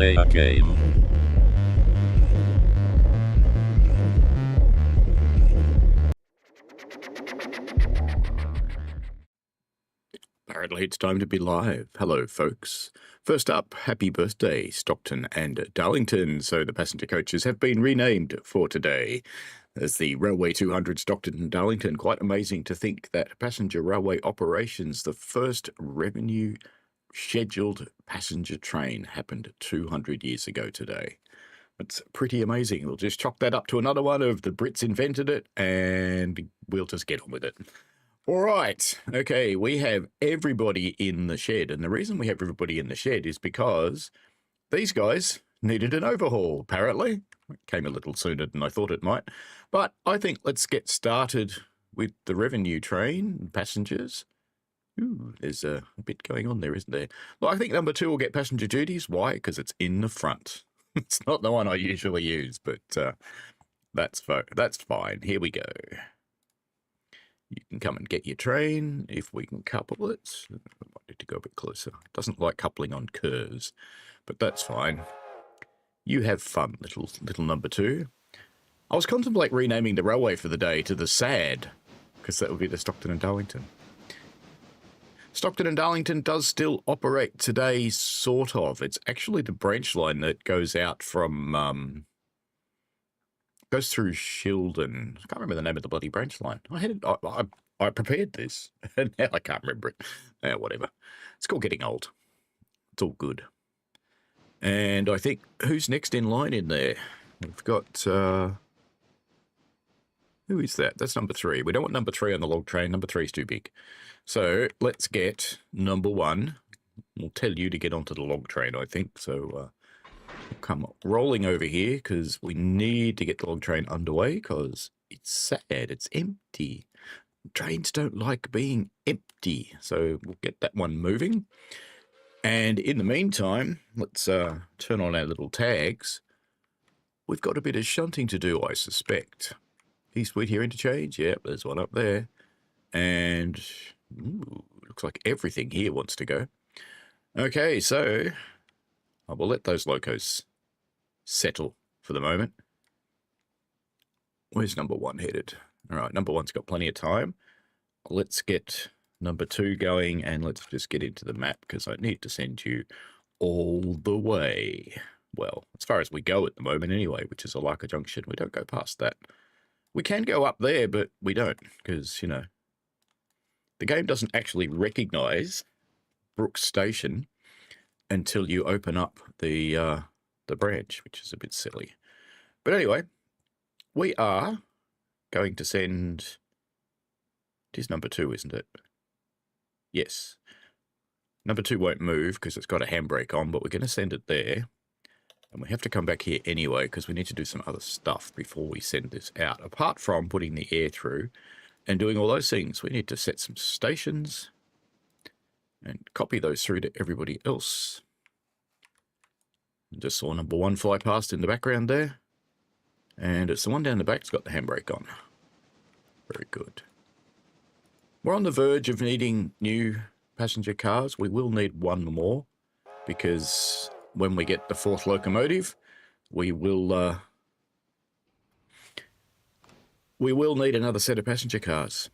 play a game. Apparently it's time to be live. Hello, folks. First up, happy birthday, Stockton and Darlington. So the passenger coaches have been renamed for today as the Railway 200 Stockton and Darlington. Quite amazing to think that passenger railway operations, the first revenue scheduled passenger train, happened 200 years ago today. It's pretty amazing. We'll just chalk that up to another one of the Brits invented it, and we'll just get on with it. All right. Okay, we have everybody in the shed. And the reason we have everybody in the shed is because these guys needed an overhaul, apparently. It came a little sooner than I thought it might. But I think let's get started with the revenue train, passengers. Ooh, there's a bit going on there, isn't there? Well, I think number 2 will get passenger duties. Why? Because it's in the front. It's not the one I usually use, but that's fine. Here we go. You can come and get your train if we can couple it. I might need to go a bit closer. It doesn't like coupling on curves, but that's fine. You have fun, little number 2. I was contemplating renaming the railway for the day to the SAD, because that would be the Stockton and Darlington. Stockton and Darlington does still operate today, sort of. It's actually the branch line that goes out from goes through Shildon. I can't remember the name of the bloody branch line. I prepared this, and now I can't remember it. Whatever. It's called getting old. It's all good. And I think, who's next in line in there? We've got, who is that? That's number 3. We don't want number 3 on the log train. Number 3 is too big. So let's get number 1. We'll tell you to get onto the log train, I think. So, come rolling over here because we need to get the log train underway because it's sad, it's empty. Trains don't like being empty, so we'll get that one moving. And in the meantime, let's turn on our little tags. We've got a bit of shunting to do, I suspect. East Whittier interchange, yep, there's one up there. And ooh, looks like everything here wants to go. Okay, so I will let those locos settle for the moment. Where's number 1 headed? All right, number 1's got plenty of time. Let's get number 2 going, and let's just get into the map because I need to send you all the way. Well, as far as we go at the moment anyway, which is Alaka Junction. We don't go past that. We can go up there, but we don't because, you know, the game doesn't actually recognize Brooks Station until you open up the branch, which is a bit silly. But anyway, we are going to send... It is number 2, isn't it? Yes. Number 2 won't move because it's got a handbrake on, but we're going to send it there. And we have to come back here anyway because we need to do some other stuff before we send this out. Apart from putting the air through and doing all those things, we need to set some stations and copy those through to everybody else. Just saw number 1 fly past in the background there. And it's the one down the back that's got the handbrake on. Very good. We're on the verge of needing new passenger cars. We will need one more because when we get the 4th locomotive, we will need another set of passenger cars.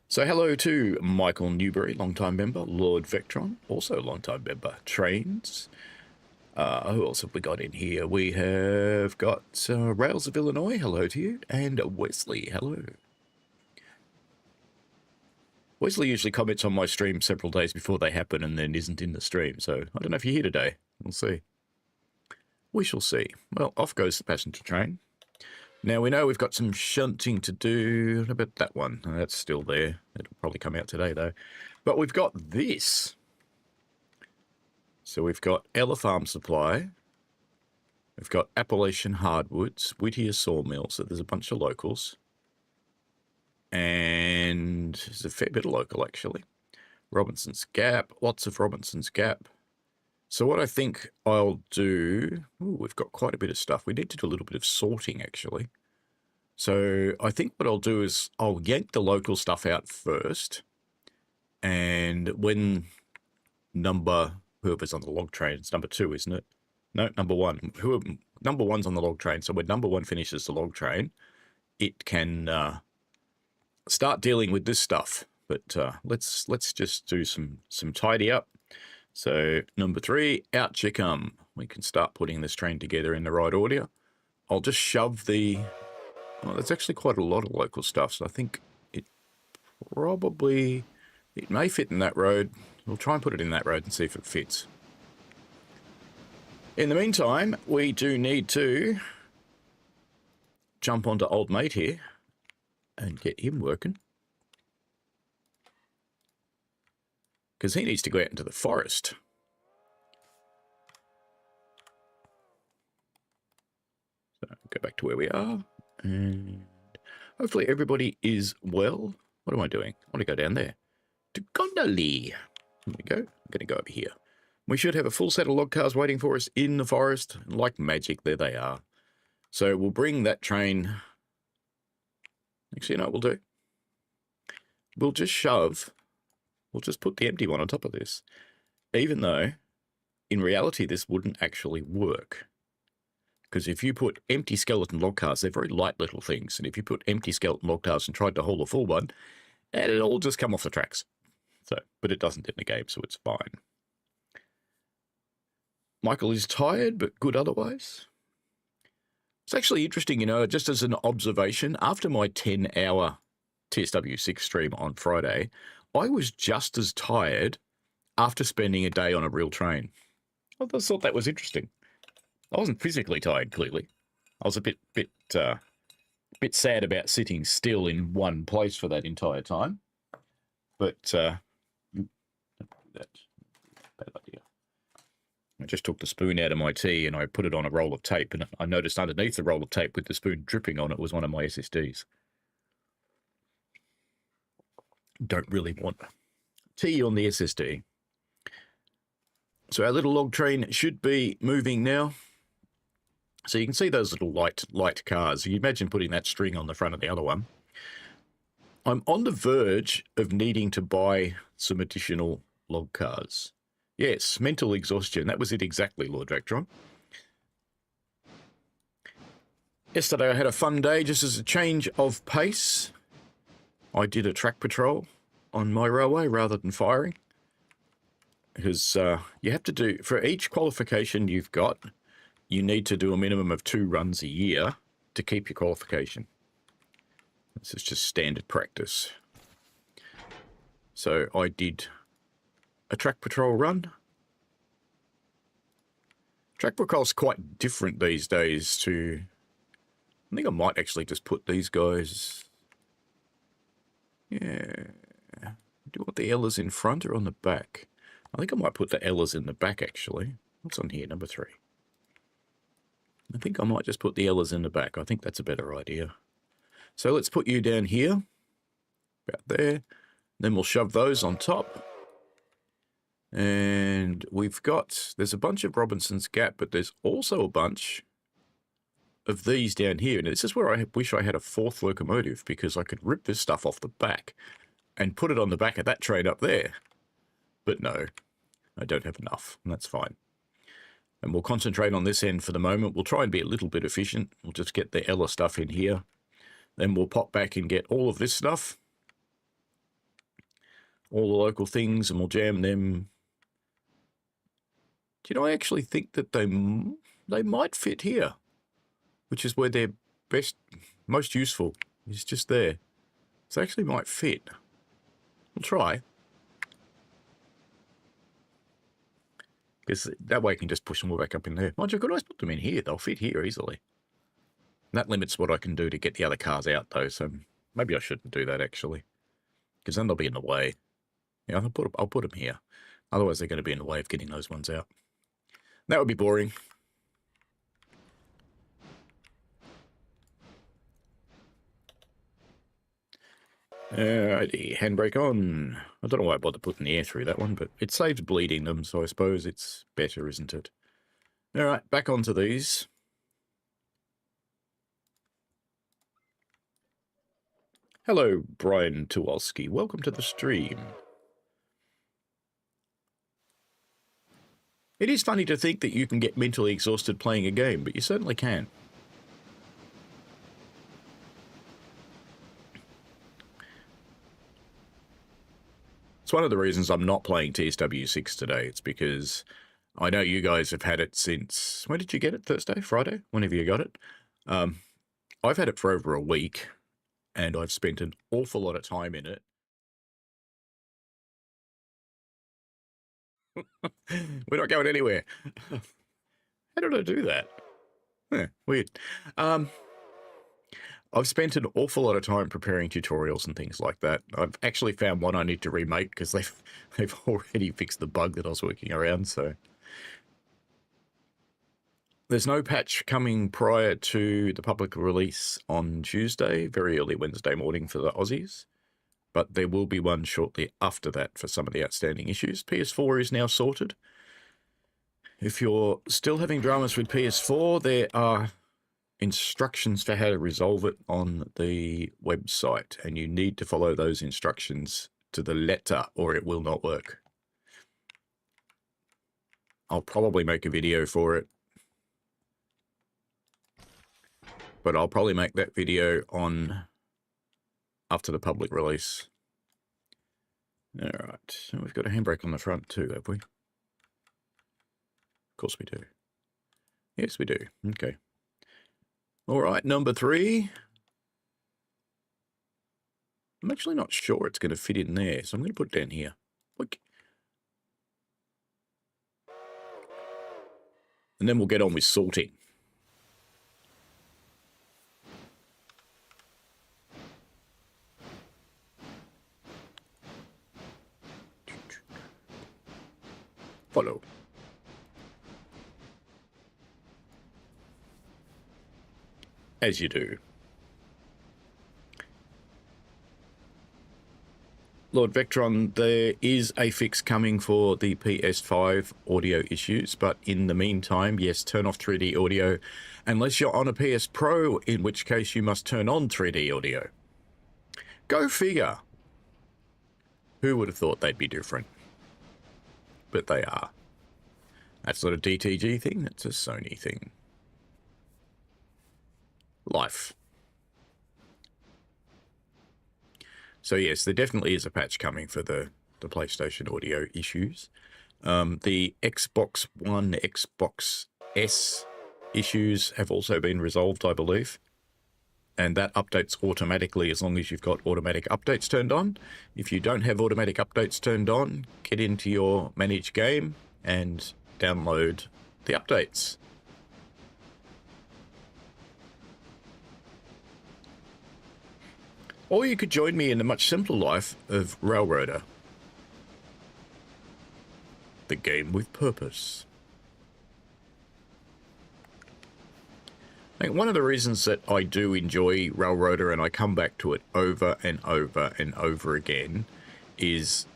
So hello to Michael Newberry, long-time member, Lord Vectron, also long-time member, Trains. Who else have we got in here? We have got Rails of Illinois, hello to you, and Wesley, hello. Wesley usually comments on my stream several days before they happen and then isn't in the stream, so I don't know if you're here today. We'll see. We shall see. Well, off goes the passenger train. Now, we know we've got some shunting to do. What about that one? Oh, that's still there. It'll probably come out today, though. But we've got this. So we've got Ella Farm Supply. We've got Appalachian Hardwoods, Whittier Sawmill. So there's a bunch of locals. And there's a fair bit of local, actually. Robinson's Gap. Lots of Robinson's Gap. So what I think I'll do... Ooh, we've got quite a bit of stuff. We need to do a little bit of sorting, actually. So I think what I'll do is I'll yank the local stuff out first. And when number whoever's on the log train. It's number 2, isn't it? No, number 1. Number 1's on the log train. So when number 1 finishes the log train, it can start dealing with this stuff. But let's just do some tidy up. So number 3, out you come. We can start putting this train together in the right order. I'll just shove the... Well, there's actually quite a lot of local stuff, so I think it probably... It may fit in that road. We'll try and put it in that road and see if it fits. In the meantime, we do need to jump onto old mate here and get him working. Because he needs to go out into the forest. So go back to where we are. And hopefully everybody is well. What am I doing? I want to go down there. To Gondoli. There we go. I'm going to go over here. We should have a full set of log cars waiting for us in the forest. Like magic, there they are. So we'll bring that train... Actually, you know what we'll do? We'll just shove... We'll just put the empty one on top of this. Even though, in reality, this wouldn't actually work. Because if you put empty skeleton log cars, they're very light little things. And if you put empty skeleton log cars and tried to haul a full one, it'll all just come off the tracks. So, but it doesn't in the game, so it's fine. Michael is tired, but good otherwise. It's actually interesting, you know, just as an observation, after my 10-hour TSW6 stream on Friday, I was just as tired after spending a day on a real train. I just thought that was interesting. I wasn't physically tired, clearly. I was a bit sad about sitting still in one place for that entire time. But that's a bad idea. I just took the spoon out of my tea and I put it on a roll of tape, and I noticed underneath the roll of tape with the spoon dripping on it was one of my SSDs. Don't really want tea on the SSD. So our little log train should be moving now. So you can see those little light cars. You imagine putting that string on the front of the other one. I'm on the verge of needing to buy some additional log cars. Yes, mental exhaustion. That was it exactly, Lord Dractron. Yesterday I had a fun day just as a change of pace. I did a track patrol on my railway rather than firing. Because you have to do, for each qualification you've got, you need to do a minimum of 2 runs a year to keep your qualification. This is just standard practice. So I did a track patrol run. Track patrol's quite different these days to... I think I might actually just put these guys... Yeah. Do you want the Ellas in front or on the back? I think I might put the Ellas in the back, actually. What's on here? Number 3. I think I might just put the Ellas in the back. I think that's a better idea. So let's put you down here. About there. Then we'll shove those on top. And we've got... There's a bunch of Robinson's Gap, but there's also a bunch of these down here. And this is where I wish I had a 4th locomotive, because I could rip this stuff off the back and put it on the back of that train up there. But no, I don't have enough, and that's fine. And we'll concentrate on this end for the moment. We'll try and be a little bit efficient. We'll just get the Ella stuff in here. Then we'll pop back and get all of this stuff. All the local things, and we'll jam them. Do you know, I actually think that they might fit here, which is where they're most useful, is just there. So they actually might fit. We'll try. Because that way I can just push them all back up in there. Mind you, I could always put them in here. They'll fit here easily. And that limits what I can do to get the other cars out, though. So maybe I shouldn't do that, actually. Because then they'll be in the way. Yeah, I'll put them here. Otherwise, they're going to be in the way of getting those ones out. That would be boring. Alrighty, handbrake on. I don't know why I bothered putting the air through that one, but it saves bleeding them, so I suppose it's better, isn't it? Alright, back onto these. Hello, Brian Tuwalski. Welcome to the stream. It is funny to think that you can get mentally exhausted playing a game, but you certainly can. It's one of the reasons I'm not playing TSW6 today. It's because I know you guys have had it since... When did you get it? Thursday? Friday? Whenever you got it. I've had it for over a week, and I've spent an awful lot of time in it. We're not going anywhere. How did I do that? Weird. I've spent an awful lot of time preparing tutorials and things like that. I've actually found one I need to remake because they've already fixed the bug that I was working around, so... There's no patch coming prior to the public release on Tuesday, very early Wednesday morning for the Aussies, but there will be one shortly after that for some of the outstanding issues. PS4 is now sorted. If you're still having dramas with PS4, there are instructions for how to resolve it on the website, and you need to follow those instructions to the letter or it will not work. I'll probably make a video for it, but I'll probably make that video on after the public release. All right, so we've got a handbrake on the front too, have we? Of course we do. Yes, we do. Okay. All right, number 3. I'm actually not sure it's going to fit in there, so I'm going to put it down here. Look. And then we'll get on with sorting. Follow. As you do. Lord Vectron, there is a fix coming for the PS5 audio issues, but in the meantime, yes, turn off 3D audio, unless you're on a PS Pro, in which case you must turn on 3D audio. Go figure. Who would have thought they'd be different? But they are. That's not a DTG thing, that's a Sony thing. Life. So yes, there definitely is a patch coming for the PlayStation audio issues. The Xbox One, Xbox S issues have also been resolved, I believe. And that updates automatically as long as you've got automatic updates turned on. If you don't have automatic updates turned on, get into your managed game and download the updates. Or you could join me in the much simpler life of Railroader. The game with purpose. I think one of the reasons that I do enjoy Railroader and I come back to it over and over and over again is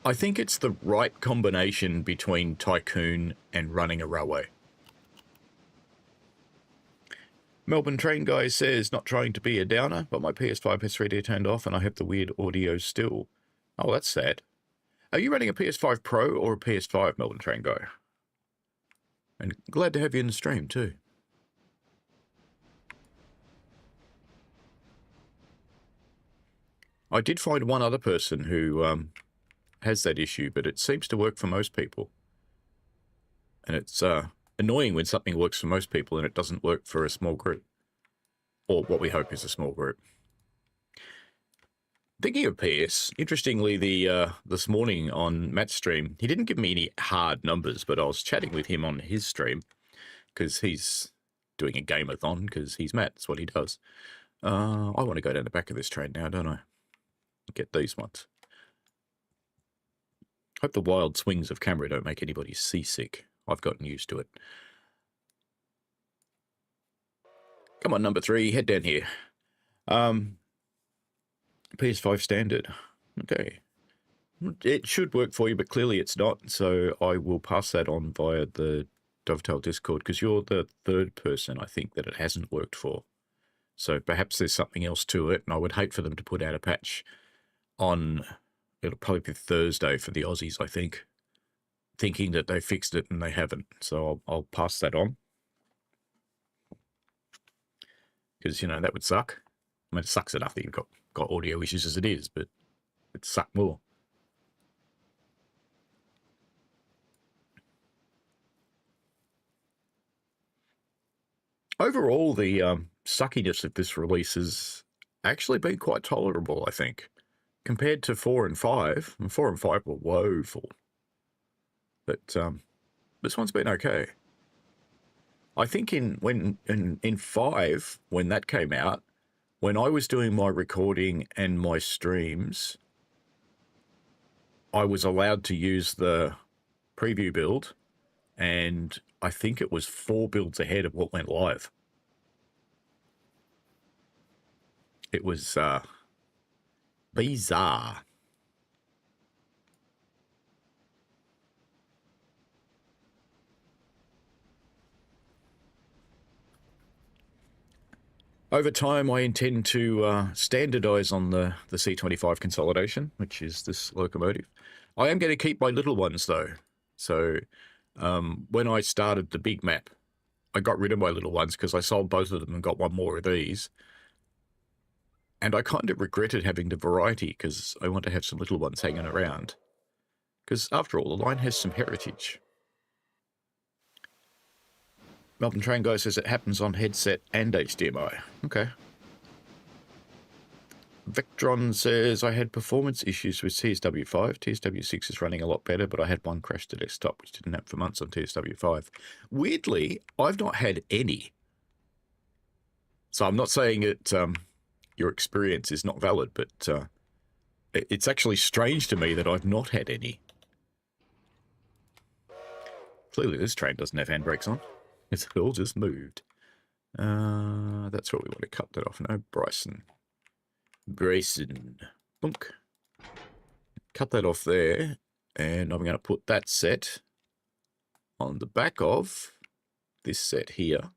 I think it's the right combination between tycoon and running a railway. Melbourne Train Guy says, not trying to be a downer, but my PS5 has 3D turned off and I have the weird audio still. Oh, that's sad. Are you running a PS5 Pro or a PS5, Melbourne Train Guy? And glad to have you in the stream too. I did find one other person who has that issue, but it seems to work for most people. And it's annoying when something works for most people and it doesn't work for a small group. Or what we hope is a small group. Thinking of PS, interestingly, this morning on Matt's stream, he didn't give me any hard numbers, but I was chatting with him on his stream because he's doing a game-a-thon because he's Matt. That's what he does. I want to go down the back of this train now, don't I? Get these ones. Hope the wild swings of camera don't make anybody seasick. I've gotten used to it. Come on, number 3, head down here. PS5 standard. Okay. It should work for you, but clearly it's not, so I will pass that on via the Dovetail Discord, because you're the 3rd person, I think, that it hasn't worked for. So perhaps there's something else to it, and I would hate for them to put out a patch on... It'll probably be Thursday for the Aussies, I think. thinking that they fixed it and they haven't. So I'll pass that on. Because, you know, that would suck. I mean, it sucks enough that you've got audio issues as it is, but it'd suck more. Overall, the suckiness of this release has actually been quite tolerable, I think, compared to 4 and 5. And 4 and 5 were woeful. But this one's been okay. I think in 5, when that came out, when I was doing my recording and my streams, I was allowed to use the preview build, and I think it was 4 builds ahead of what went live. It was bizarre. Over time, I intend to standardize on the C25 consolidation, which is this locomotive. I am going to keep my little ones, though. So when I started the big map, I got rid of my little ones because I sold both of them and got one more of these. And I kind of regretted having the variety because I want to have some little ones hanging around. Because after all, the line has some heritage. Melbourne Train Guy says it happens on headset and HDMI. Okay. Vectron says, I had performance issues with TSW5. TSW6 is running a lot better, but I had one crash to desktop, which didn't happen for months on TSW5. Weirdly, I've not had any. So I'm not saying that your experience is not valid, but it's actually strange to me that I've not had any. Clearly, this train doesn't have handbrakes on. It's all just moved. That's what we want to cut that off. No, Bryson. Bunk. Cut that off there. And I'm going to put that set on the back of this set here.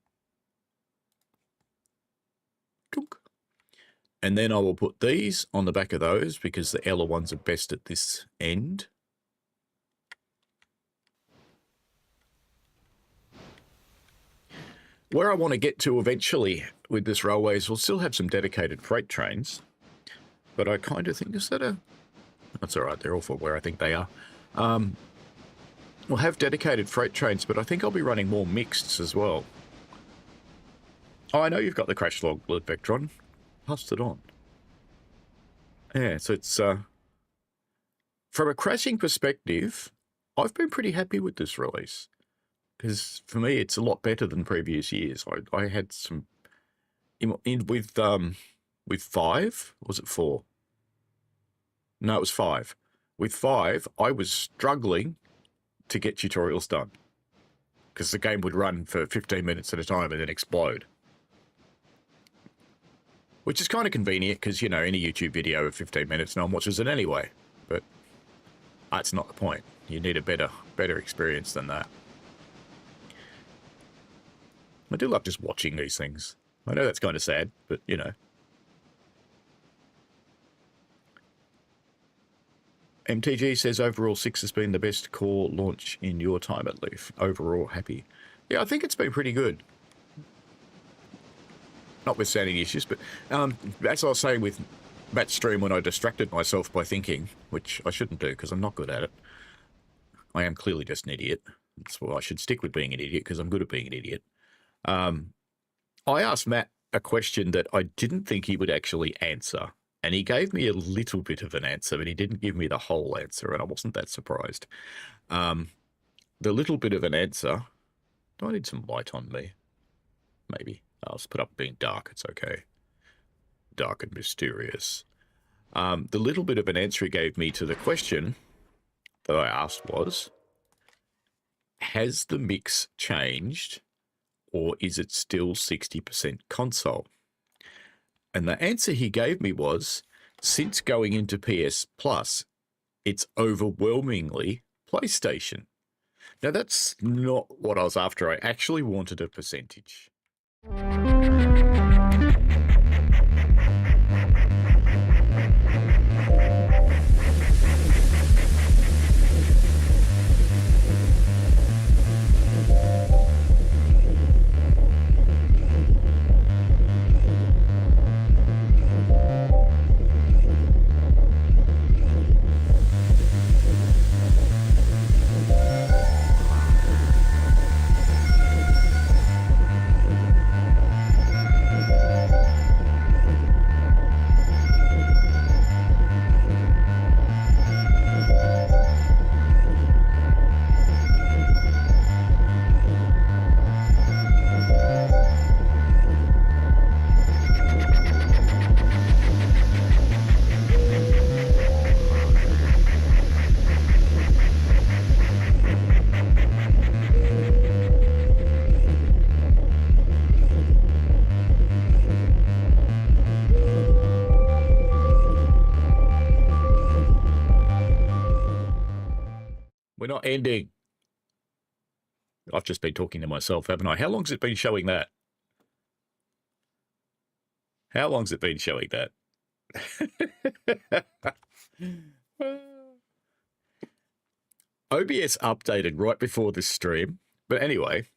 And then I will put these on the back of those because the Ella ones are best at this end. Where I want to get to eventually with this railway is we'll still have some dedicated freight trains, but I kind of think, is that a... That's all right, they're all for where I think they are. We'll have dedicated freight trains, but I think I'll be running more mixeds as well. Oh, I know you've got the crash log, Lord Vectron. Passed it on. Yeah, so it's... from a crashing perspective, I've been pretty happy with this release. Because for me, it's a lot better than previous years. I had some... with 5, was it 4? No, it was 5. With 5, I was struggling to get tutorials done. Because the game would run for 15 minutes at a time and then explode. Which is kind of convenient because, you know, any YouTube video of 15 minutes, no one watches it anyway. But that's not the point. You need a better experience than that. I do love just watching these things. I know that's kind of sad, but, you know. MTG says overall 6 has been the best core launch in your time at Leaf. Overall happy. Yeah, I think it's been pretty good. Notwithstanding issues, but as I was saying with Matt's stream when I distracted myself by thinking, which I shouldn't do because I'm not good at it. I am clearly just an idiot. That's why I should stick with being an idiot because I'm good at being an idiot. I asked Matt a question that I didn't think he would actually answer, and he gave me a little bit of an answer, but he didn't give me the whole answer, and I wasn't that surprised. The little bit of an answer... Do I need some light on me? Maybe. I'll just put up being dark, it's okay. Dark and mysterious. The little bit of an answer he gave me to the question that I asked was, has the mix changed, or is it still 60% console? And the answer he gave me was, since going into PS Plus, it's overwhelmingly PlayStation. Now, that's not what I was after. I actually wanted a percentage. We're not ending. I've just been talking to myself, haven't I? How long's it been showing that? How long's it been showing that? OBS updated right before this stream. But anyway,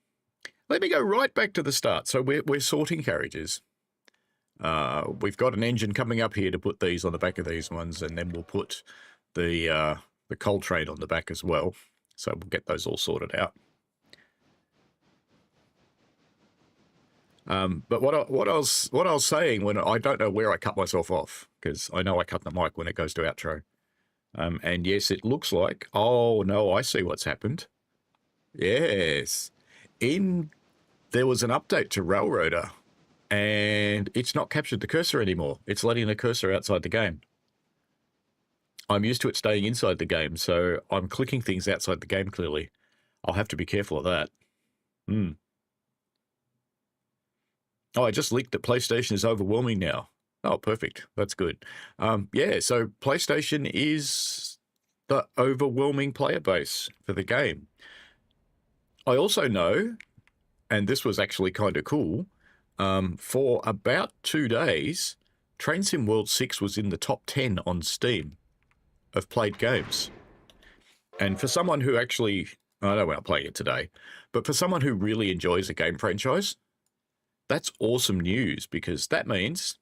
let me go right back to the start. So we're sorting carriages. We've got an engine coming up here to put these on the back of these ones, and then we'll put the coal train on the back as well. So we'll get those all sorted out. But what I was saying when I don't know where I cut myself off, because I know I cut the mic when it goes to outro. And yes, it looks like, oh no, I see what's happened. Yes. There was an update to Railroader, and it's not captured the cursor anymore. It's letting the cursor outside the game. I'm used to it staying inside the game, so I'm clicking things outside the game clearly. I'll have to be careful of that. Oh, I just leaked that PlayStation is overwhelming now. Oh, perfect. That's good. Yeah, so PlayStation is the overwhelming player base for the game. I also know, and this was actually kind of cool, for about 2 days, Train Sim World 6 was in the top 10 on Steam of played games. And for someone who actually, I know we're not playing it today, but for someone who really enjoys a game franchise, that's awesome news, because that means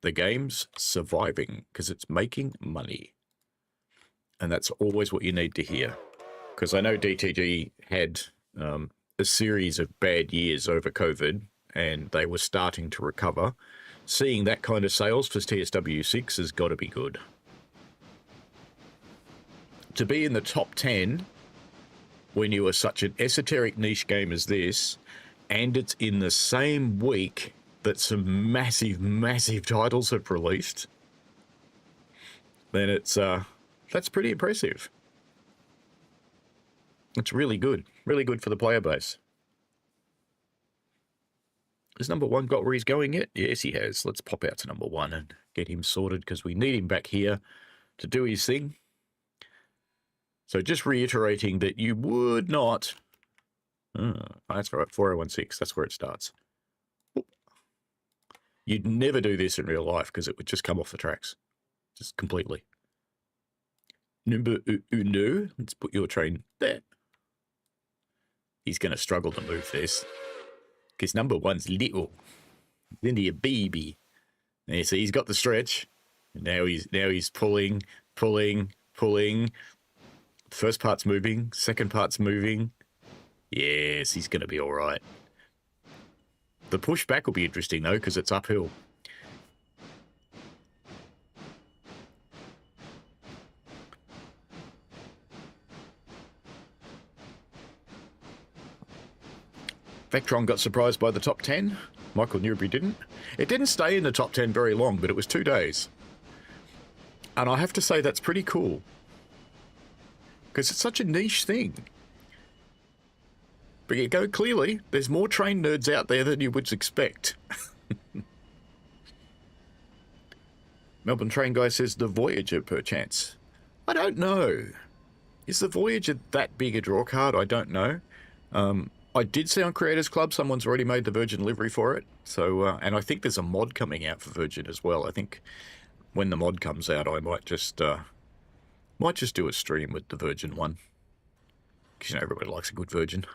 the game's surviving because it's making money. And that's always what you need to hear. Because I know DTG had a series of bad years over COVID, and they were starting to recover. Seeing that kind of sales for TSW6 has got to be good. To be in the top 10 when you are such an esoteric niche game as this, and it's in the same week that some massive, massive titles have released, then it's that's pretty impressive. It's really good for the player base. Has number 1 got where he's going yet? Yes, he has. Let's pop out to number 1 and get him sorted, because we need him back here to do his thing. So just reiterating that you would not... that's right, 4016, that's where it starts. You'd never do this in real life, because it would just come off the tracks. Just completely. Number uno, let's put your train there. He's going to struggle to move this, because number 1's little. He's into your baby. And you see, he's got the stretch. And now he's pulling. First part's moving, second part's moving. Yes, he's going to be all right. The push back will be interesting, though, because it's uphill. Vectron got surprised by the top 10. Michael Newbury didn't. It didn't stay in the top 10 very long, but it was 2 days. And I have to say that's pretty cool, because it's such a niche thing. But you go, clearly, there's more train nerds out there than you would expect. Melbourne Train Guy says the Voyager, perchance. I don't know. Is the Voyager that big a draw card? I don't know. I did see on Creators Club someone's already made the Virgin livery for it. So, and I think there's a mod coming out for Virgin as well. I think when the mod comes out, I might just do a stream with the Virgin one, because you know everybody likes a good Virgin.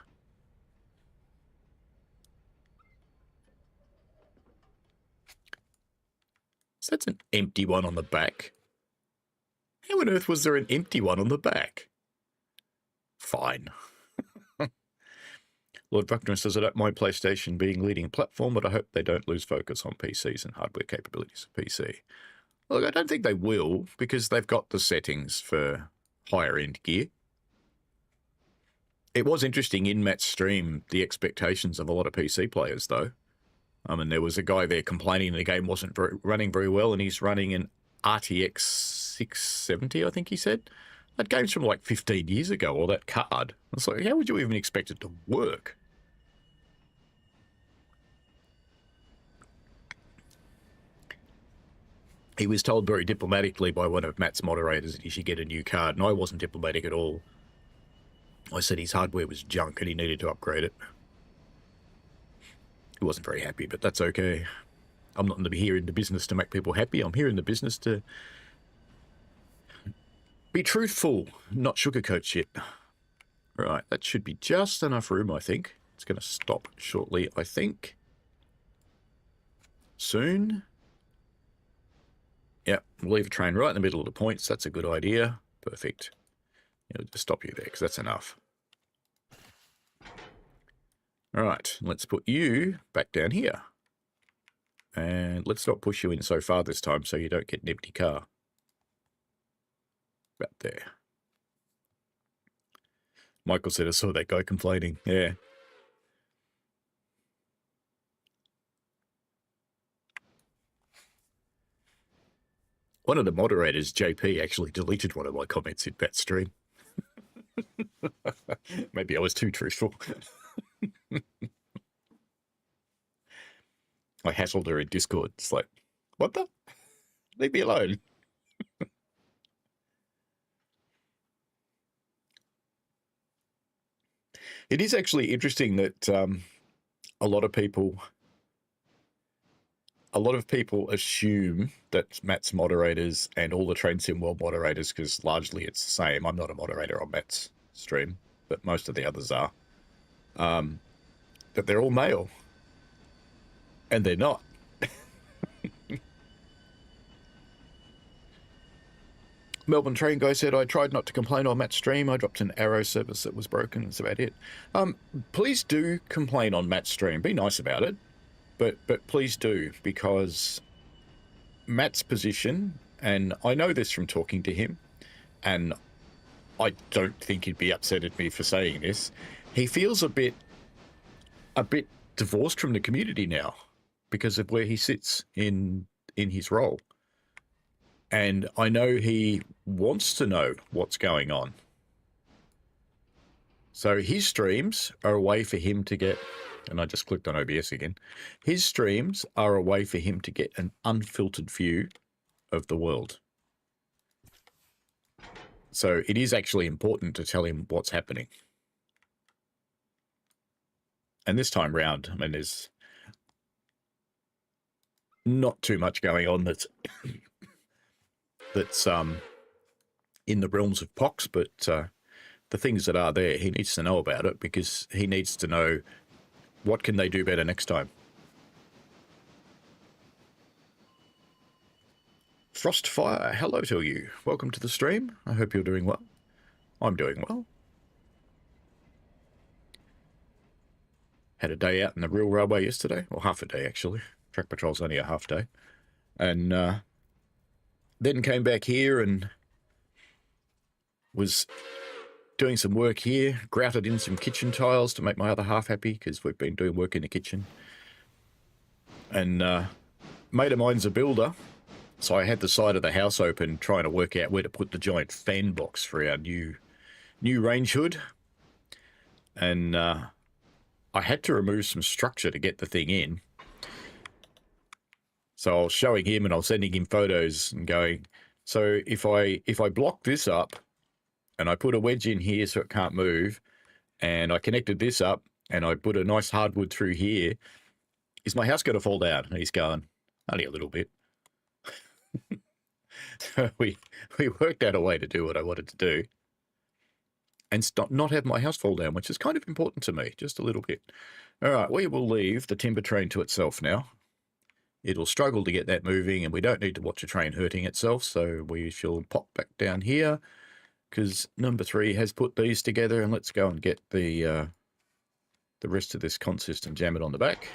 So that's an empty one on the back. How on earth was there an empty one on the back? Fine. Lord Buckner says, I don't mind PlayStation being leading platform, but I hope they don't lose focus on PCs and hardware capabilities of PC. Look, I don't think they will, because they've got the settings for higher-end gear. It was interesting in Matt's stream, the expectations of a lot of PC players, though. And there was a guy there complaining the game wasn't running very well, and he's running an RTX 670, I think he said. That game's from like 15 years ago, or that card. It's like, how would you even expect it to work? He was told very diplomatically by one of Matt's moderators that he should get a new card, and I wasn't diplomatic at all. I said his hardware was junk and he needed to upgrade it. He wasn't very happy, but that's okay. I'm not here in the business to make people happy. I'm here in the business to be truthful, not sugarcoat shit. Right, that should be just enough room, I think. It's going to stop shortly, I think. Soon. Yep, we'll leave a train right in the middle of the points. That's a good idea. Perfect. It'll just stop you there because that's enough. All right, let's put you back down here. And let's not push you in so far this time so you don't get an empty car. About there. Michael said I saw that guy complaining. Yeah. One of the moderators, JP, actually deleted one of my comments in that stream. Maybe I was too truthful. I hassled her in Discord. It's like, what the? Leave me alone. It is actually interesting that a lot of people assume that Matt's moderators and all the Train Sim World moderators, because largely it's the same. I'm not a moderator on Matt's stream, but most of the others are. That they're all male. And they're not. Melbourne Train Guy said, I tried not to complain on Matt's stream. I dropped an arrow service that was broken. That's about it. Please do complain on Matt's stream. Be nice about it. But please do, because Matt's position, and I know this from talking to him, and I don't think he'd be upset at me for saying this. He feels a bit divorced from the community now because of where he sits in his role. And I know he wants to know what's going on. So his streams are a way for him to get, and I just clicked on OBS again, his streams are a way for him to get an unfiltered view of the world. So it is actually important to tell him what's happening. And this time round, I mean, there's not too much going on that's in the realms of Pox, but the things that are there, he needs to know about it because he needs to know what can they do better next time. Frostfire, hello to you. Welcome to the stream. I hope you're doing well. I'm doing well. Had a day out in the real railway yesterday, or half a day actually. Track patrol's only a half day. And then came back here and was doing some work here, grouted in some kitchen tiles to make my other half happy because we've been doing work in the kitchen. And mate of mine's a builder, so I had the side of the house open trying to work out where to put the giant fan box for our new range hood. And I had to remove some structure to get the thing in. So I was showing him and I was sending him photos and going, so if I block this up and I put a wedge in here so it can't move, and I connected this up and I put a nice hardwood through here, is my house going to fall down? And he's going, only a little bit. So we worked out a way to do what I wanted to do and not have my house fall down, which is kind of important to me, just a little bit. All right, we will leave the timber train to itself now. It'll struggle to get that moving, and we don't need to watch a train hurting itself, so we shall pop back down here because number 3 has put these together, and let's go and get the rest of this consist and jam it on the back,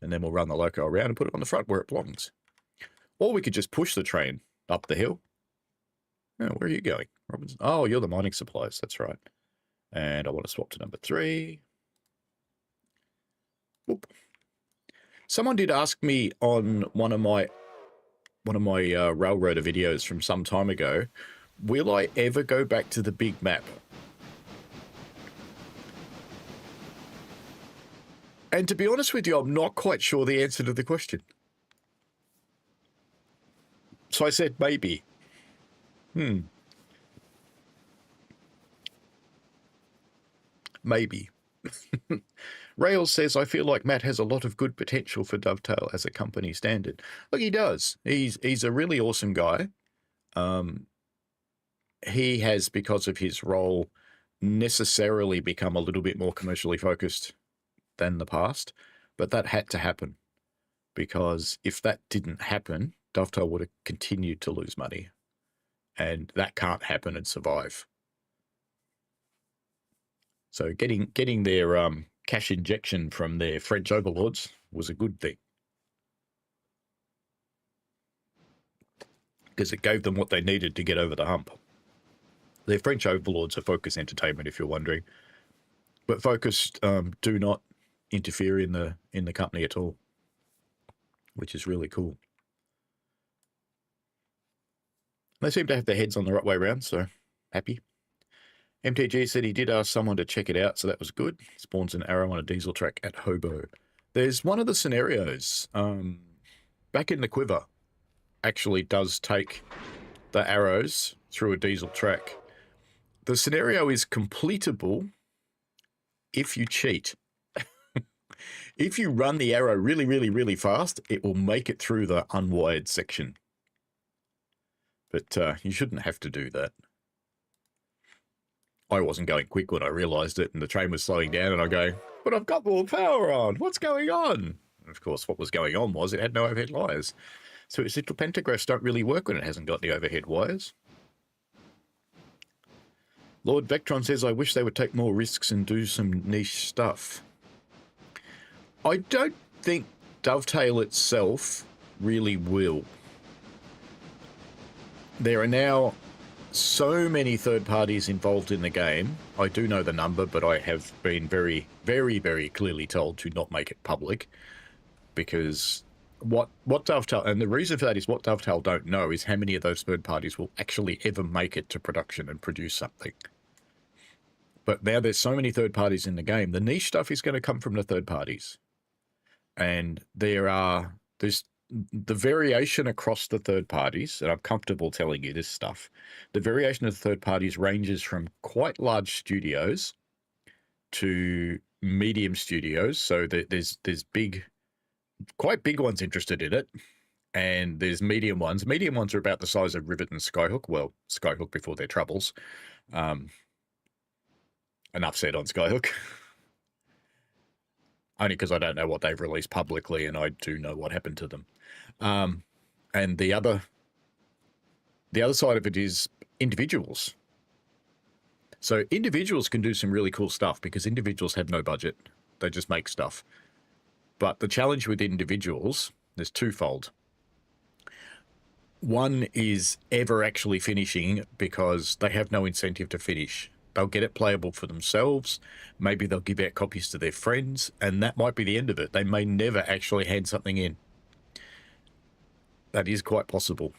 and then we'll run the loco around and put it on the front where it belongs. Or we could just push the train up the hill. Oh, where are you going, Robinson? Oh, you're the mining supplies. That's right. And I want to swap to number 3. Whoop. Someone did ask me on one of my railroader videos from some time ago, will I ever go back to the big map? And to be honest with you, I'm not quite sure the answer to the question. So I said maybe. maybe. Rails says, I feel like Matt has a lot of good potential for Dovetail as a company standard. Look, he does. He's a really awesome guy. He has, because of his role, necessarily become a little bit more commercially focused than the past, but that had to happen, because if that didn't happen, Dovetail would have continued to lose money, and that can't happen and survive. So getting their cash injection from their French overlords was a good thing, because it gave them what they needed to get over the hump. Their French overlords are Focus Entertainment, if you're wondering, but Focus do not interfere in the company at all, which is really cool. They seem to have their heads on the right way around, so happy. MTG said he did ask someone to check it out, so that was good. Spawns an arrow on a diesel track at Hobo. There's one of the scenarios, back in the quiver, actually does take the arrows through a diesel track. The scenario is completable if you cheat. If you run the arrow really, really, really fast, it will make it through the unwired section. But you shouldn't have to do that. I wasn't going quick when I realised it, and the train was slowing down, and I go, but I've got more power on. What's going on? And of course, what was going on was it had no overhead wires. So its little pantographs don't really work when it hasn't got the overhead wires. Lord Vectron says, I wish they would take more risks and do some niche stuff. I don't think Dovetail itself really will. There are now so many third parties involved in the game. I do know the number, but I have been very, very, very clearly told to not make it public, because what Dovetail, and the reason for that is what Dovetail don't know is how many of those third parties will actually ever make it to production and produce something. But now there's so many third parties in the game, the niche stuff is going to come from the third parties. And there's the variation across the third parties, and I'm comfortable telling you this stuff, the variation of the third parties ranges from quite large studios to medium studios. So there's big, quite big ones interested in it, and there's medium ones. Medium ones are about the size of Rivet and Skyhook. Well, Skyhook before their troubles. Enough said on Skyhook. Only because I don't know what they've released publicly, and I do know what happened to them. And the other side of it is individuals. So individuals can do some really cool stuff because individuals have no budget. They just make stuff. But the challenge with individuals is twofold. One is ever actually finishing, because they have no incentive to finish. They'll get it playable for themselves. Maybe they'll give out copies to their friends, and that might be the end of it. They may never actually hand something in. That is quite possible.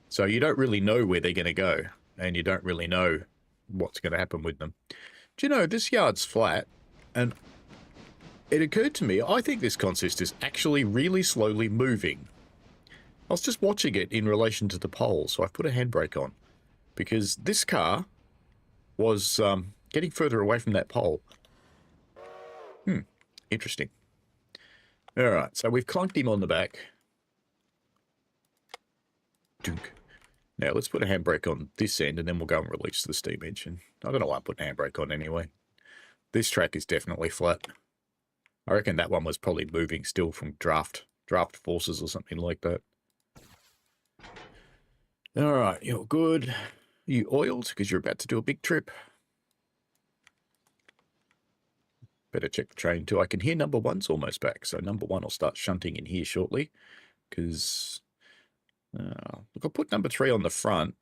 So you don't really know where they're going to go, and you don't really know what's going to happen with them. Do you know, this yard's flat, and it occurred to me, I think this consist is actually really slowly moving. I was just watching it in relation to the pole, so I've put a handbrake on, because this car was getting further away from that pole. Interesting. All right, so we've clunked him on the back. Dunk. Now let's put a handbrake on this end, and then we'll go and release the steam engine. I don't know why I'm putting a handbrake on anyway. This track is definitely flat. I reckon that one was probably moving still from draft forces or something like that. All right, you're good. You oiled because you're about to do a big trip. Better check the train too. I can hear number one's almost back, so number one will start shunting in here shortly. Because look, I'll put number 3 on the front.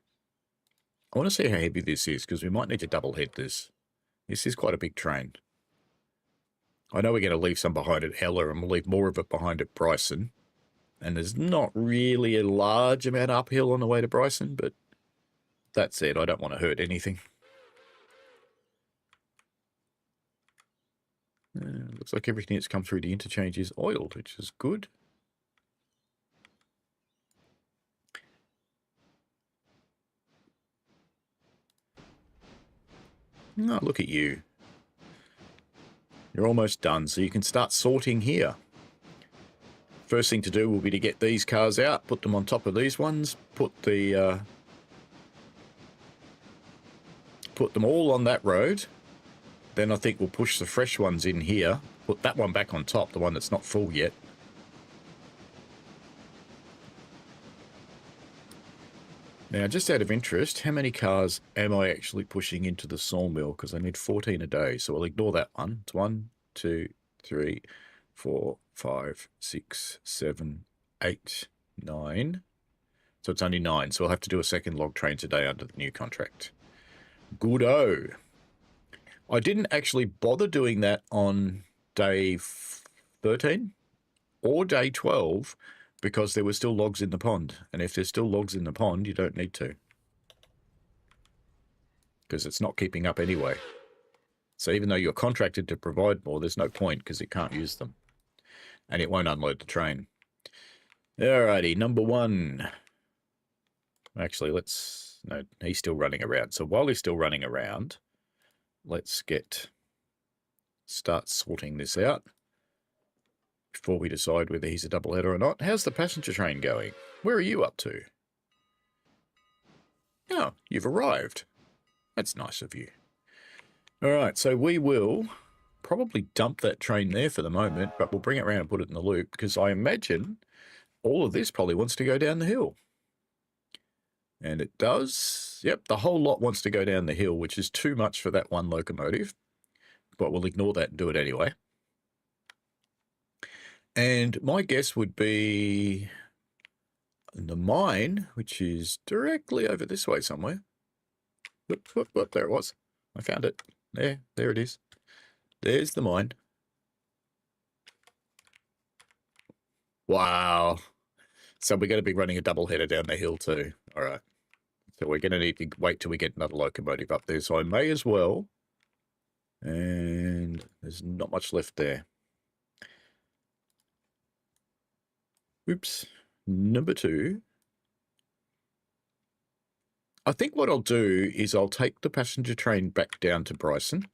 I want to see how heavy this is, because we might need to double head this. This is quite a big train. I know we're going to leave some behind at Ella, and we'll leave more of it behind at Bryson. And there's not really a large amount uphill on the way to Bryson, but that said, I don't want to hurt anything. Looks like everything that's come through the interchange is oiled, which is good. Oh, look at you. You're almost done, so you can start sorting here. First thing to do will be to get these cars out, put them on top of these ones, put them all on that road. Then I think we'll push the fresh ones in here, put that one back on top, the one that's not full yet. Now, just out of interest, how many cars am I actually pushing into the sawmill? Because I need 14 a day, so I'll ignore that one. It's 1, 2, 3, 4, 5, 6, 7, 8, 9. So it's only 9, so I'll have to do a second log train today under the new contract. Good-o. I didn't actually bother doing that on day 13 or day 12 because there were still logs in the pond. And if there's still logs in the pond, you don't need to, because it's not keeping up anyway. So even though you're contracted to provide more, there's no point because it can't use them. And it won't unload the train. Alrighty, number 1. Actually, no, he's still running around. So while he's still running around, let's start sorting this out before we decide whether he's a doubleheader or not. How's the passenger train going? Where are you up to? Oh, you've arrived. That's nice of you. All right, so we will probably dump that train there for the moment, but we'll bring it around and put it in the loop because I imagine all of this probably wants to go down the hill. And it does. Yep, the whole lot wants to go down the hill, which is too much for that one locomotive, but we'll ignore that and do it anyway. And my guess would be the mine, which is directly over this way somewhere. Whoop, there it was. I found it. There it is. There's the mine. Wow. So we're going to be running a double header down the hill too. All right. So we're going to need to wait till we get another locomotive up there. So I may as well. And there's not much left there. Oops. Number 2. I think what I'll do is I'll take the passenger train back down to Bryson.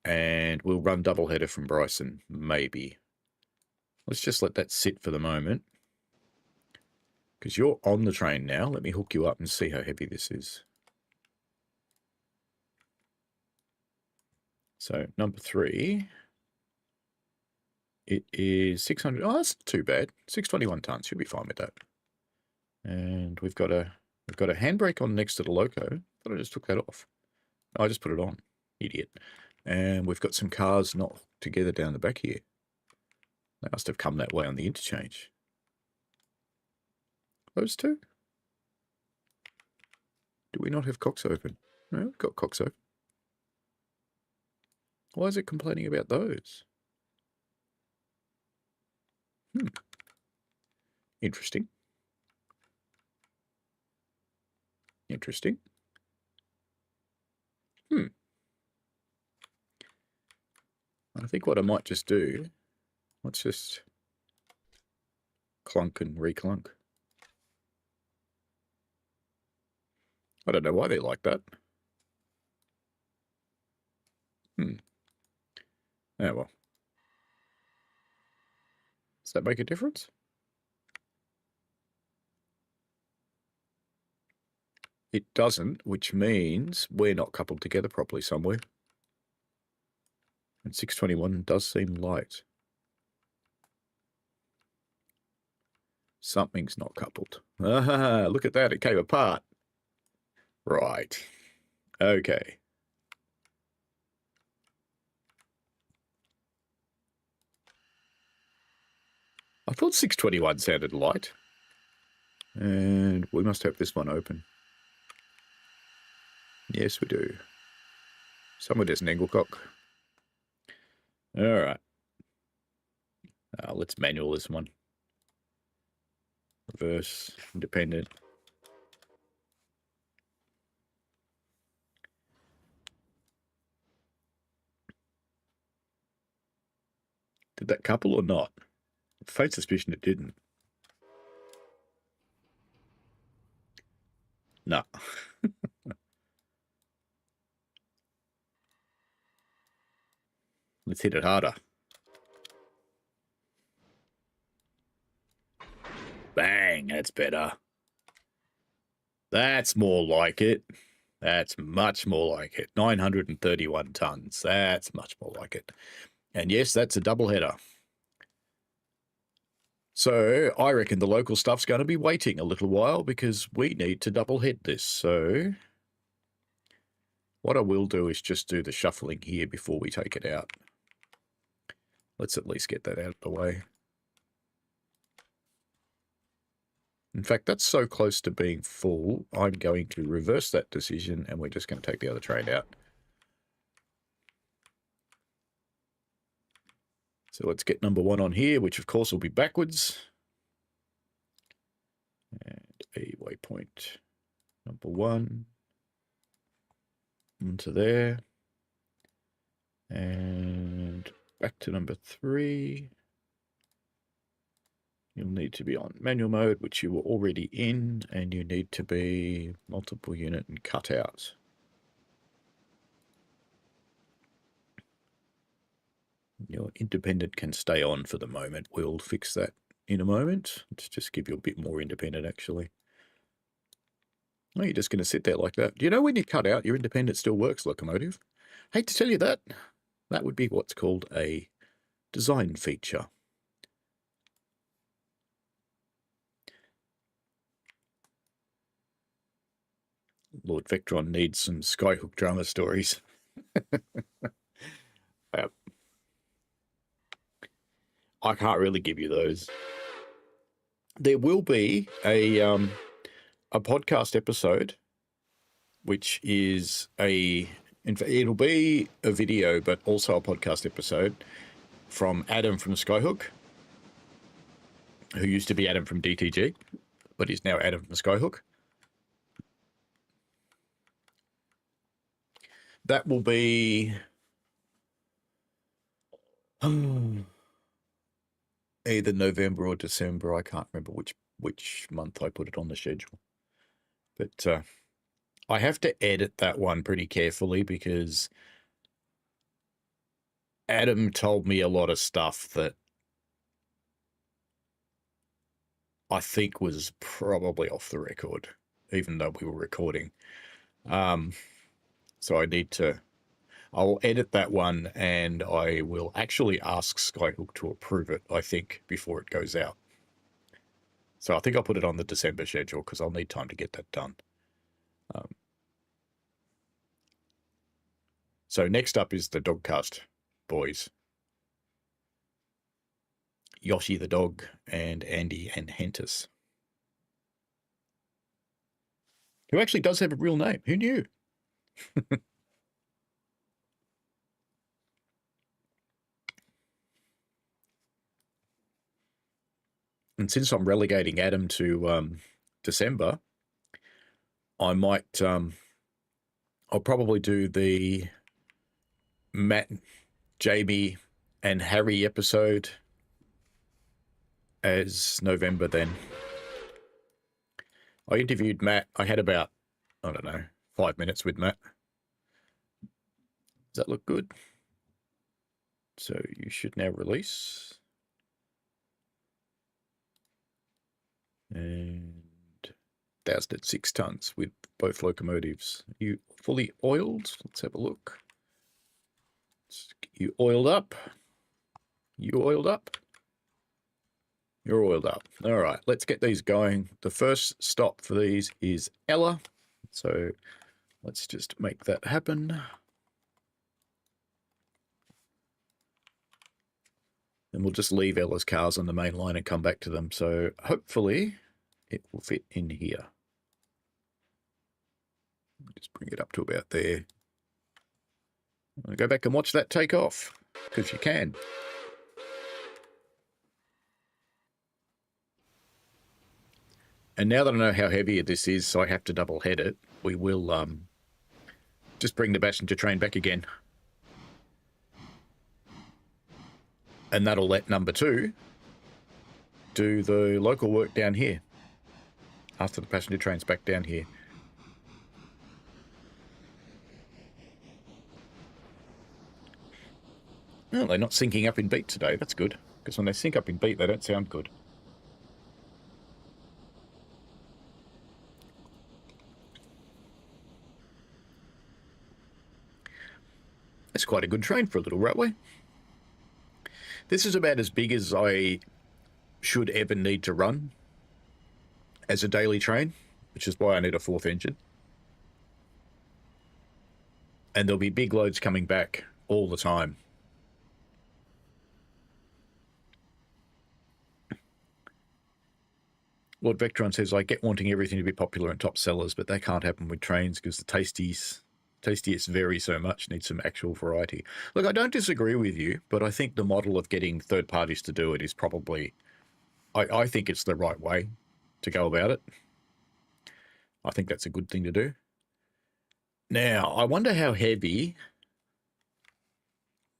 And we'll run doubleheader from Bryson, maybe. Let's just let that sit for the moment. Because you're on the train now. Let me hook you up and see how heavy this is. So, number 3. It is 600. Oh, that's not too bad. 621 tons. You'll be fine with that. And we've got a handbrake on next to the loco. I thought I just took that off. Oh, I just put it on. Idiot. And we've got some cars not together down the back here. They must have come that way on the interchange. Those two? Do we not have cocks open? No, we've got cocks open. Why is it complaining about those? Interesting. Interesting. I think what I might just do, let's just clunk and reclunk. I don't know why they like that. Oh well. Does that make a difference? It doesn't, which means we're not coupled together properly somewhere. And 621 does seem light. Something's not coupled. Ah, look at that. It came apart. Right. Okay. I thought 621 sounded light. And we must have this one open. Yes, we do. Somewhere there's an Englecock. All right. Let's manual this one. Reverse, independent. Did that couple or not? Faint suspicion it didn't. No. Let's hit it harder. Bang, that's better. That's more like it. That's much more like it. 931 tons. That's much more like it. And yes, that's a double header. So I reckon the local stuff's going to be waiting a little while because we need to double head this. So what I will do is just do the shuffling here before we take it out. Let's at least get that out of the way. In fact, that's so close to being full, I'm going to reverse that decision and we're just going to take the other train out. So let's get number 1 on here, which of course will be backwards. And a waypoint number 1 onto there. And back to number 3. You'll need to be on manual mode, which you were already in, and you need to be multiple unit and cut out. Your independent can stay on for the moment. We'll fix that in a moment. Let's just give you a bit more independent, actually. Oh, you're just going to sit there like that. Do you know when you cut out, your independent still works, locomotive? Hate to tell you that. That would be what's called a design feature. Lord Vectron needs some Skyhook drama stories. I can't really give you those. There will be a podcast episode, which is it'll be a video, but also a podcast episode from Adam from Skyhook, who used to be Adam from DTG, but is now Adam from Skyhook. That will be either November or December. I can't remember which month I put it on the schedule. But I have to edit that one pretty carefully because Adam told me a lot of stuff that I think was probably off the record, even though we were recording. So I'll edit that one and I will actually ask Skyhook to approve it, I think, before it goes out. So I think I'll put it on the December schedule because I'll need time to get that done. So next up is the Dogcast boys. Yoshi the dog and Andy and Hentus. Who actually does have a real name. Who knew? And since I'm relegating Adam to December, I might, I'll probably do the Matt, Jamie, and Harry episode as November then. I interviewed Matt. I had about, I don't know, 5 minutes with Matt. Does that look good? So you should now release. And 1,006 tons with both locomotives. You fully oiled? Let's have a look. You oiled up? You oiled up? You're oiled up. All right, let's get these going. The first stop for these is Ella. So let's just make that happen. And we'll just leave Ella's cars on the main line and come back to them. So hopefully it will fit in here. Just bring it up to about there. I'll go back and watch that take off, because you can. And now that I know how heavy this is, so I have to double head it, we will just bring the passenger train back again. And that'll let number 2 do the local work down here after the passenger train's back down here. Oh, they're not syncing up in beat today. That's good, because when they sync up in beat, they don't sound good. It's quite a good train for a little railway. This is about as big as I should ever need to run as a daily train, which is why I need a fourth engine. And there'll be big loads coming back all the time. Lord Vectron says, I get wanting everything to be popular and top sellers, but that can't happen with trains because the tastiest vary so much, need some actual variety. Look, I don't disagree with you, but I think the model of getting third parties to do it is probably, I think it's the right way to go about it. I think that's a good thing to do. Now, I wonder how heavy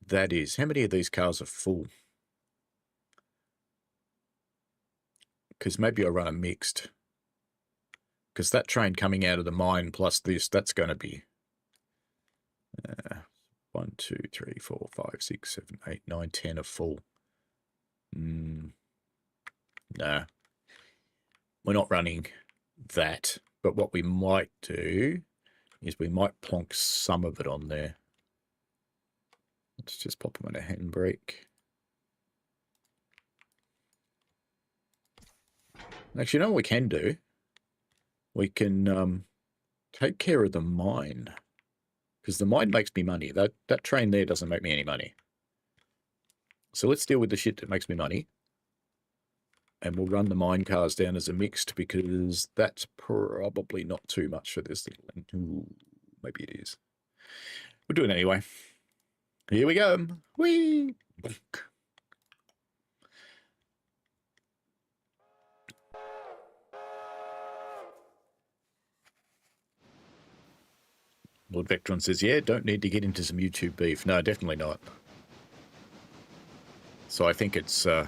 that is. How many of these cars are full? Because maybe I'll run a mixed. Because that train coming out of the mine plus this, that's going to be 1, 2, 3, 4, 5, 6, 7, 8, 9, 10 are full. Nah. We're not running that. But what we might do is we might plonk some of it on there. Let's just pop them on a handbrake. Actually, you know what we can do? We can take care of the mine. Because the mine makes me money. That train there doesn't make me any money. So let's deal with the shit that makes me money. And we'll run the mine cars down as a mixed because that's probably not too much for this little thing. Ooh, maybe it is. We'll do it anyway. Here we go. Whee! Lord Vectron says, yeah, don't need to get into some YouTube beef. No, definitely not. So I think it's... I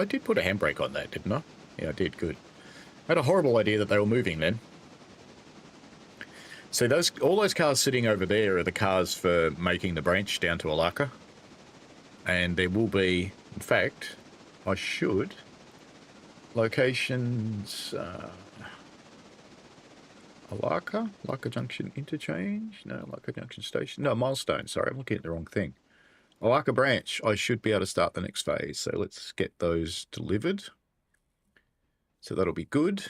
did put a handbrake on that, didn't I? Yeah, I did. Good. I had a horrible idea that they were moving then. So all those cars sitting over there are the cars for making the branch down to Alaka. And there will be... In fact, I should... Locations... Alaka Junction Interchange? No, Alaka Junction Station. No, Milestone. Sorry, I'm looking at the wrong thing. Alaka Branch. I should be able to start the next phase. So let's get those delivered. So that'll be good.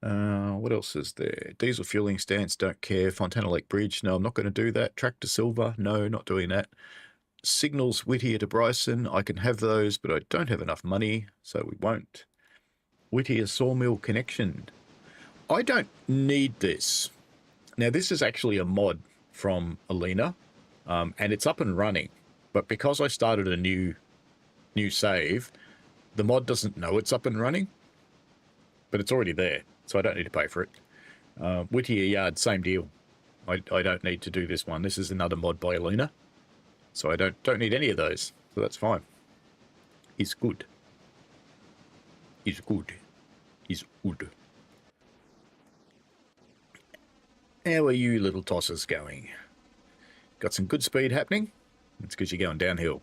What else is there? Diesel fueling stance, don't care. Fontana Lake Bridge. No, I'm not going to do that. Tractor Silver. No, not doing that. Signals Whittier to Bryson. I can have those, but I don't have enough money, so we won't. Whittier Sawmill Connection. I don't need this. Now, this is actually a mod from Alina, and it's up and running. But because I started a new save, the mod doesn't know it's up and running, but it's already there, so I don't need to pay for it. Whittier Yard, same deal. I don't need to do this one. This is another mod by Alina, so I don't need any of those, so that's fine. It's good. It's good. It's good. How are you little tossers going? Got some good speed happening? It's because you're going downhill.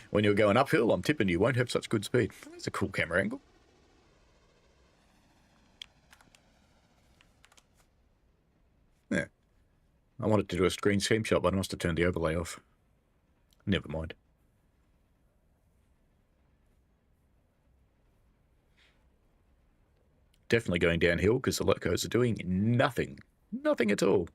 When you're going uphill, I'm tipping you won't have such good speed. That's a cool camera angle. Yeah. I wanted to do a screen scheme shot, but I must have turned the overlay off. Never mind. Definitely going downhill because the locos are doing nothing. Nothing at all.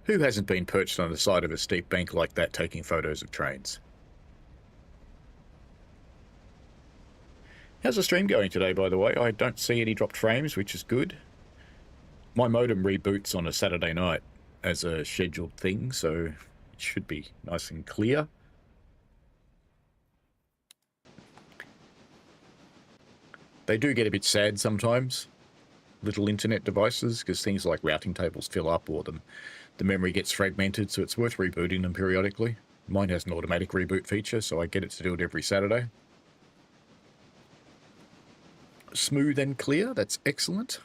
Who hasn't been perched on the side of a steep bank like that taking photos of trains? How's the stream going today, by the way? I don't see any dropped frames, which is good. My modem reboots on a Saturday night as a scheduled thing, so it should be nice and clear. They do get a bit sad sometimes, little internet devices, because things like routing tables fill up or the memory gets fragmented, so it's worth rebooting them periodically. Mine has an automatic reboot feature, so I get it to do it every Saturday. smooth and clear. That's excellent.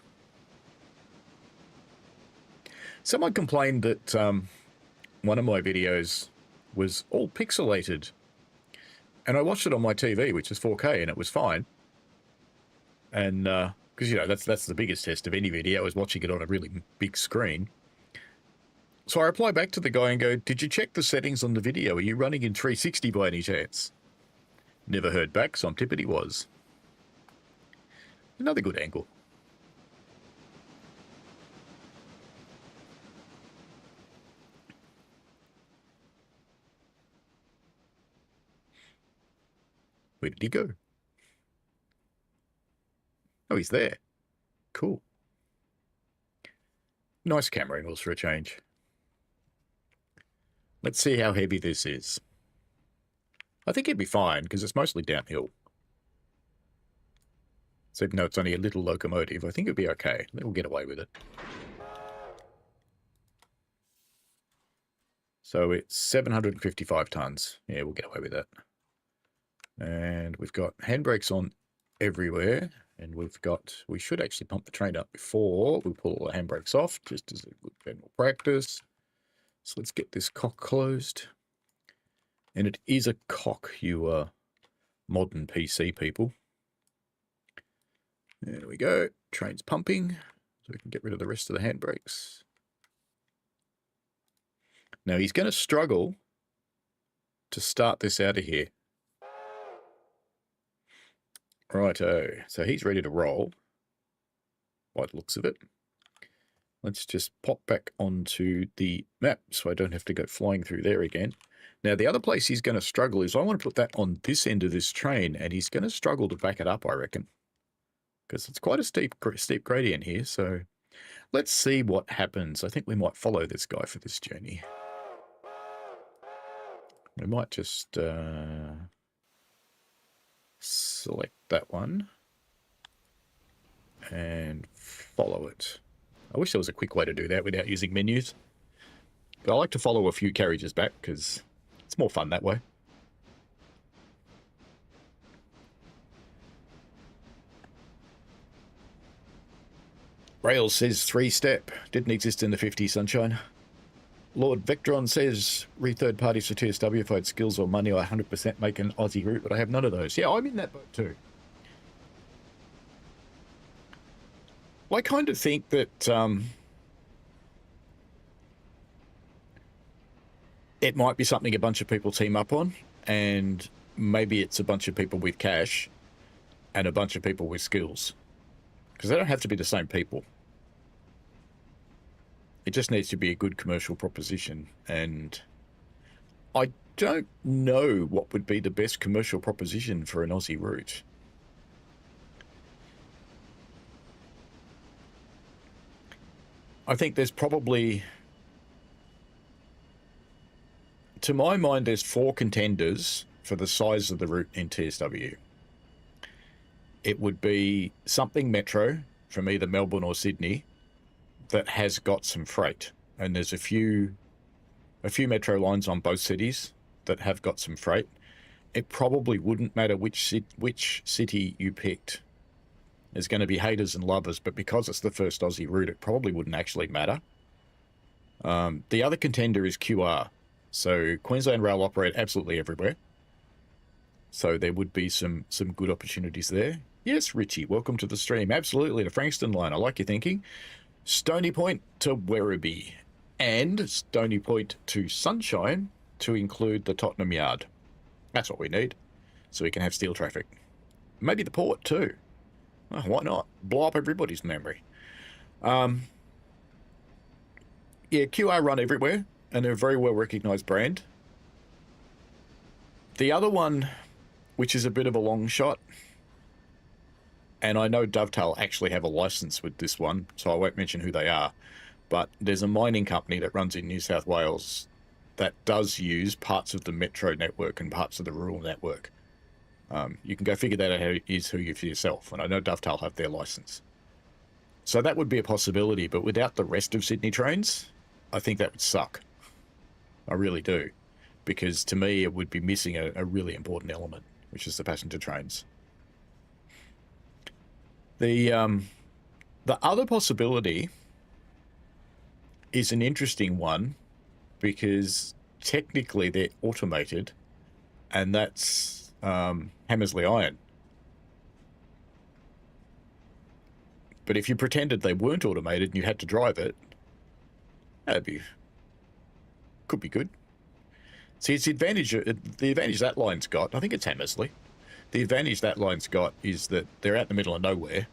Someone complained that one of my videos was all pixelated, and I watched it on my TV, which is 4K, and it was fine. And because you know that's the biggest test of any video, is watching it on a really big screen. So I reply back to the guy and go, "Did you check the settings on the video? Are you running in 360 by any chance?" Never heard back, so I'm tipping he was. Another good angle. Where did he go? Oh, he's there. Cool. Nice camera angles for a change. Let's see how heavy this is. I think it'd be fine, because it's mostly downhill. So even though it's only a little locomotive, I think it'd be okay. We'll get away with it. So it's 755 tons. Yeah, we'll get away with that. And we've got handbrakes on everywhere. And we should actually pump the train up before we pull all the handbrakes off, just as a good general practice. So let's get this cock closed. And it is a cock, you modern PC people. There we go. Train's pumping, so we can get rid of the rest of the handbrakes. Now he's going to struggle to start this out of here. Righto, so he's ready to roll, by the looks of it. Let's just pop back onto the map so I don't have to go flying through there again. Now, the other place he's going to struggle is I want to put that on this end of this train, and he's going to struggle to back it up, I reckon, because it's quite a steep gradient here. So let's see what happens. I think we might follow this guy for this journey. We might just select that one and follow it. I wish there was a quick way to do that without using menus. But I like to follow a few carriages back because it's more fun that way. Rails says 3-step. Didn't exist in the 50s, Sunshine. Lord Vectron says, third parties for TSW, if I had skills or money, I 100% make an Aussie route, but I have none of those. Yeah, I'm in that boat too. Well, I kind of think that it might be something a bunch of people team up on, and maybe it's a bunch of people with cash and a bunch of people with skills, because they don't have to be the same people. It just needs to be a good commercial proposition, and I don't know what would be the best commercial proposition for an Aussie route. I think there's probably, to my mind, there's 4 contenders for the size of the route in TSW. It would be something metro from either Melbourne or Sydney that has got some freight, and there's a few metro lines on both cities that have got some freight. It probably wouldn't matter which city you picked. There's going to be haters and lovers, but because it's the first Aussie route, it probably wouldn't actually matter. The other contender is QR. So Queensland Rail operate absolutely everywhere. So there would be some good opportunities there. Yes, Richie, welcome to the stream. Absolutely, the Frankston line. I like your thinking. Stony Point to Werribee, and Stony Point to Sunshine to include the Tottenham Yard. That's what we need, so we can have steel traffic. Maybe the port too. Oh, why not? Blow up everybody's memory. Yeah, QR run everywhere, and they're a very well recognised brand. The other one, which is a bit of a long shot, and I know Dovetail actually have a license with this one, so I won't mention who they are, but there's a mining company that runs in New South Wales that does use parts of the metro network and parts of the rural network. You can go figure that out who you for yourself, and I know Dovetail have their license. So that would be a possibility, but without the rest of Sydney trains, I think that would suck. I really do, because to me it would be missing a really important element, which is the passenger trains. The other possibility is an interesting one because technically they're automated, and that's Hammersley Iron. But if you pretended they weren't automated and you had to drive it, could be good. See, it's the advantage that line's got. I think it's Hammersley. The advantage that line's got is that they're out in the middle of nowhere.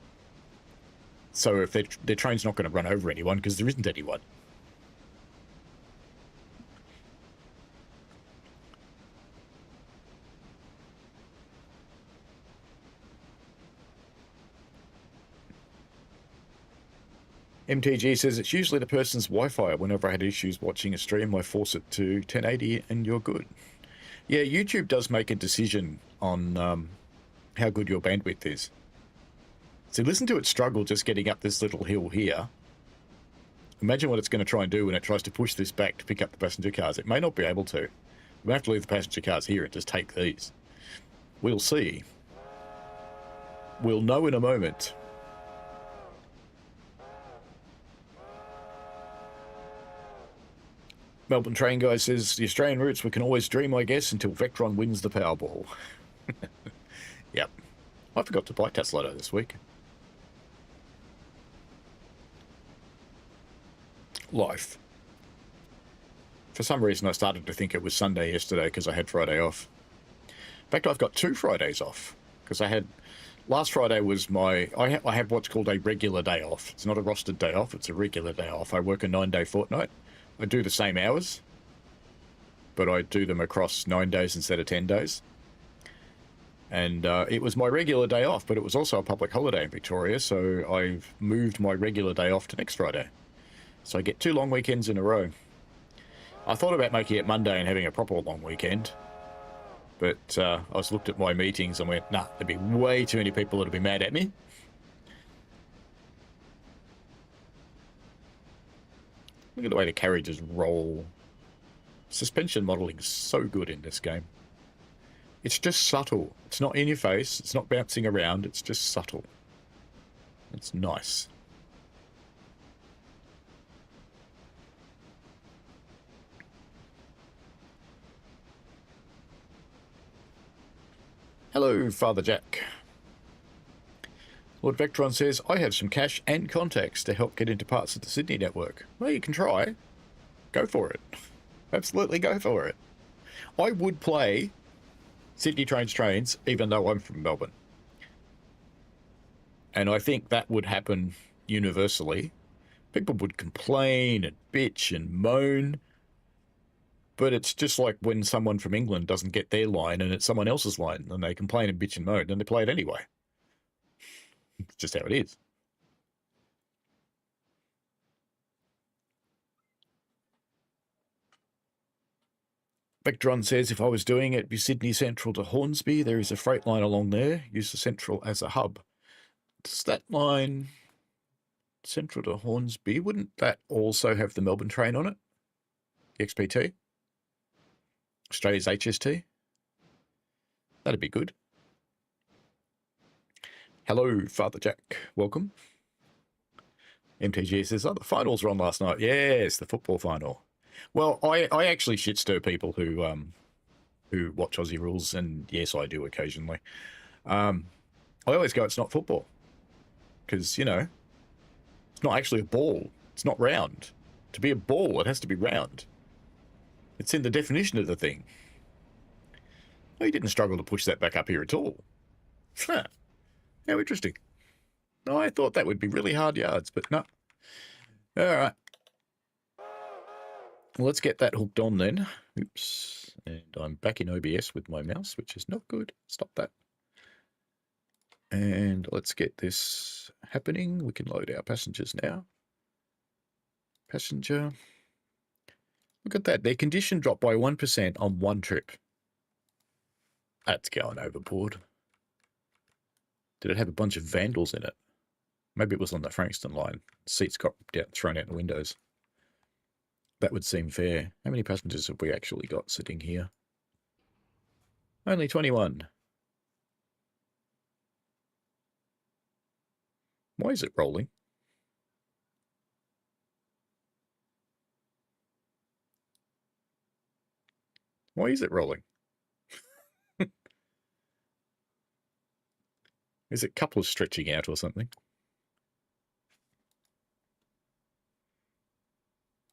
So if their train's not going to run over anyone because there isn't anyone. MTG says it's usually the person's Wi-Fi. Whenever I had issues watching a stream, I force it to 1080 and you're good. Yeah, YouTube does make a decision on how good your bandwidth is. So listen to it struggle just getting up this little hill here. Imagine what it's going to try and do when it tries to push this back to pick up the passenger cars. It may not be able to. We have to leave the passenger cars here and just take these. We'll see. We'll know in a moment. Melbourne Train Guy says, the Australian routes we can always dream, I guess, until Vectron wins the Powerball. Yep. I forgot to buy Tesla this week. Life. For some reason, I started to think it was Sunday yesterday because I had Friday off. In fact, I've got 2 Fridays off because I had... Last Friday was my... I have what's called a regular day off. It's not a rostered day off. It's a regular day off. I work a 9-day fortnight. I do the same hours, but I do them across 9 days instead of 10 days. And it was my regular day off, but it was also a public holiday in Victoria, so I've moved my regular day off to next Friday. So I get 2 long weekends in a row. I thought about making it Monday and having a proper long weekend, but I was looked at my meetings and went, nah, there'd be way too many people that'd be mad at me. Look at the way the carriages roll. Suspension modelling is so good in this game. It's just subtle. It's not in your face. It's not bouncing around. It's just subtle. It's nice. Hello, Father Jack. Lord Vectron says, I have some cash and contacts to help get into parts of the Sydney network. Well, you can try. Go for it. Absolutely go for it. I would play Sydney Trains, even though I'm from Melbourne. And I think that would happen universally. People would complain and bitch and moan. But it's just like when someone from England doesn't get their line and it's someone else's line, and they complain and bitch and moan, and they play it anyway. It's just how it is. Vectron says, if I was doing it, it'd be Sydney Central to Hornsby. There is a freight line along there. Use the Central as a hub. Does that line Central to Hornsby, wouldn't that also have the Melbourne train on it? The XPT? Australia's HST? That'd be good. Hello, Father Jack. Welcome. MTG says, oh, the finals were on last night. Yes, the football final. Well, I actually shit stir people who watch Aussie Rules, and yes, I do occasionally. I always go, it's not football. Because, you know, it's not actually a ball. It's not round. To be a ball, it has to be round. It's in the definition of the thing. Oh, you didn't struggle to push that back up here at all. Huh. How interesting. No, I thought that would be really hard yards, but no. All right. Well, let's get that hooked on then. Oops. And I'm back in OBS with my mouse, which is not good. Stop that. And let's get this happening. We can load our passengers now. Passenger. Look at that. Their condition dropped by 1% on one trip. That's going overboard. Did it have a bunch of vandals in it? Maybe it was on the Frankston line. Seats got ripped out, thrown out the windows. That would seem fair. How many passengers have we actually got sitting here? Only 21. Why is it rolling? Why is it rolling? Is it couples stretching out or something?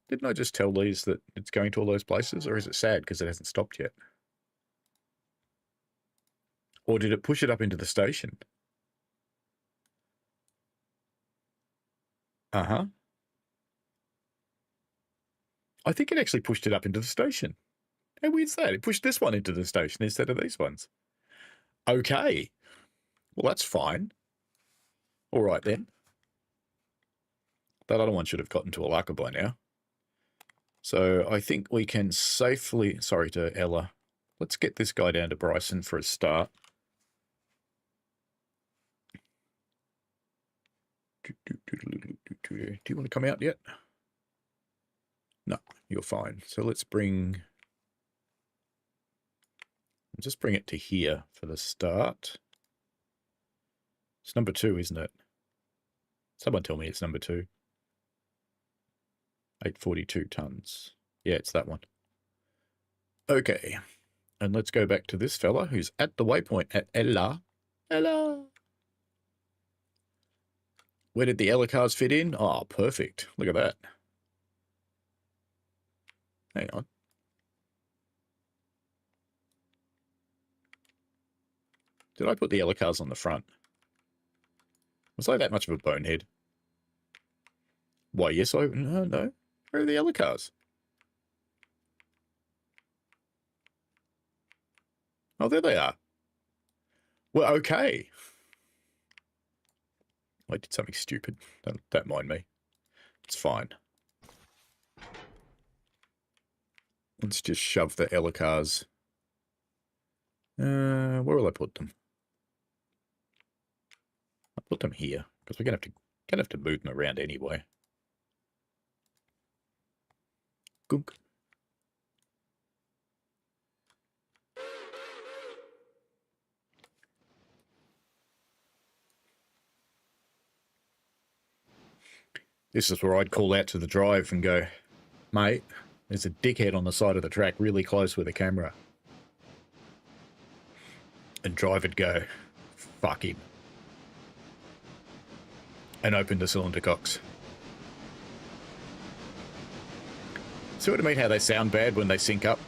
Didn't I just tell these that it's going to all those places, or is it sad because it hasn't stopped yet? Or did it push it up into the station? Uh-huh. I think it actually pushed it up into the station. How weird's that? It pushed this one into the station instead of these ones. Okay. Well, that's fine. All right, then. That other one should have gotten to a Alaka by now. So I think we can safely... Sorry to Ella. Let's get this guy down to Bryson for a start. Do you want to come out yet? No, you're fine. So let's bring... Just bring it to here for the start. It's number 2, isn't it? Someone tell me it's number 2. 842 tons. Yeah, it's that one. Okay. And let's go back to this fella who's at the waypoint at Ella. Ella. Where did the Ella cars fit in? Oh, perfect. Look at that. Hang on. Did I put the Ella cars on the front? Was I that much of a bonehead? Why, yes, no. Where are the Ella cars? Oh, there they are. Well, okay. I did something stupid. Don't mind me. It's fine. Let's just shove the Ella cars. Where will I put them? I'll put them here, because we're gonna have to move them around anyway. Gunk. This is where I'd call out to the drive and go, mate, there's a dickhead on the side of the track really close with a camera. And drive would go, fuck him. And open the cylinder cocks. See what I mean, how they sound bad when they sync up?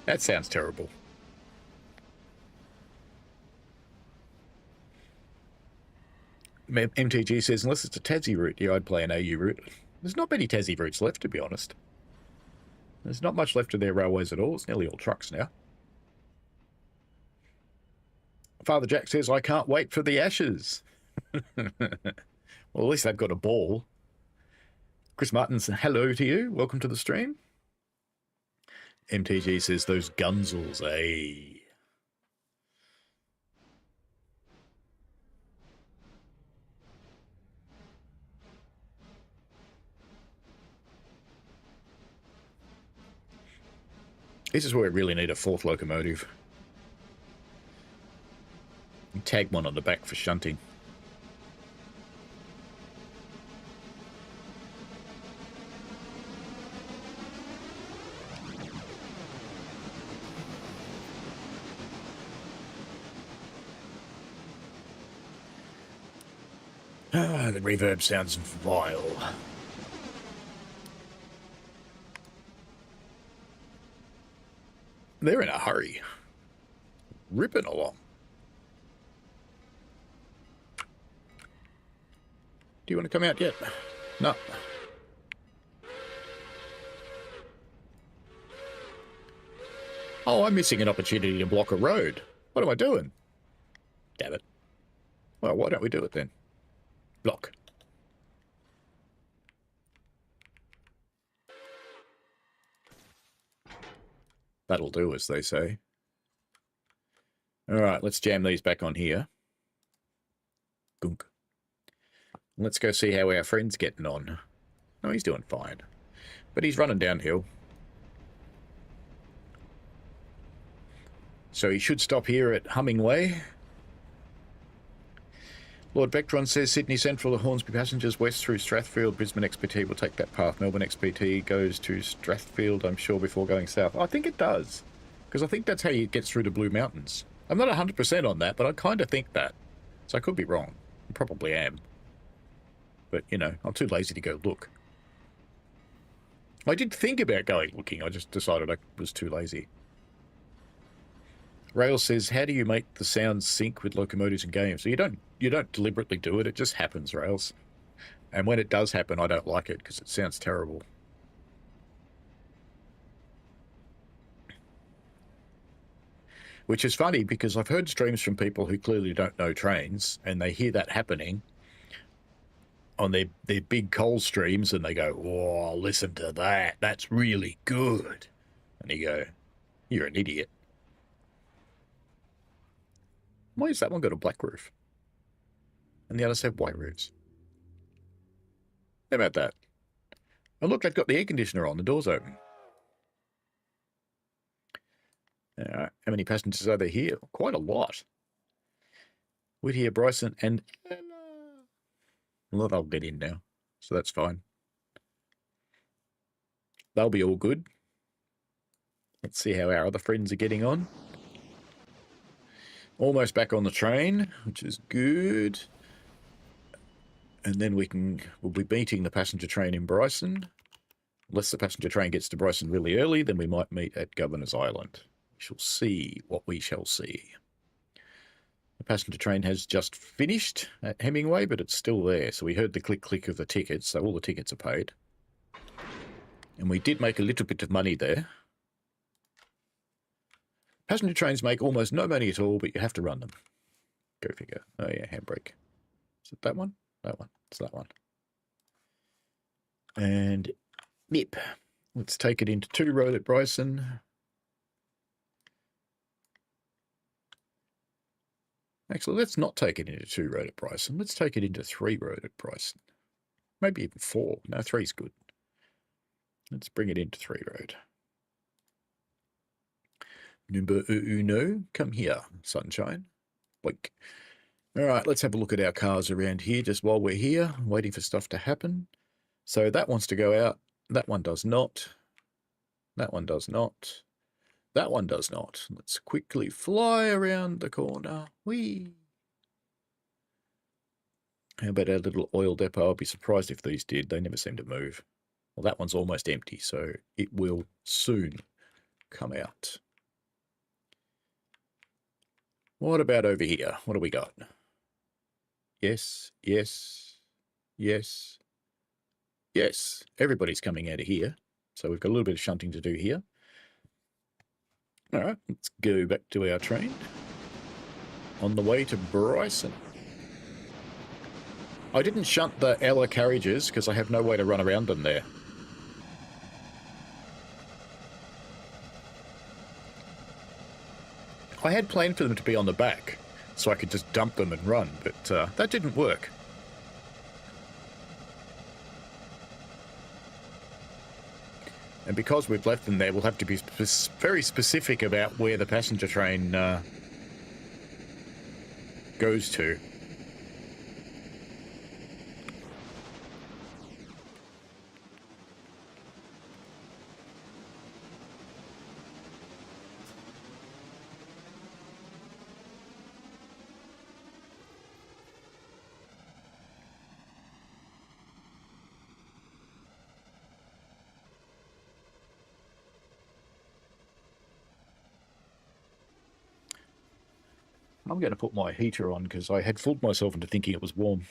That sounds terrible. MTG says, unless it's a Tassie route, yeah, I'd play an AU route. There's not many Tassie routes left, to be honest. There's not much left of their railways at all. It's nearly all trucks now. Father Jack says, I can't wait for the Ashes. Well, at least they've got a ball. Chris Martin says, hello to you. Welcome to the stream. MTG says, those Gunzels, eh? This is where we really need a 4th locomotive. Tag one on the back for shunting. Ah, the reverb sounds vile. They're in a hurry. Ripping along. Do you want to come out yet? No. Oh, I'm missing an opportunity to block a road. What am I doing? Damn it. Well, why don't we do it then? Block. That'll do, as they say. All right, let's jam these back on here. Gunk. Let's go see how our friend's getting on. No, he's doing fine. But he's running downhill. So he should stop here at Hummingway. Lord Vectron says Sydney Central to Hornsby passengers west through Strathfield. Brisbane XPT will take that path. Melbourne XPT goes to Strathfield, I'm sure, before going south. I think it does, because I think that's how you get through the Blue Mountains. I'm not 100% on that, but I kind of think that. So I could be wrong. I probably am. But, you know, I'm too lazy to go look. I did think about going looking. I just decided I was too lazy. Rail says, how do you make the sounds sync with locomotives and games? So you don't deliberately do it. It just happens, Rails. And when it does happen, I don't like it because it sounds terrible. Which is funny because I've heard streams from people who clearly don't know trains and they hear that happening on their big coal streams and they go, oh, listen to that. That's really good. And you go, you're an idiot. Why has that one got a black roof? And the others have white roofs. How about that? Oh, look, they've got the air conditioner on. The door's open. How many passengers are there here? Quite a lot. Whittier, Bryson, and Ella. Well, they'll get in now, so that's fine. They'll be all good. Let's see how our other friends are getting on. Almost back on the train, which is good. And then we'll be beating the passenger train in Bryson. Unless the passenger train gets to Bryson really early, then we might meet at Governor's Island. We shall see what we shall see. The passenger train has just finished at Hemingway, but it's still there. So we heard the click-click of the tickets, so all the tickets are paid. And we did make a little bit of money there. Passenger trains make almost no money at all, but you have to run them. Go figure. Oh yeah, handbrake. Is it that one? That one. It's that one. And nip. Let's take it into 2 Road at Bryson. Actually, let's not take it into 2 Road at Bryson. Let's take it into 3 Road at Bryson. Maybe even 4. No, 3's good. Let's bring it into 3 Road. Number uno, come here, sunshine. Blink. All right, let's have a look at our cars around here just while we're here, waiting for stuff to happen. So that wants to go out. That one does not. That one does not. That one does not. Let's quickly fly around the corner. Whee! How about our little oil depot? I'll be surprised if these did. They never seem to move. Well, that one's almost empty, so it will soon come out. What about over here? What do we got? Yes, yes, yes, yes. Everybody's coming out of here. So we've got a little bit of shunting to do here. All right, let's go back to our train. On the way to Bryson. I didn't shunt the Ella carriages because I have no way to run around them there. I had planned for them to be on the back, so I could just dump them and run, but that didn't work. And because we've left them there, we'll have to be very specific about where the passenger train goes to. I'm going to put my heater on because I had fooled myself into thinking it was warm.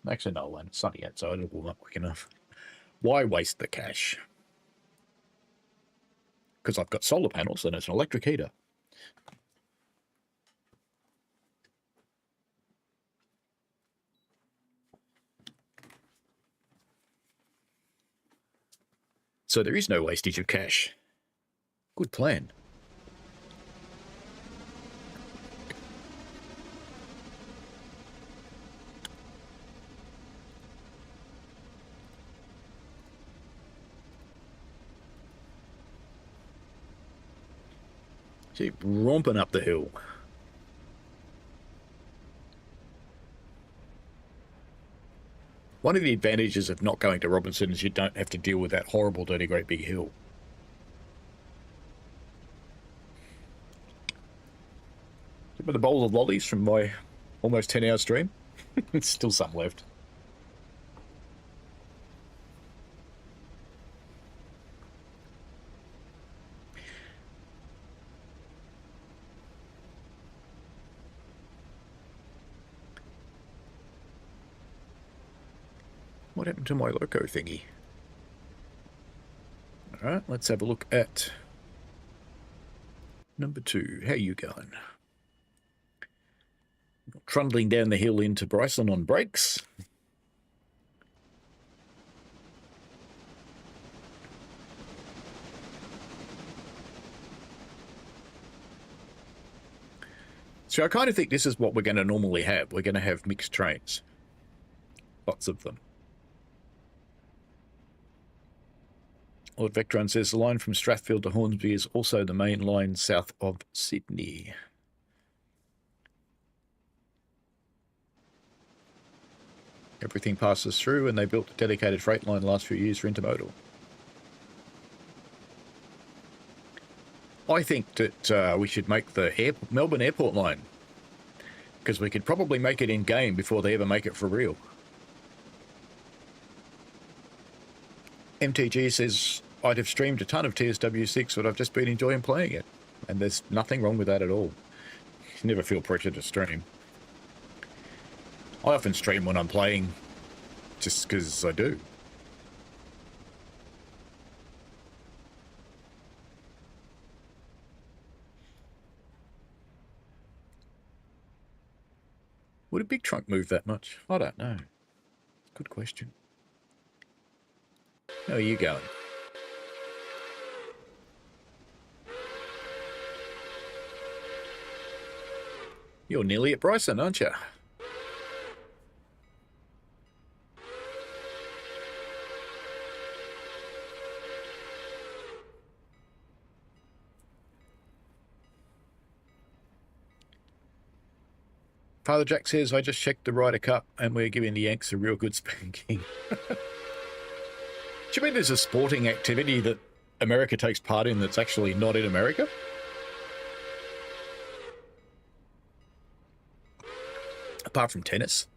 Actually, no, when it's sunny outside, it'll warm up quick enough. Why waste the cash? Because I've got solar panels and it's an electric heater. So there is no wastage of cash. Good plan. Keep romping up the hill. One of the advantages of not going to Robinson is you don't have to deal with that horrible, dirty, great big hill. With a bowl of lollies from my almost 10-hour stream. There's still some left. What happened to my loco thingy? All right, let's have a look at number 2. How you going? Trundling down the hill into Bryson on brakes. So I kind of think this is what we're going to normally have. We're going to have mixed trains. Lots of them. Lord Vectron says the line from Strathfield to Hornsby is also the main line south of Sydney. Everything passes through, and they built a dedicated freight line the last few years for intermodal. I think that we should make the Melbourne Airport line, because we could probably make it in-game before they ever make it for real. MTG says, I'd have streamed a ton of TSW6, but I've just been enjoying playing it. And there's nothing wrong with that at all. You never feel pressure to stream. I often stream when I'm playing, just because I do. Would a big trunk move that much? I don't know. Good question. How are you going? You're nearly at Bryson, aren't you? Father Jack says, I just checked the Ryder Cup and we're giving the Yanks a real good spanking. Do you mean there's a sporting activity that America takes part in that's actually not in America? Apart from tennis.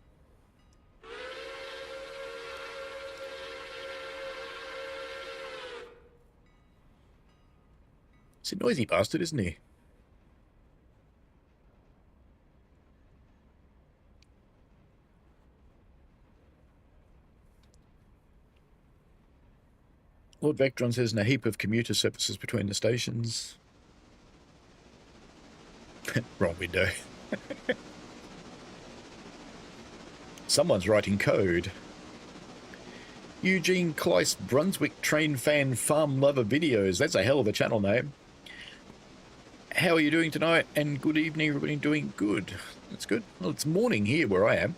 He's a noisy bastard, isn't he? Lord Vectron says, and a heap of commuter services between the stations. Wrong window. Someone's writing code. Eugene Kleiss, Brunswick Train Fan Farm Lover Videos. That's a hell of a channel name. How are you doing tonight? And good evening, everybody. Doing good. That's good. Well, it's morning here where I am.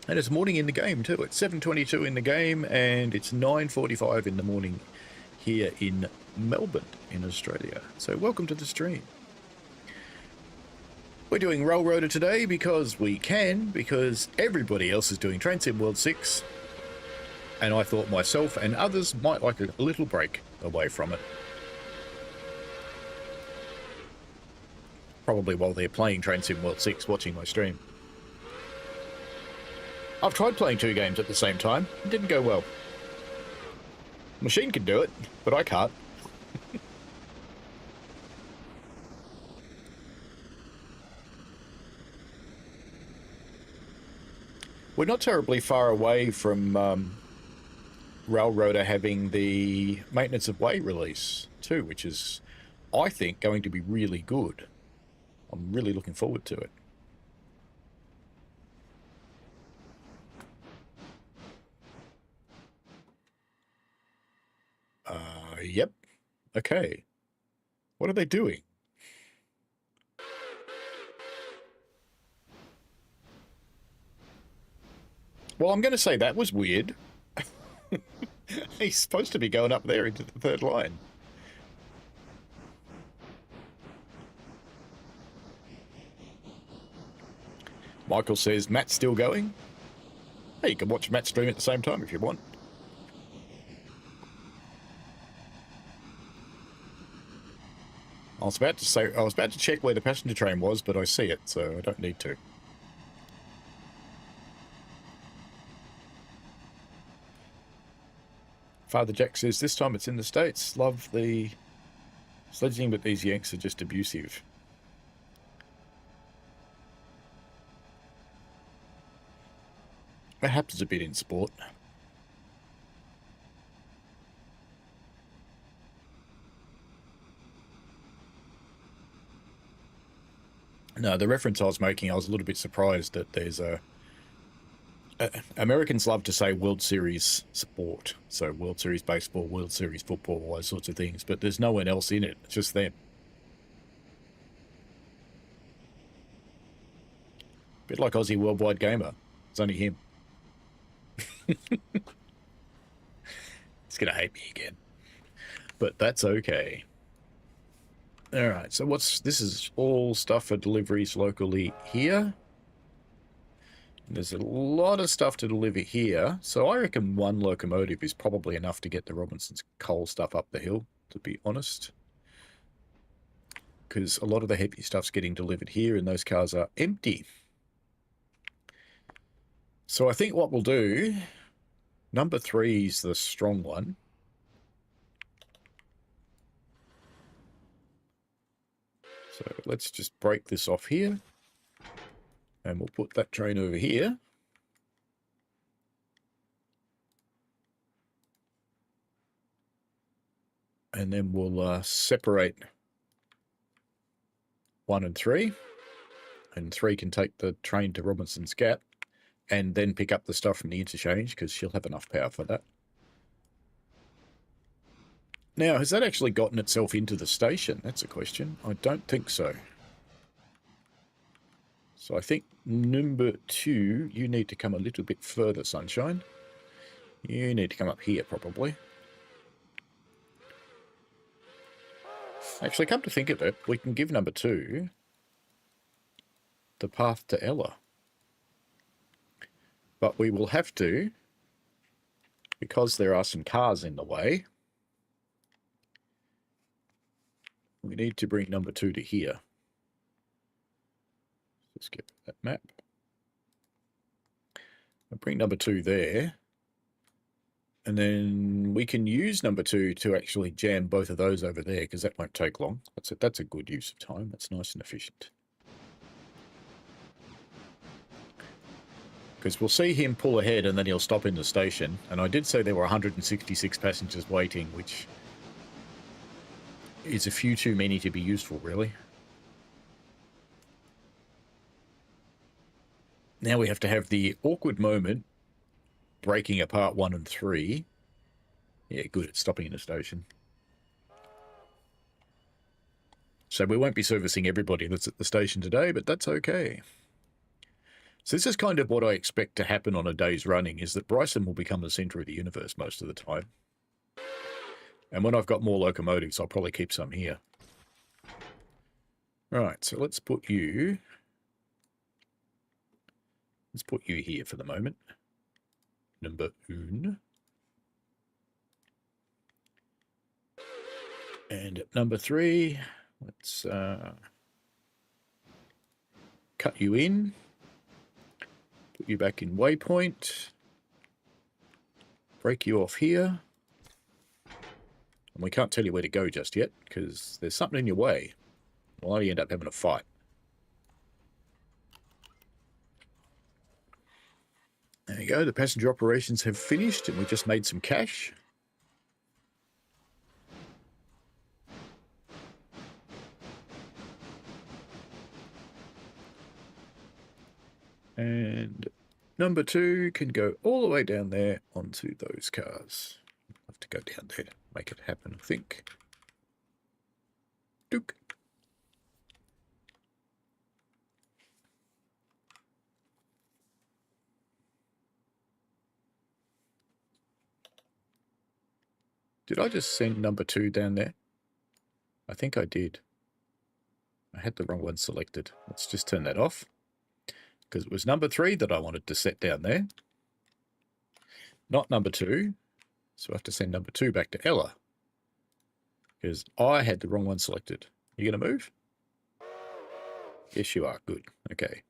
And it's morning in the game too. It's 7:22 in the game, and it's 9:45 in the morning here in Melbourne, in Australia. So welcome to the stream. We're doing Railroader today because we can, because everybody else is doing Train Sim World 6. And I thought myself and others might like a little break away from it. Probably while they're playing Train Sim World 6, watching my stream. I've tried playing 2 games at the same time. It didn't go well. Machine can do it, but I can't. We're not terribly far away from Railroader having the Maintenance of Way release too, which is, I think, going to be really good. I'm really looking forward to it. Yep. Okay. What are they doing? Well, I'm going to say that was weird. He's supposed to be going up there into the 3rd line. Michael says, Matt's still going? Hey, you can watch Matt stream at the same time if you want. I was about to check where the passenger train was, but I see it, so I don't need to. Father Jack says, this time it's in the States. Love the sledging, but these Yanks are just abusive. That happens a bit in sport. No, the reference I was making, I was a little bit surprised that there's Americans love to say World Series support. So World Series baseball, World Series football, all those sorts of things. But there's no one else in it. It's just them. Bit like Aussie Worldwide Gamer. It's only him. He's going to hate me again. But that's okay. All right, so this is all stuff for deliveries locally here. There's a lot of stuff to deliver here, so I reckon one locomotive is probably enough to get the Robinson's coal stuff up the hill, to be honest. Because a lot of the heavy stuff's getting delivered here, and those cars are empty. So I think what we'll do, number 3 is the strong one. So let's just break this off here. And we'll put that train over here. And then we'll separate 1 and 3. And 3 can take the train to Robinson's Gap and then pick up the stuff from the interchange because she'll have enough power for that. Now, has that actually gotten itself into the station? That's a question. I don't think so. So I think number 2, you need to come a little bit further, Sunshine. You need to come up here, probably. Actually, come to think of it, we can give number 2 the path to Ella. But we will have to, because there are some cars in the way, we need to bring number 2 to here. Let's get that map. I'll bring number 2 there. And then we can use number 2 to actually jam both of those over there, because that won't take long. That's a good use of time. That's nice and efficient. Because we'll see him pull ahead and then he'll stop in the station. And I did say there were 166 passengers waiting, which is a few too many to be useful, really. Now we have to have the awkward moment breaking apart 1 and 3. Yeah, good, it's stopping in the station. So we won't be servicing everybody that's at the station today, but that's okay. So this is kind of what I expect to happen on a day's running, is that Bryson will become the centre of the universe most of the time. And when I've got more locomotives, I'll probably keep some here. Right, so let's put you here for the moment. Number 1. And at number 3, let's cut you in. Put you back in waypoint. Break you off here. And we can't tell you where to go just yet, because there's something in your way. We'll only end up having a fight. There you go, the passenger operations have finished, and we just made some cash. And number 2 can go all the way down there onto those cars. I'll have to go down there to make it happen, I think. Duke. Did I just send number 2 down there? I think I did. I had the wrong one selected. Let's just turn that off, because it was number 3 that I wanted to set down there. not number 2. So I have to send number 2 back to Ella. Because I had the wrong one selected. You going to move? Yes, you are. Good. Okay.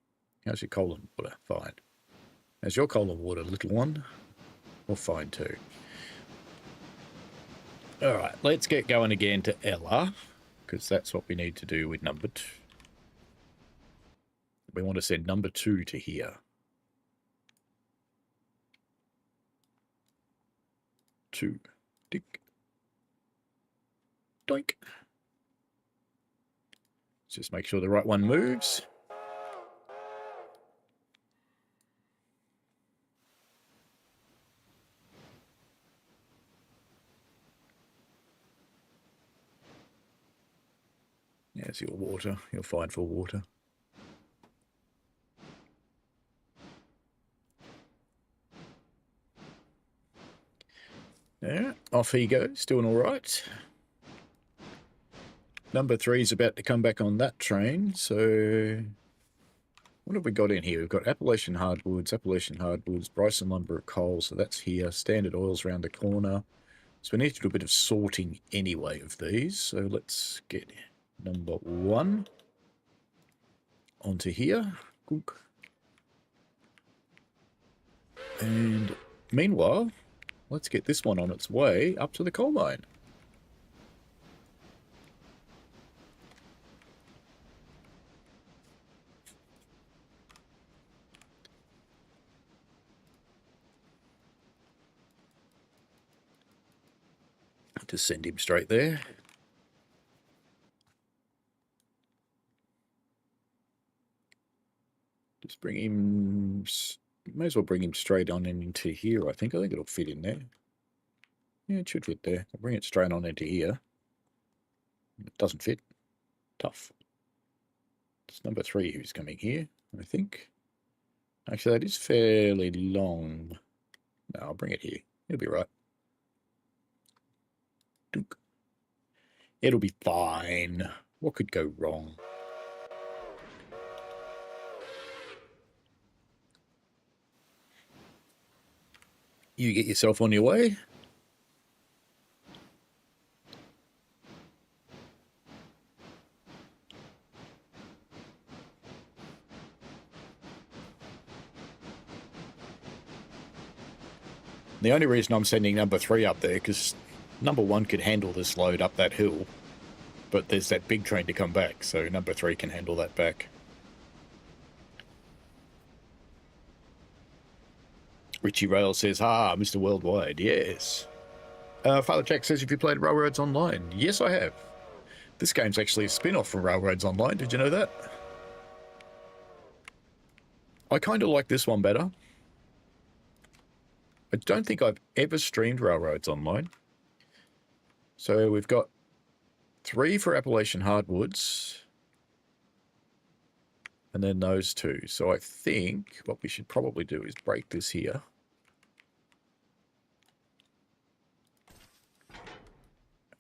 How's your coal and water? Fine. How's your coal and water, little one? Well, fine too. All right, let's get going again to Ella, because that's what we need to do with number 2. We want to send number 2 to here. 2. Tick. Doink. Just make sure the right one moves. There's your water. You're fine for water. Yeah, off he goes. Doing all right. Number 3 is about to come back on that train, so what have we got in here? We've got Appalachian Hardwoods, Bryson Lumber at Coal, so that's here. Standard Oils around the corner. So we need to do a bit of sorting anyway of these. So let's get number 1 onto here. And meanwhile, let's get this one on its way up to the coal mine. Just send him straight there. Just bring him, may as well bring him straight on into here, I think. I think it'll fit in there. Yeah, it should fit there. I'll bring it straight on into here. It doesn't fit. Tough. It's number 3 who's coming here, I think. Actually, that is fairly long. No, I'll bring it here. It'll be right. Dunk. It'll be fine. What could go wrong? You get yourself on your way. The only reason I'm sending number 3 up there, because number 1 could handle this load up that hill, but there's that big train to come back, so number 3 can handle that back. Richie Rail says, ah, Mr. Worldwide, yes. Father Jack says, have you played Railroads Online? Yes, I have. This game's actually a spin-off from Railroads Online. Did you know that? I kind of like this one better. I don't think I've ever streamed Railroads Online. So we've got 3 for Appalachian Hardwoods. And then those 2. So I think what we should probably do is break this here.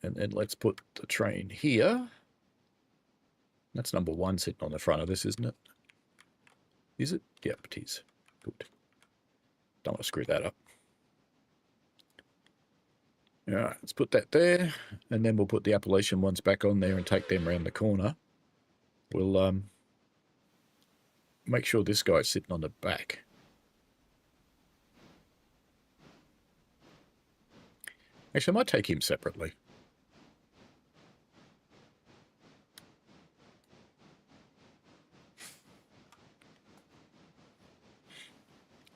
And then let's put the train here. That's number 1 sitting on the front of this, isn't it? Is it? Yep, it is. Good. Don't want to screw that up. All right, let's put that there. And then we'll put the Appalachian ones back on there and take them around the corner. We'll make sure this guy's sitting on the back. Actually, I might take him separately.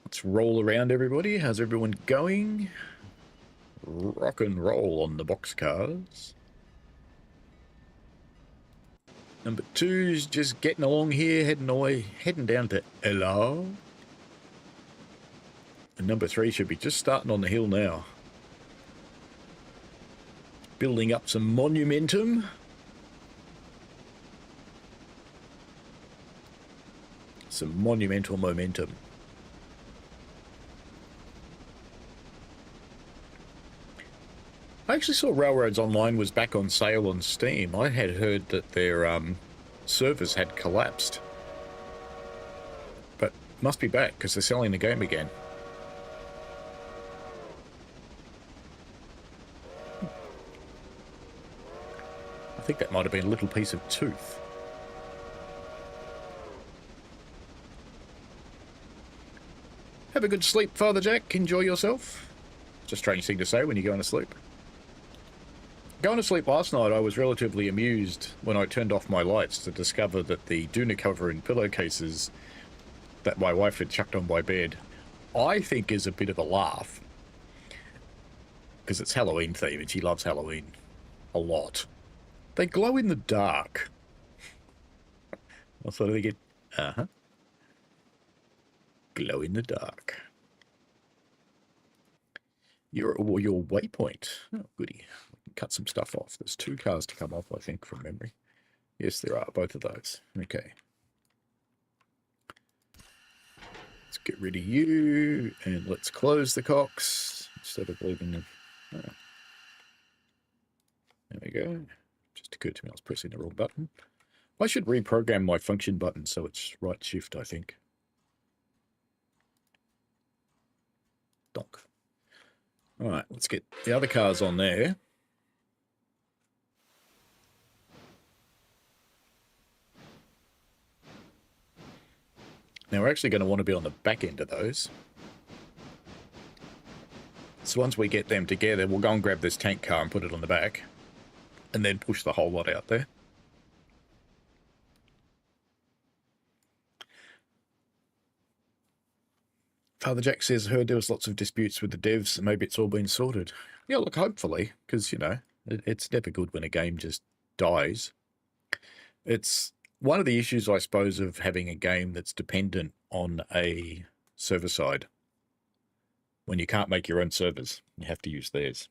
Let's roll around, everybody. How's everyone going? Rock and roll on the boxcars. Number 2's just getting along here, heading down to Ella. And number 3 should be just starting on the hill now. Building up some monumentum. Some monumental momentum. I actually saw Railroads Online was back on sale on Steam. I had heard that their servers had collapsed. But must be back because they're selling the game again. think that might have been a little piece of tooth. Have a good sleep, Father Jack. Enjoy yourself. It's a strange thing to say when you're going to sleep. Going to sleep last night, I was relatively amused when I turned off my lights to discover that the doona cover and pillowcases that my wife had chucked on my bed, I think is a bit of a laugh. Because it's Halloween theme and she loves Halloween a lot. They glow in the dark. That's what they get. Glow in the dark. Your waypoint. Oh, goody. Cut some stuff off. There's 2 cars to come off, I think, from memory. Yes, there are. Both of those. Okay. Let's get rid of you, and let's close the cocks instead of leaving them. Oh. There we go. Just occurred to me I was pressing the wrong button. I should reprogram my function button so it's right shift, I think. Donk. All right, let's get the other cars on there. Now, we're actually going to want to be on the back end of those. So once we get them together, we'll go and grab this tank car and put it on the back. And then push the whole lot out there. Father Jack says, heard there was lots of disputes with the devs, and maybe it's all been sorted. Yeah, look, hopefully, because, you know, it's never good when a game just dies. It's one of the issues, I suppose, of having a game that's dependent on a server side. When you can't make your own servers, you have to use theirs.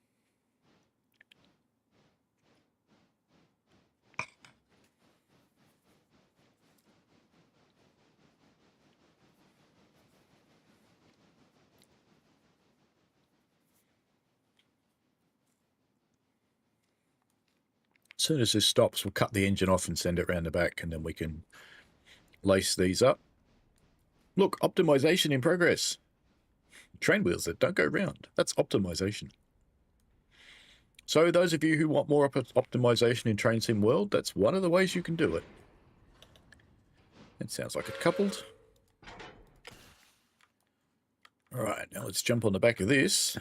As soon as this stops, we'll cut the engine off and send it around the back, and then we can lace these up. Look, optimization in progress. Train wheels that don't go round. That's optimization. So those of you who want more optimization in Train Sim World, that's one of the ways you can do it. It sounds like it's coupled. All right, now let's jump on the back of this.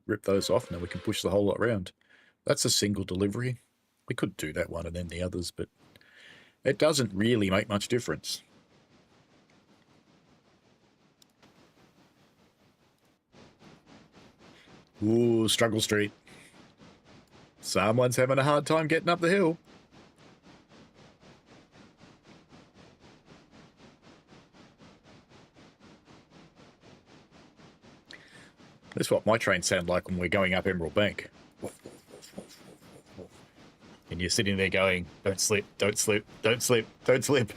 Rip those off, now we can push the whole lot around. That's a single delivery. We could do that one and then the others, but it doesn't really make much difference. Ooh, Struggle Street. Someone's having a hard time getting up the hill. That's what my trains sound like when we're going up Emerald Bank. And you're sitting there going, don't slip, don't slip, don't slip, don't slip.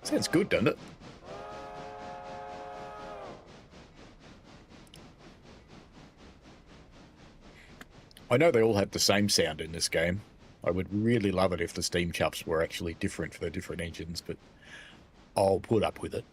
Sounds good, doesn't it? I know they all have the same sound in this game. I would really love it if the steam chuffs were actually different for the different engines, but I'll put up with it.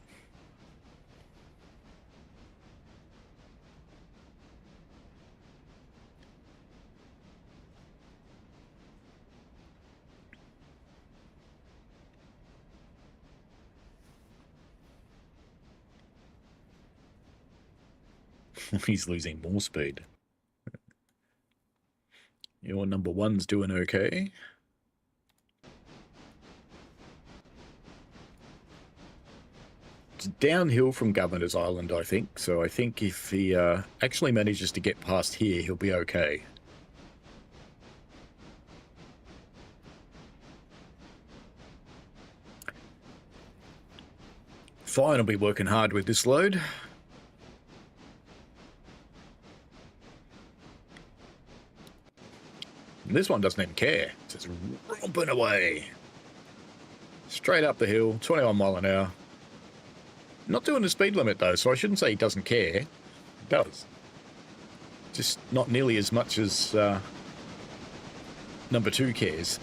He's losing more speed. Your number one's doing okay. It's downhill from Governor's Island, I think. So I think if he actually manages to get past here, he'll be okay. Fine, I'll be working hard with this load. And this one doesn't even care. It's just romping away. Straight up the hill, 21 mile an hour. Not doing the speed limit though, so I shouldn't say he doesn't care. He does. Just not nearly as much as number 2 cares.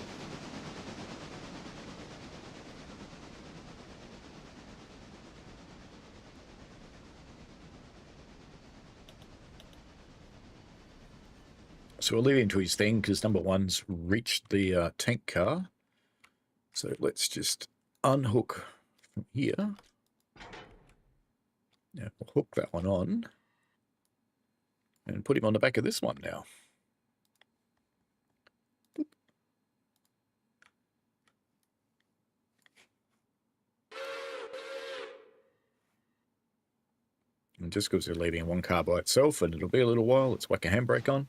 So we'll leave him to his thing because number 1's reached the tank car. So let's just unhook from here. Now we'll hook that one on and put him on the back of this one now. And just because they're leaving one car by itself and it'll be a little while, let's whack a handbrake on.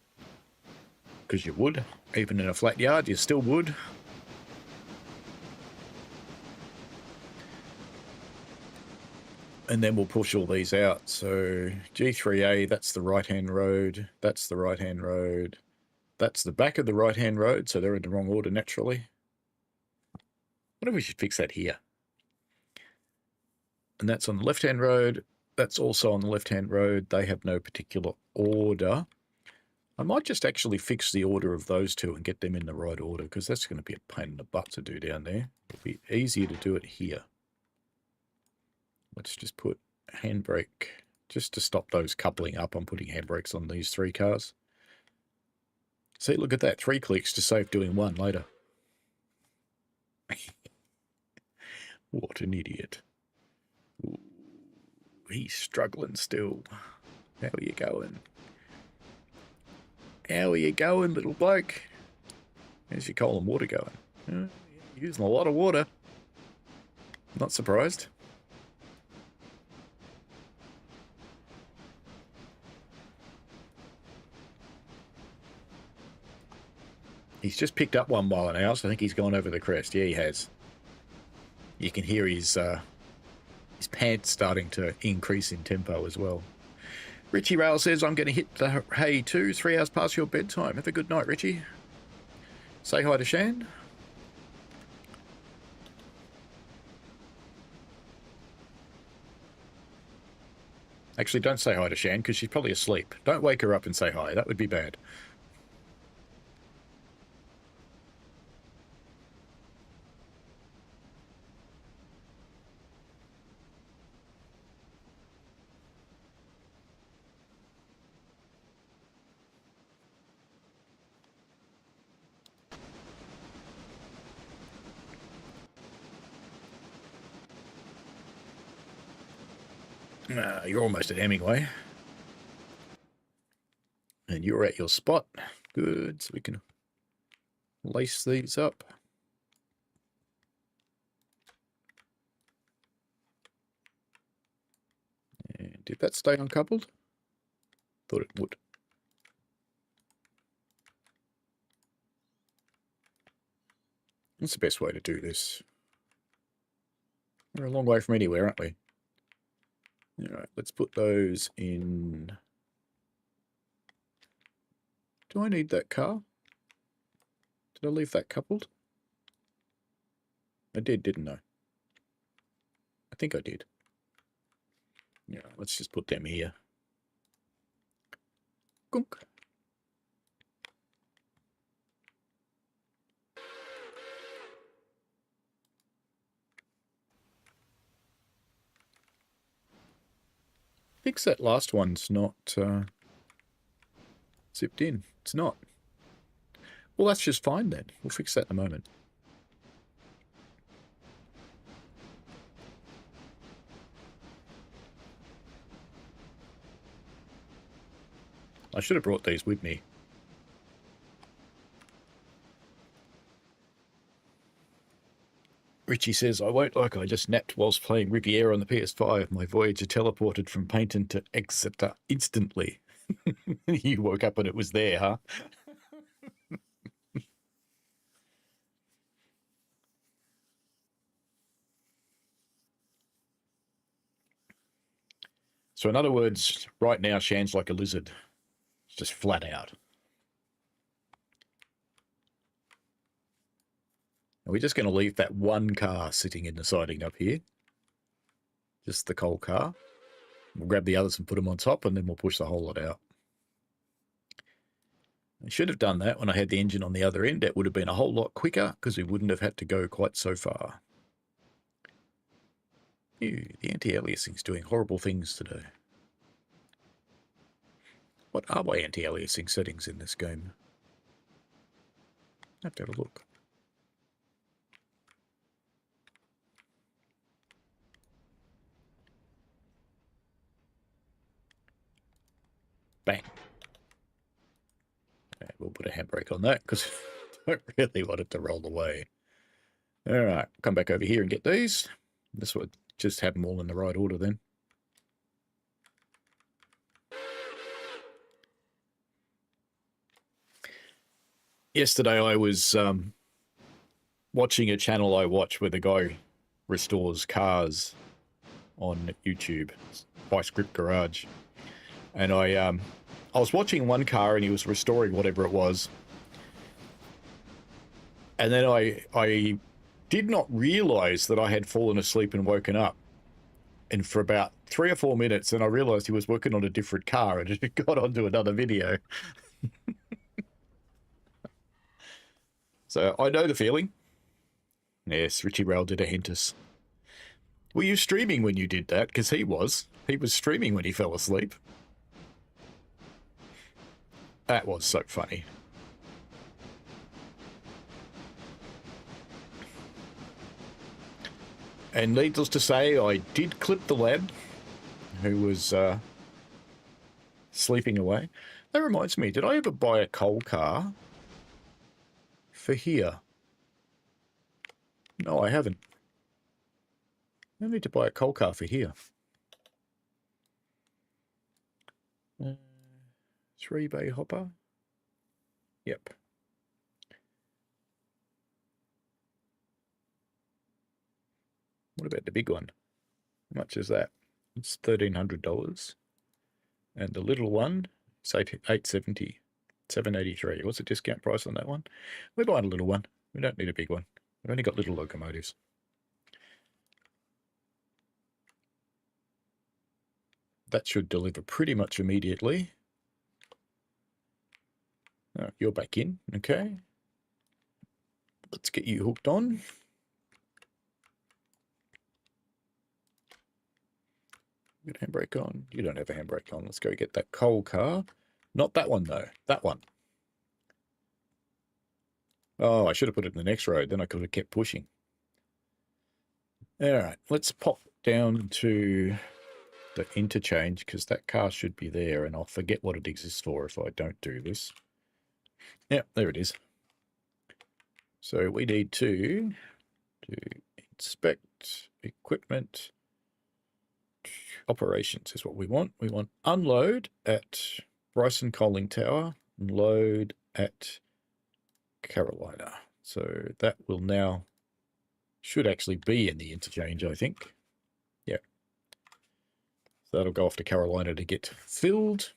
Because you would. Even in a flat yard, you still would. And then we'll push all these out. So G3A, that's the right-hand road. That's the right-hand road. That's the back of the right-hand road, so they're in the wrong order naturally. I wonder if we should fix that here. And that's on the left-hand road. That's also on the left-hand road. They have no particular order. I might just actually fix the order of those two and get them in the right order, because that's going to be a pain in the butt to do down there. It'll be easier to do it here. Let's just put handbrake, just to stop those coupling up. I'm putting handbrakes on these 3 cars. See, look at that. 3 clicks to save doing 1 later. What an idiot. Ooh, he's struggling still. How are you going? How are you going, little bloke? How's your coal and water going? You're using a lot of water. Not surprised. He's just picked up 1 mile an hour, so I think he's gone over the crest. Yeah, he has. You can hear his pants starting to increase in tempo as well. Richie Rail says, I'm going to hit the hay too. 3 hours past your bedtime. Have a good night, Richie. Say hi to Shan. Actually, don't say hi to Shan because she's probably asleep. Don't wake her up and say hi. That would be bad. You're almost at Hemingway. And you're at your spot. Good. So we can lace these up. And did that stay uncoupled? Thought it would. That's the best way to do this. We're a long way from anywhere, aren't we? All right, let's put those in. Do I need that car? Did I leave that coupled? I did, didn't I? I think I did. Yeah, let's just put them here. Gunk. Fix that last one's not zipped in. It's not. Well, that's just fine then. We'll fix that in a moment. I should have brought these with me. Richie says, I won't like I just napped whilst playing Riviera on the PS5. My Voyager teleported from Paynton to Exeter instantly. You woke up and it was there, huh? So in other words, right now, Shan's like a lizard. It's just flat out. And we're just going to leave that 1 car sitting in the siding up here. Just the coal car. We'll grab the others and put them on top, and then we'll push the whole lot out. I should have done that when I had the engine on the other end. It would have been a whole lot quicker because we wouldn't have had to go quite so far. Ew, the anti-aliasing's doing horrible things today. What are my anti-aliasing settings in this game? I have to have a look. Bang. Okay, we'll put a handbrake on that because I don't really want it to roll away. All right, come back over here and get these. This would just have them all in the right order then. Yesterday I was watching a channel I watch where the guy restores cars on YouTube, by Script Garage, and I was watching one car and he was restoring whatever it was, and then I did not realize that I had fallen asleep and woken up, and for about 3 or 4 minutes, and I realized he was working on a different car and it got onto another video. So I know the feeling. Yes, Richie Rail did a hint us. Were you streaming when you did that? Because he was. He was streaming when he fell asleep. That was so funny. And needless to say, I did clip the lad who was sleeping away. That reminds me, did I ever buy a coal car for here? No, I haven't. I need to buy a coal car for here. 3-bay hopper. Yep. What about the big one? How much is that? It's $1,300. And the little one, it's $870, $783. What's the discount price on that one? We're buying a little one. We don't need a big one. We've only got little locomotives. That should deliver pretty much immediately. Oh, you're back in, okay. Let's get you hooked on. Get a handbrake on. You don't have a handbrake on. Let's go get that coal car. Not that one, though. That one. Oh, I should have put it in the next road. Then I could have kept pushing. All right, let's pop down to the interchange because that car should be there, and I'll forget what it exists for if I don't do this. Yeah, there it is. So we need to inspect equipment. Operations is what we want. We want unload at Bryson Coaling Tower and load at Carolina. So that will now, should actually be in the interchange, I think. Yeah. So that'll go off to Carolina to get filled.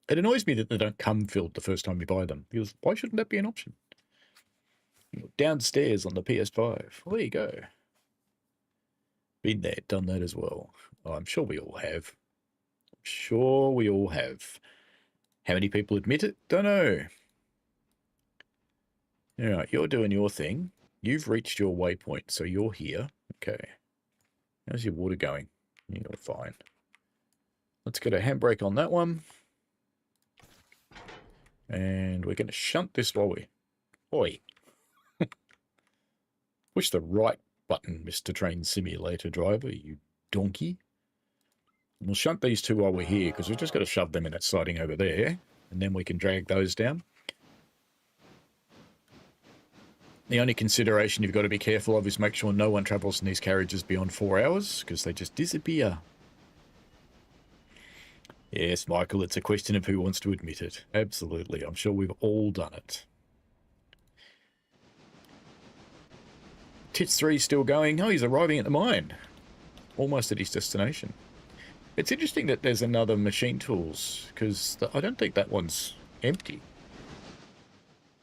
It annoys me that they don't come filled the first time you buy them, because why shouldn't that be an option? Downstairs on the PS5. Well, there you go. Been there, done that as well. Oh, I'm sure we all have. I'm sure we all have. How many people admit it? Don't know. All right, you're doing your thing. You've reached your waypoint, so you're here. Okay. How's your water going? You're fine. Let's get a handbrake on that one. And we're going to shunt this lorry. Oi. Push the right button, Mr. Train Simulator driver, you donkey. And we'll shunt these two while we're here, because we've just got to shove them in that siding over there, and then we can drag those down. The only consideration you've got to be careful of is make sure no one travels in these carriages beyond 4 hours, because they just disappear. Yes, Michael, it's a question of who wants to admit it. Absolutely. I'm sure we've all done it. Tits 3 still going. Oh, he's arriving at the mine. Almost at his destination. It's interesting that there's another machine tools, because I don't think that one's empty.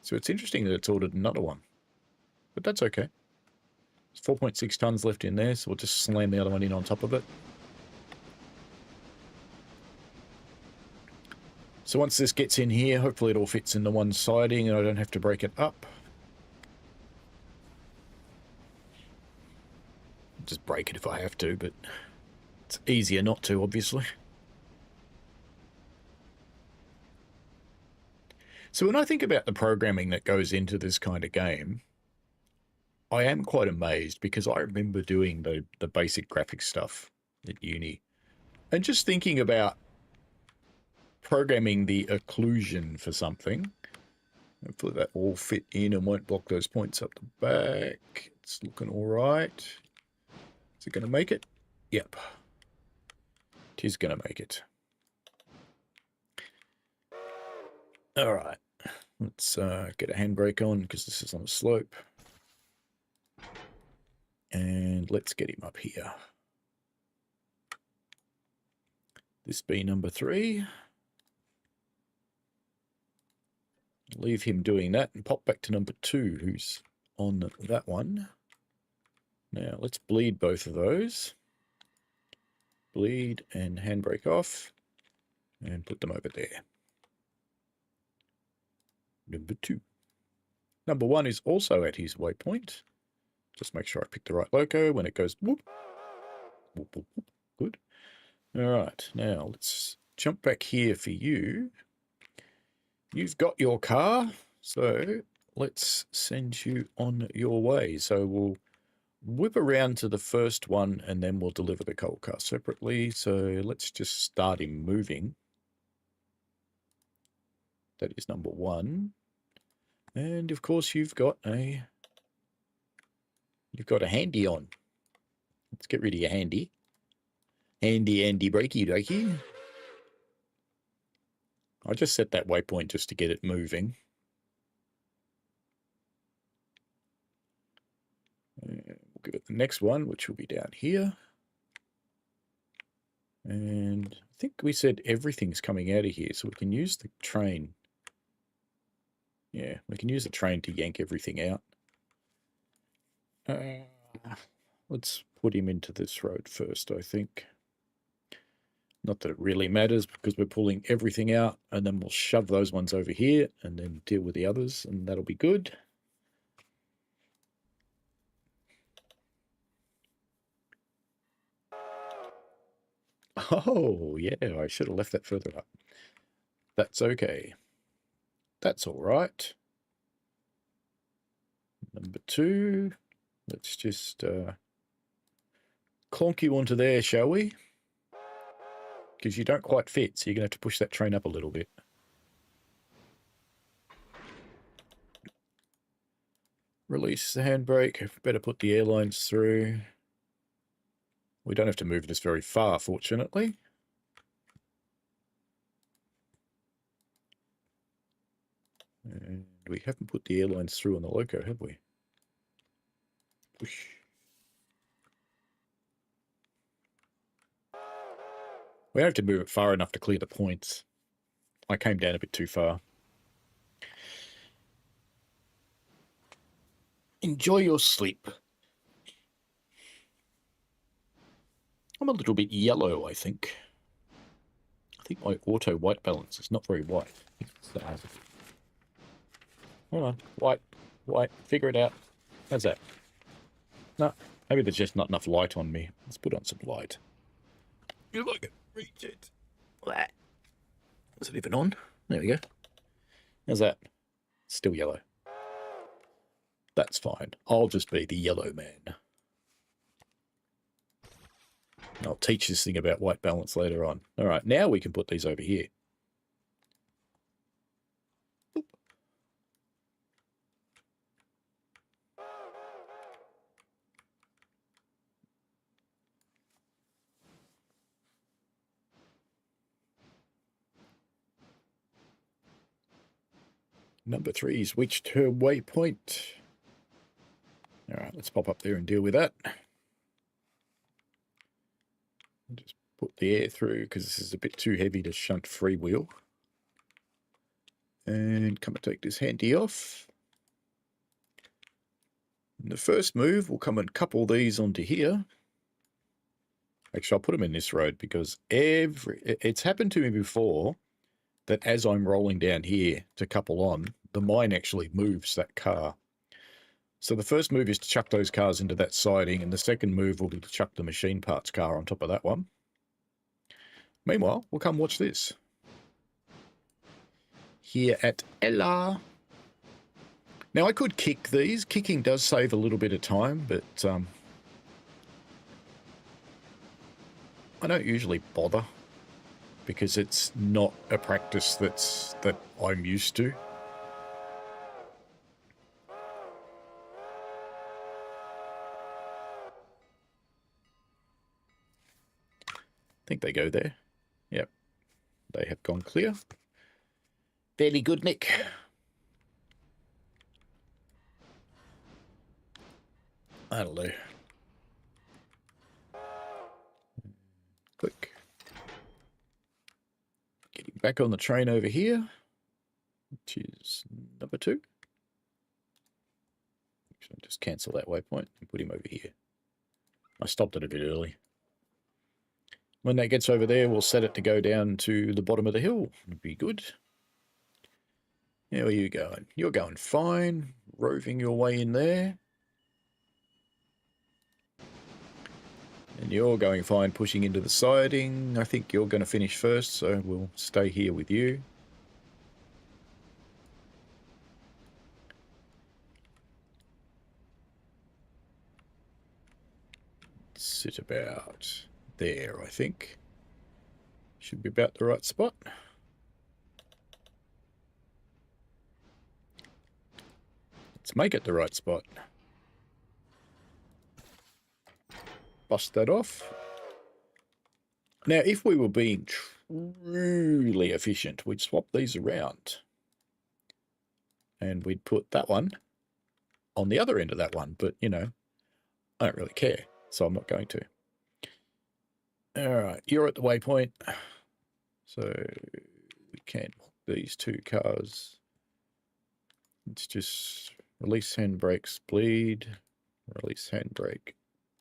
So it's interesting that it's ordered another one. But that's okay. There's 4.6 tons left in there, so we'll just slam the other one in on top of it. So once this gets in here, hopefully it all fits in the one siding and I don't have to break it up. Just break it if I have to, but it's easier not to, obviously. So when I think about the programming that goes into this kind of game, I am quite amazed because I remember doing the basic graphics stuff at uni and just thinking about programming the occlusion for something. Hopefully that all fit in and won't block those points up the back. It's looking all right. Is it going to make it? Yep. It is going to make it. All right. Let's get a handbrake on because this is on a slope. And let's get him up here. This be number 3. Leave him doing that and pop back to number 2, who's on that one. Now, let's bleed both of those. Bleed and handbrake off. And put them over there. Number 2. Number 1 is also at his waypoint. Just make sure I pick the right loco when it goes whoop. Whoop, whoop, whoop. Good. All right, now let's jump back here for you. You've got your car, so let's send you on your way. So we'll whip around to the first one and then we'll deliver the coal car separately. So let's just start him moving. That is number 1. And of course you've got a handy on. Let's get rid of your handy. Handy brakey dokey. I just set that waypoint just to get it moving. And we'll give it the next one, which will be down here. And I think we said everything's coming out of here, so we can use the train. Yeah, we can use the train to yank everything out. Let's put him into this road first, I think. Not that it really matters because we're pulling everything out and then we'll shove those ones over here and then deal with the others and that'll be good. Oh, yeah, I should have left that further up. That's okay. That's all right. Number 2. Let's just clonk you onto there, shall we? Because you don't quite fit, so you're going to have to push that train up a little bit. Release the handbrake. Better put the airlines through. We don't have to move this very far, fortunately. And we haven't put the airlines through on the loco, have we? Push. We don't have to move it far enough to clear the points. I came down a bit too far. Enjoy your sleep. I'm a little bit yellow, I think. I think my auto white balance is not very white. Hold on. White. Figure it out. How's that? No, maybe there's just not enough light on me. Let's put on some light. You like it. Reach it. Is it even on? There we go. How's that? Still yellow. That's fine. I'll just be the yellow man. I'll teach this thing about white balance later on. All right, now we can put these over here. Boop. Number 3's reached her waypoint. All right, let's pop up there and deal with that. Just put the air through because this is a bit too heavy to shunt freewheel. And come and take this handy off. And the first move, we'll come and couple these onto here. Actually, I'll put them in this road because it's happened to me before that as I'm rolling down here to couple on, the mine actually moves that car. So the first move is to chuck those cars into that siding, and the second move will be to chuck the machine parts car on top of that one. Meanwhile, we'll come watch this. Here at Ella. Now, I could kick these. Kicking does save a little bit of time, but I don't usually bother because it's not a practice that I'm used to. I think they go there. Yep, they have gone clear. Fairly good, Nick. That'll do. Click. Getting back on the train over here, which is number 2. Actually, just cancel that waypoint and put him over here. I stopped it a bit early. When that gets over there, we'll set it to go down to the bottom of the hill. It'd be good. How are you going? You're going fine. Roving your way in there. And you're going fine pushing into the siding. I think you're going to finish first, so we'll stay here with you. Sit about there, I think. Should be about the right spot. Let's make it the right spot. Bust that off. Now, if we were being truly efficient, we'd swap these around. And we'd put that one on the other end of that one. But, you know, I don't really care, so I'm not going to. All right, you're at the waypoint. So we can hook these 2 cars. Let's just release handbrakes, bleed. Release handbrake,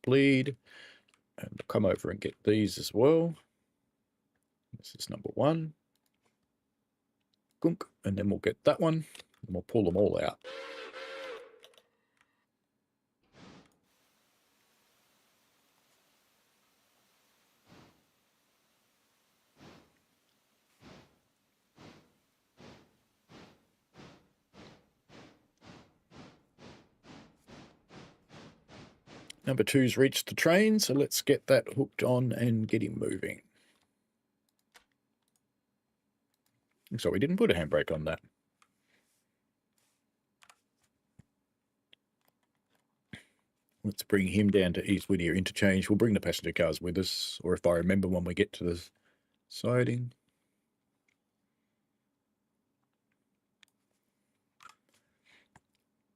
bleed. And we'll come over and get these as well. This is number 1. Gunk. And then we'll get that one. And we'll pull them all out. Number 2's reached the train, so let's get that hooked on and get him moving. So we didn't put a handbrake on that. Let's bring him down to East Whittier Interchange. We'll bring the passenger cars with us, or if I remember when we get to the siding.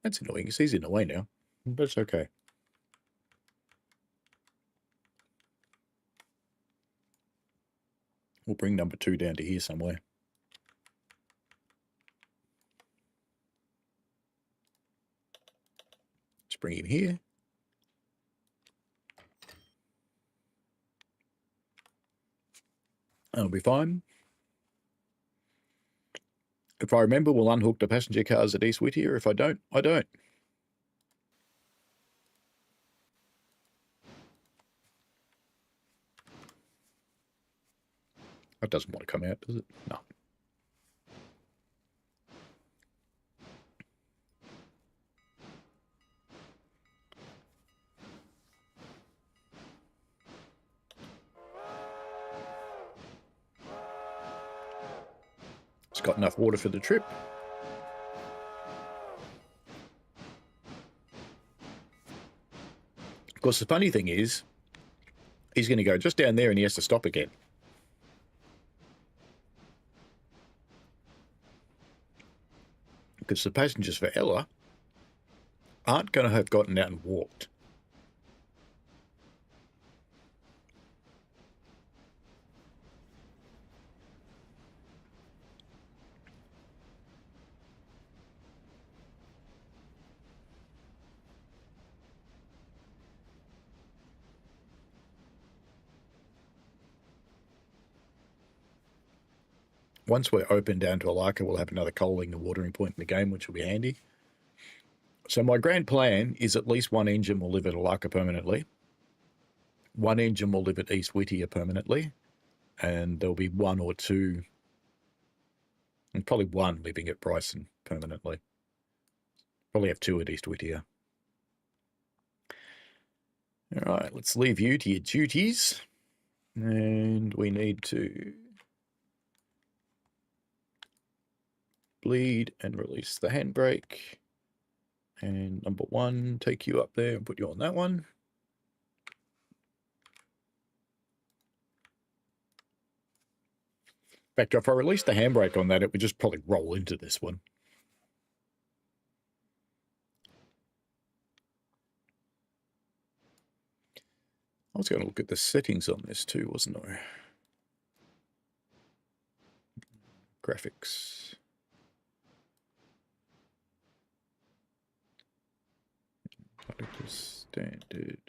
That's annoying, because he's in the way now, but it's okay. We'll bring number 2 down to here somewhere. Let's bring him here. That'll be fine. If I remember, we'll unhook the passenger cars at East Whittier. If I don't, I don't. That doesn't want to come out, does it? No. It's got enough water for the trip. Of course, the funny thing is, he's going to go just down there and he has to stop again. Because the passengers for Ella aren't going to have gotten out and walked. Once we're open down to Alaka, we'll have another coaling and watering point in the game, which will be handy. So my grand plan is at least one engine will live at Alaka permanently. One engine will live at East Whittier permanently. And there'll be one or two, and probably one living at Bryson permanently. Probably have two at East Whittier. All right, let's leave you to your duties. And we need to bleed and release the handbrake. And number one, take you up there and put you on that one. In fact, if I release the handbrake on that, it would just probably roll into this one. I was going to look at the settings on this too, wasn't I? Graphics. Standard.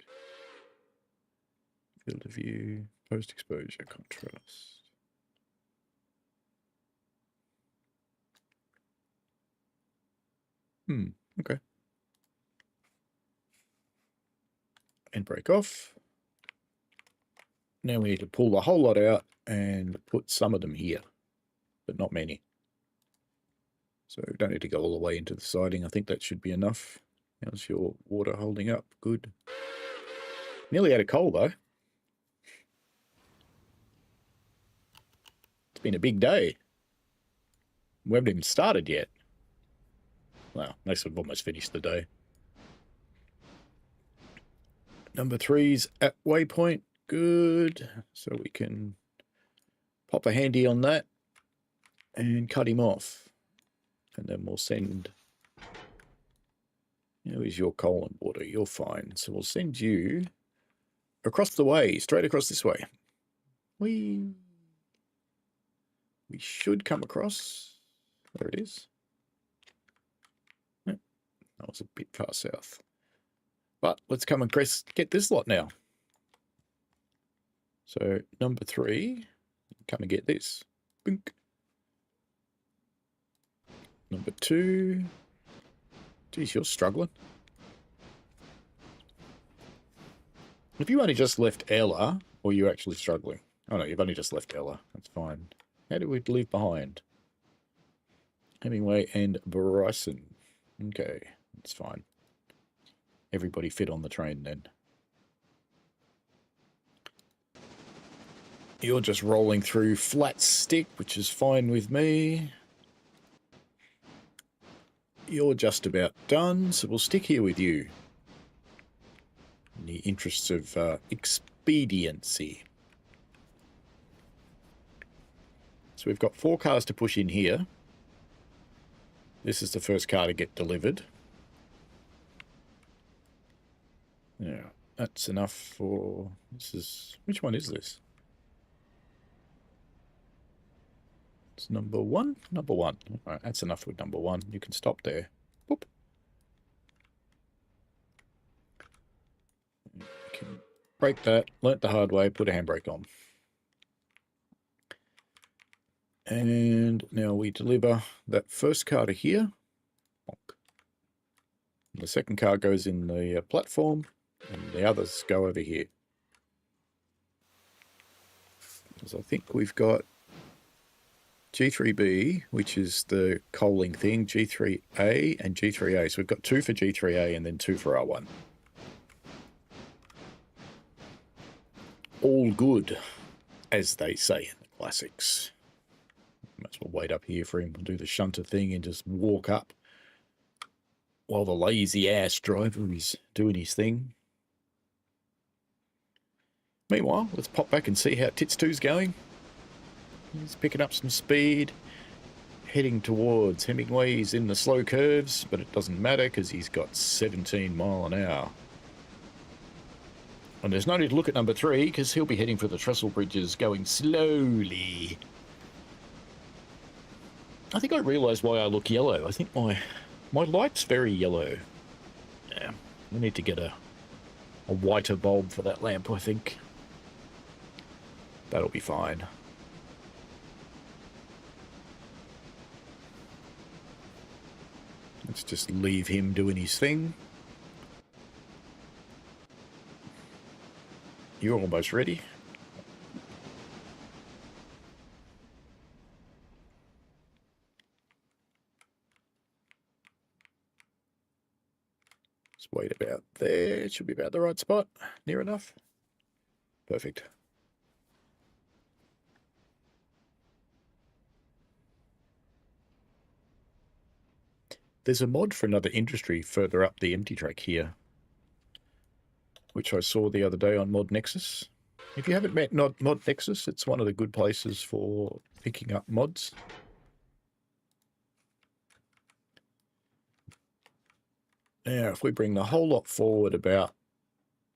Field of view. Post exposure contrast. Okay. And break off. Now we need to pull the whole lot out and put some of them here, but not many. So we don't need to go all the way into the siding. I think that should be enough. How's your water holding up? Good. Nearly out of coal, though. It's been a big day. We haven't even started yet. Well, next we've almost finished the day. Number 3's at waypoint. Good. So we can pop a handy on that and cut him off. And then we'll send... How is your coal and water? You're fine. So we'll send you across the way, straight across this way. We should come across. There it is. That was a bit far south. But let's come and get this lot now. So number 3, come and get this. Bink. Number 2. Geez, you're struggling. Have you only just left Ella, or are you actually struggling? Oh no, you've only just left Ella. That's fine. How do we leave behind? Hemingway and Bryson. Okay, that's fine. Everybody fit on the train then. You're just rolling through flat stick, which is fine with me. You're just about done, so we'll stick here with you. In the interests of expediency. So we've got 4 cars to push in here. This is the first car to get delivered. Yeah, that's enough for... This is... Which one is this? It's number 1? Number 1. All right, that's enough with number 1. You can stop there. Boop. You can break that. Learnt the hard way. Put a handbrake on. And now we deliver that first car to here. The second car goes in the platform, and the others go over here. Because I think we've got G3B, which is the coaling thing, G3A and G3A. So we've got 2 for G3A and then 2 for R1. All good, as they say in the classics. Might as well wait up here for him to do the shunter thing and just walk up while the lazy ass driver is doing his thing. Meanwhile, let's pop back and see how Tits 2's going. He's picking up some speed, heading towards Hemingway. He's in the slow curves, but it doesn't matter because he's got 17 mile an hour. And there's no need to look at number 3 because he'll be heading for the trestle bridges going slowly. I think I realised why I look yellow. I think my light's very yellow. Yeah, we need to get a whiter bulb for that lamp, I think. That'll be fine. Let's just leave him doing his thing. You're almost ready. Let's wait about there. It should be about the right spot. Near enough. Perfect. There's a mod for another industry further up the empty track here, which I saw the other day on Mod Nexus. If you haven't met Mod Nexus, it's one of the good places for picking up mods. Now, if we bring the whole lot forward about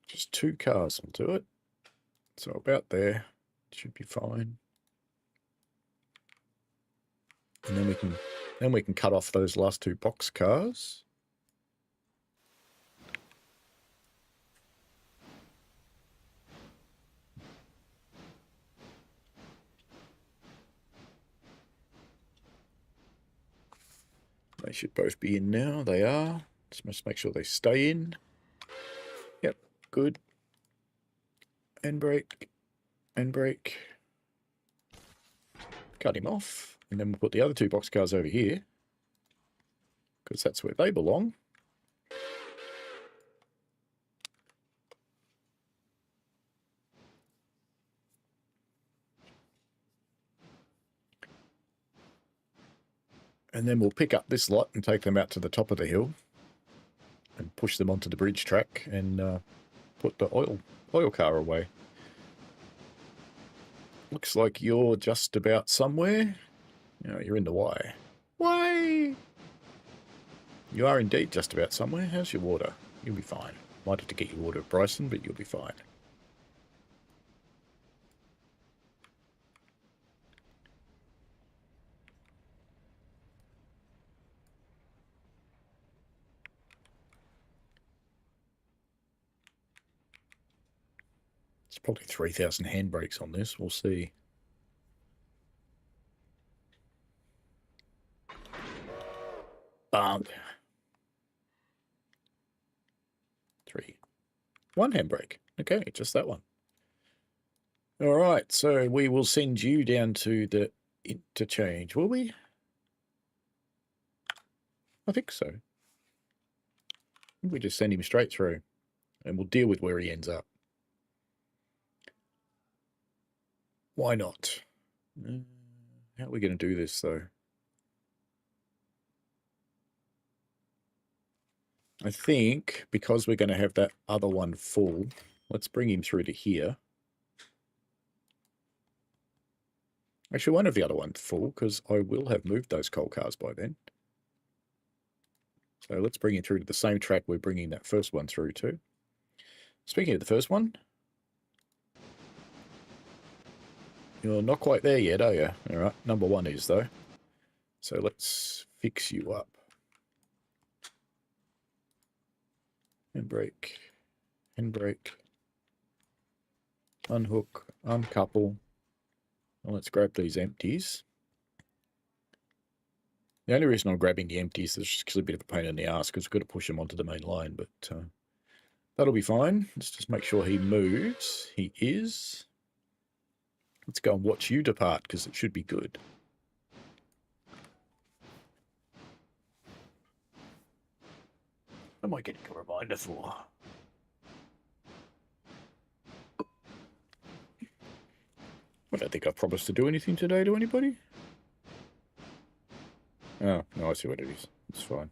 just 2 cars onto it, so about there, should be fine. And then we can cut off those last 2 box cars. They should both be in now. They are. Just must make sure they stay in. Yep, good. And brake. And brake. Cut him off. And then we'll put the other 2 box cars over here, because that's where they belong. And then we'll pick up this lot and take them out to the top of the hill and push them onto the bridge track and put the oil car away. Looks like you're just about somewhere. No, you're in the Y. Why? You are indeed just about somewhere. How's your water? You'll be fine. Might have to get your water at Bryson, but you'll be fine. It's probably 3,000 handbrakes on this. We'll see. Bump. 3. 1 handbrake. Okay, just that one. All right, so we will send you down to the interchange, will we? I think so. We just send him straight through, and we'll deal with where he ends up. Why not? How are we going to do this, though? I think because we're going to have that other one full, let's bring him through to here. Actually, one of the other ones full, because I will have moved those coal cars by then. So let's bring him through to the same track we're bringing that first one through to. Speaking of the first one, you're not quite there yet, are you? All right, number 1 is, though. So let's fix you up. Handbrake, handbrake, unhook, uncouple. Well, let's grab these empties. The only reason I'm grabbing the empties is just because it's a bit of a pain in the ass, because we've got to push them onto the main line, but that'll be fine. Let's just make sure he moves. He is. Let's go and watch you depart, because it should be good. What am I getting a reminder for? I don't think I've promised to do anything today to anybody. Oh, no, I see what it is. It's fine.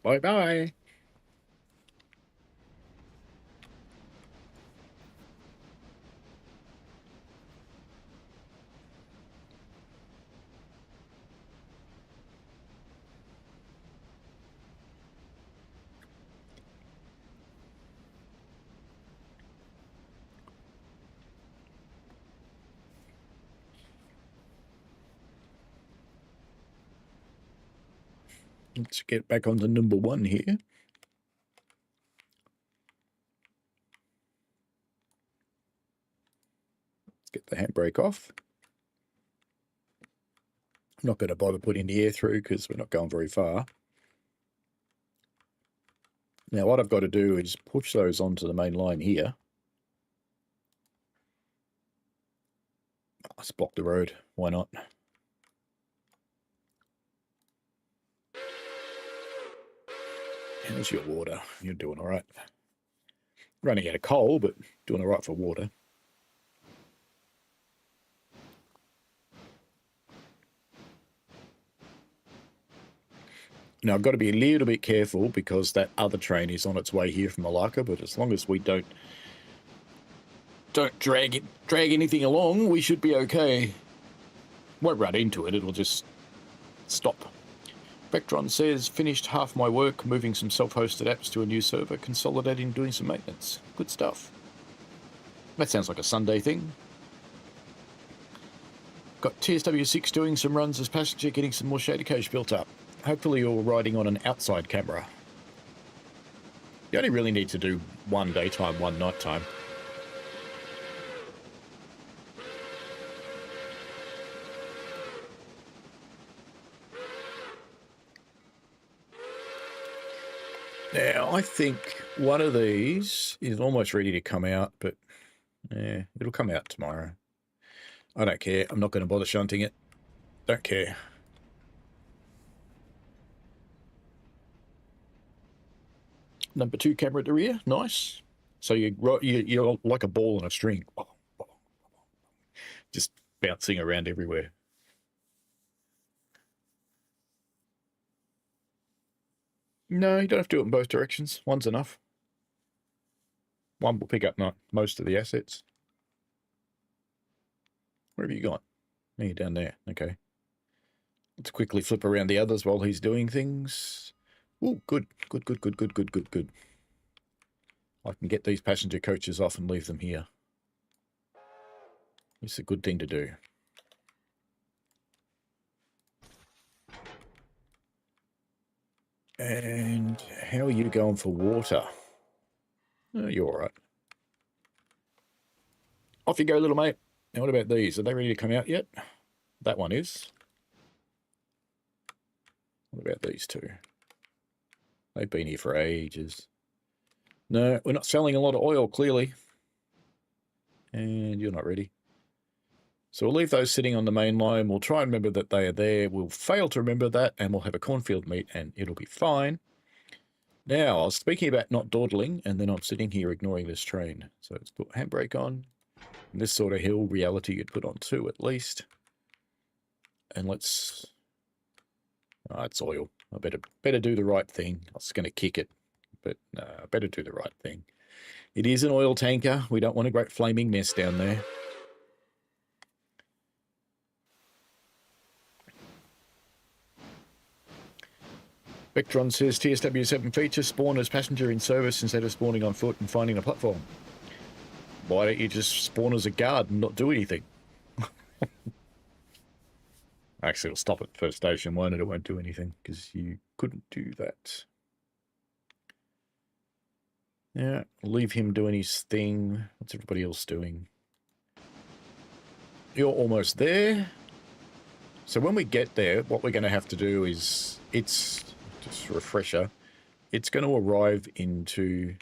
Bye-bye. Let's get back on to number 1 here. Let's get the handbrake off. I'm not going to bother putting the air through because we're not going very far. Now what I've got to do is push those onto the main line here. Let's block the road. Why not? How's your water? You're doing all right. Running out of coal, but doing all right for water. Now, I've got to be a little bit careful because that other train is on its way here from Malacca, but as long as we don't drag anything along, we should be okay. Won't run into it, it'll just stop. Vectron says, finished half my work, moving some self-hosted apps to a new server, consolidating, doing some maintenance. Good stuff. That sounds like a Sunday thing. Got TSW6 doing some runs as passenger, getting some more shader cache built up. Hopefully you're riding on an outside camera. You only really need to do one daytime, one nighttime. Now, I think one of these is almost ready to come out, but yeah, it'll come out tomorrow. I don't care. I'm not going to bother shunting it. Don't care. Number 2 camera at the rear. Nice. So you're like a ball on a string. Just bouncing around everywhere. No, you don't have to do it in both directions. One's enough. One will pick up most of the assets. Where have you gone? Oh, you're down there. Okay. Let's quickly flip around the others while he's doing things. Oh, good. Good, good, good, good, good, good, good. I can get these passenger coaches off and leave them here. It's a good thing to do. And how are you going for water? Oh, you're all right. Off you go, little mate. Now, what about these? Are they ready to come out yet? That one is. What about these two? They've been here for ages. No, we're not selling a lot of oil, clearly. And you're not ready. So we'll leave those sitting on the main line. We'll try and remember that they are there. We'll fail to remember that, and we'll have a cornfield meet, and it'll be fine. Now, I was speaking about not dawdling, and then I'm sitting here ignoring this train. So let's put handbrake on. And this sort of hill reality you'd put on 2 at least. And let's... Oh, it's oil. I better do the right thing. I was going to kick it, but no, I better do the right thing. It is an oil tanker. We don't want a great flaming mess down there. Vectron says TSW7 feature spawn as passenger in service instead of spawning on foot and finding a platform. Why don't you just spawn as a guard and not do anything? Actually, it'll stop at first station 1 and it won't do anything because you couldn't do that. Yeah, leave him doing his thing. What's everybody else doing? You're almost there. So when we get there, what we're going to have to do is, it's just a refresher, it's going to arrive into...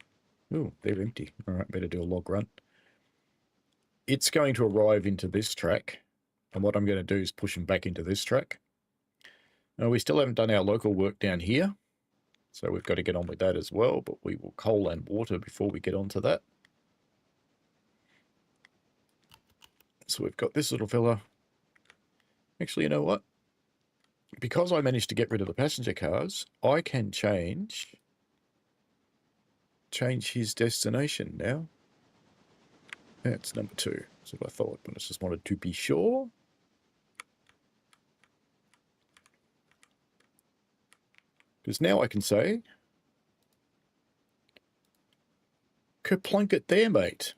Oh, they're empty. All right, better do a log run. It's going to arrive into this track, and what I'm going to do is push them back into this track. Now, we still haven't done our local work down here, so we've got to get on with that as well, but we will coal and water before we get onto that. So we've got this little fella. Actually, you know what? because I managed to get rid of the passenger cars, I can change his destination now. That's number 2. That's what I thought, but I just wanted to be sure. Because now I can say, kerplunk it there, mate.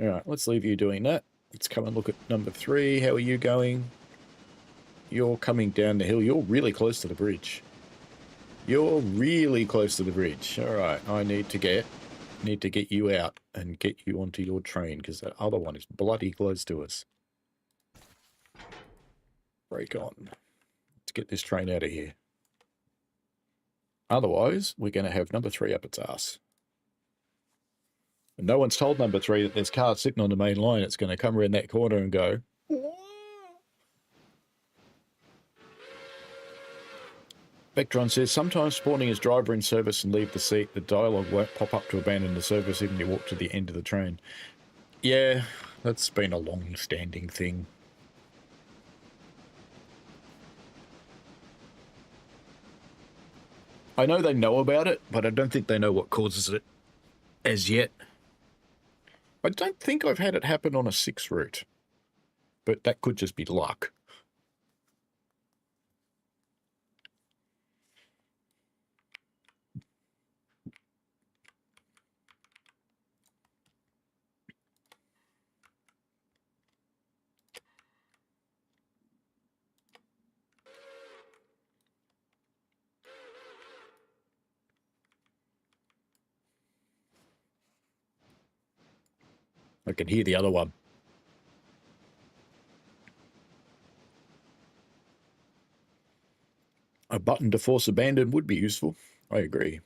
All right, let's leave you doing that. Let's come and look at number 3. How are you going? You're coming down the hill. You're really close to the bridge. You're really close to the bridge. All right, I need to get you out and get you onto your train because that other one is bloody close to us. Break on. Let's get this train out of here. Otherwise, we're going to have number 3 up its ass. And no one's told number 3 that there's cars sitting on the main line. It's going to come around that corner and go. Vectron says, sometimes spawning as driver in service and leave the seat, the dialogue won't pop up to abandon the service even if you walk to the end of the train. Yeah, that's been a long-standing thing. I know they know about it, but I don't think they know what causes it as yet. I don't think I've had it happen on a 6 route, but that could just be luck. I can hear the other one. A button to force abandon would be useful. I agree.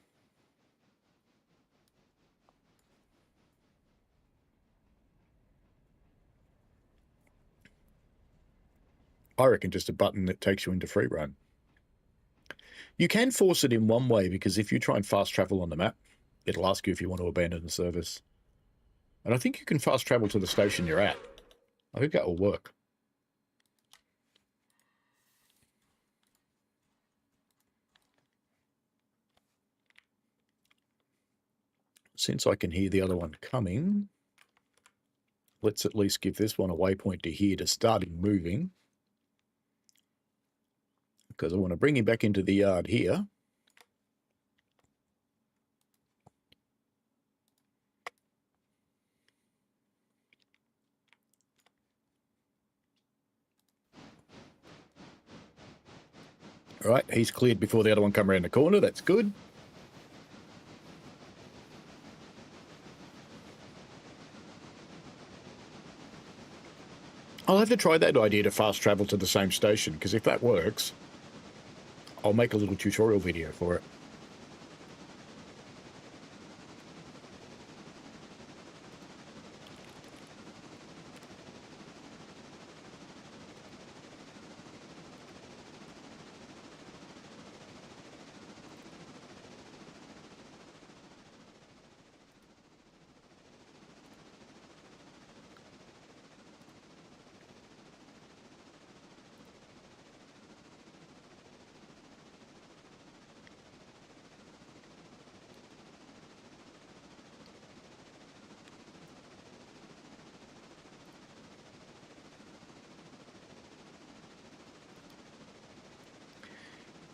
I reckon just a button that takes you into free run. You can force it in one way, because if you try and fast travel on the map, it'll ask you if you want to abandon the service. And I think you can fast travel to the station you're at. I think that will work. Since I can hear the other one coming, let's at least give this one a waypoint to here to start him moving. Because I want to bring him back into the yard here. All right, he's cleared before the other one come around the corner. That's good. I'll have to try that idea to fast travel to the same station, because if that works, I'll make a little tutorial video for it.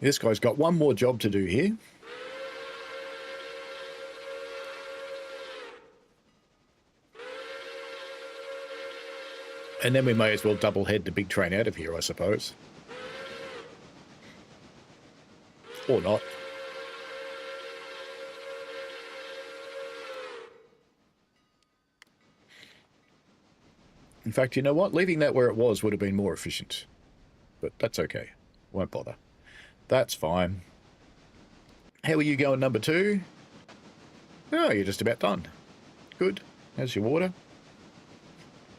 This guy's got one more job to do here. And then we may as well double head the big train out of here, I suppose. Or not. In fact, you know what? Leaving that where it was would have been more efficient. But that's okay. Won't bother. That's fine. How are you going, number 2? Oh, you're just about done. Good. How's your water?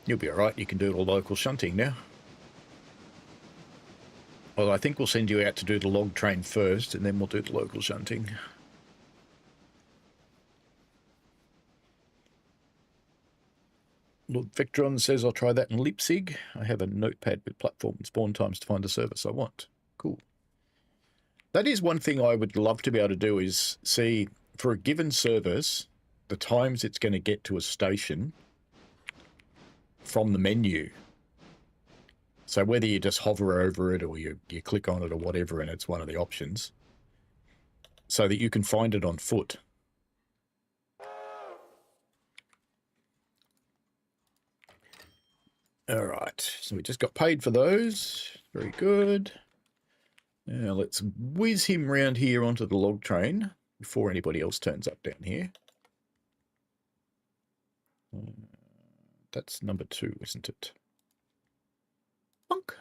You'll be all right. You can do the local shunting now. Well, I think we'll send you out to do the log train first, and then we'll do the local shunting. Lord Vectron says I'll try that in Leipzig. I have a notepad with platform and spawn times to find the service I want. Cool. That is one thing I would love to be able to do, is see for a given service the times it's going to get to a station from the menu. So whether you just hover over it or you click on it or whatever, and it's one of the options, so that you can find it on foot. All right, so we just got paid for those. Very good. Now let's whiz him round here onto the log train before anybody else turns up down here. That's number 2, isn't it? Bonk.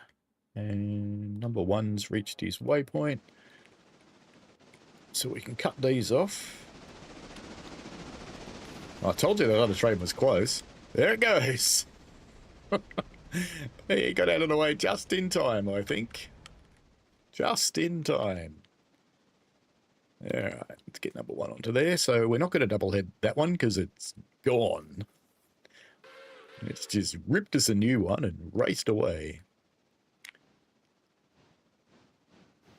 And number 1's reached his waypoint. So we can cut these off. I told you that other train was close. There it goes. He got out of the way just in time, I think. Just in time. All right, let's get number 1 onto there. So we're not going to double head that one because it's gone. It's just ripped us a new one and raced away.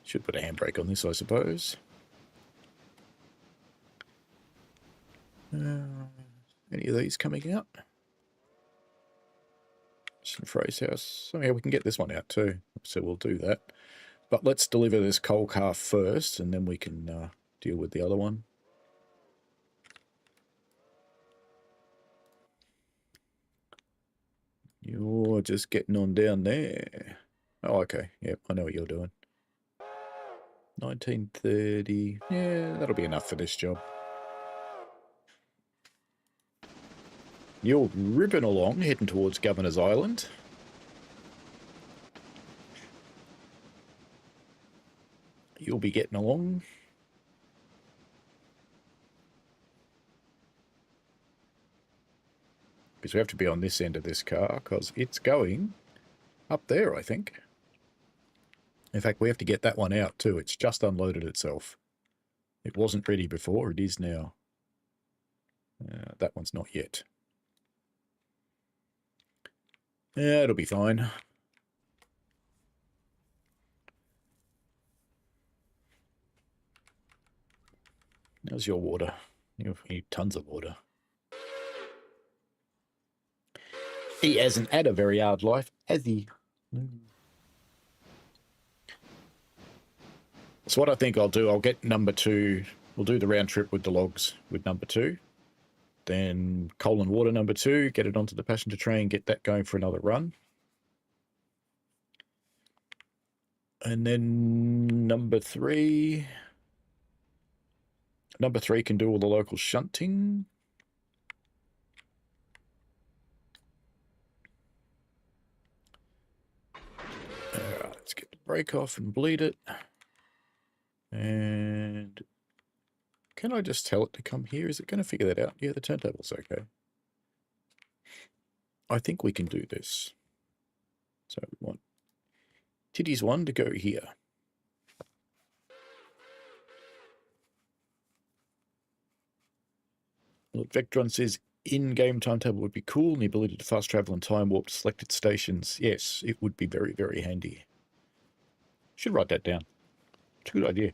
Should put a handbrake on this, I suppose. Any of these coming out? Phrase house. Oh yeah, we can get this one out too. So we'll do that. But let's deliver this coal car first, and then we can deal with the other one. You're just getting on down there. Oh, okay. Yep, I know what you're doing. 1930. Yeah, that'll be enough for this job. You're ripping along, heading towards Governor's Island. You'll be getting along. Because we have to be on this end of this car, because it's going up there, I think. In fact, we have to get that one out too. It's just unloaded itself. It wasn't ready before, it is now. That one's not yet. Yeah, it'll be fine. How's your water? You need tons of water. He hasn't had a very hard life, has he? So what I think I'll do, I'll get number 2. We'll do the round trip with the logs with number 2. Then coal and water number 2, get it onto the passenger train, get that going for another run. And then number 3. Number 3 can do all the local shunting. Alright, let's get the brake off and bleed it. And can I just tell it to come here? Is it going to figure that out? Yeah, the turntable's okay. I think we can do this. So we want Titties 1 to go here. Lord Vectron says in-game timetable would be cool, and the ability to fast travel and time warp to selected stations. Yes, it would be very, very handy. Should write that down. It's a good idea.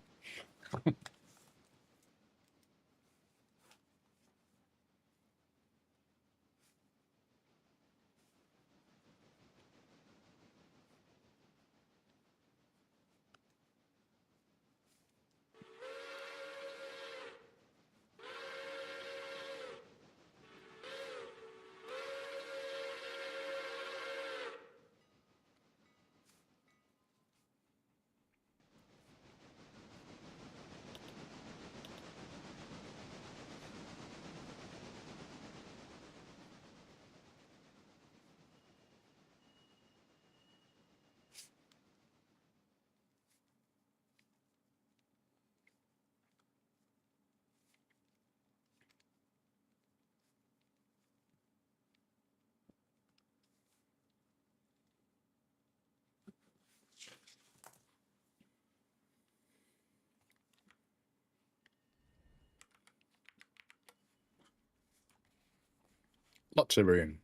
Lots of room.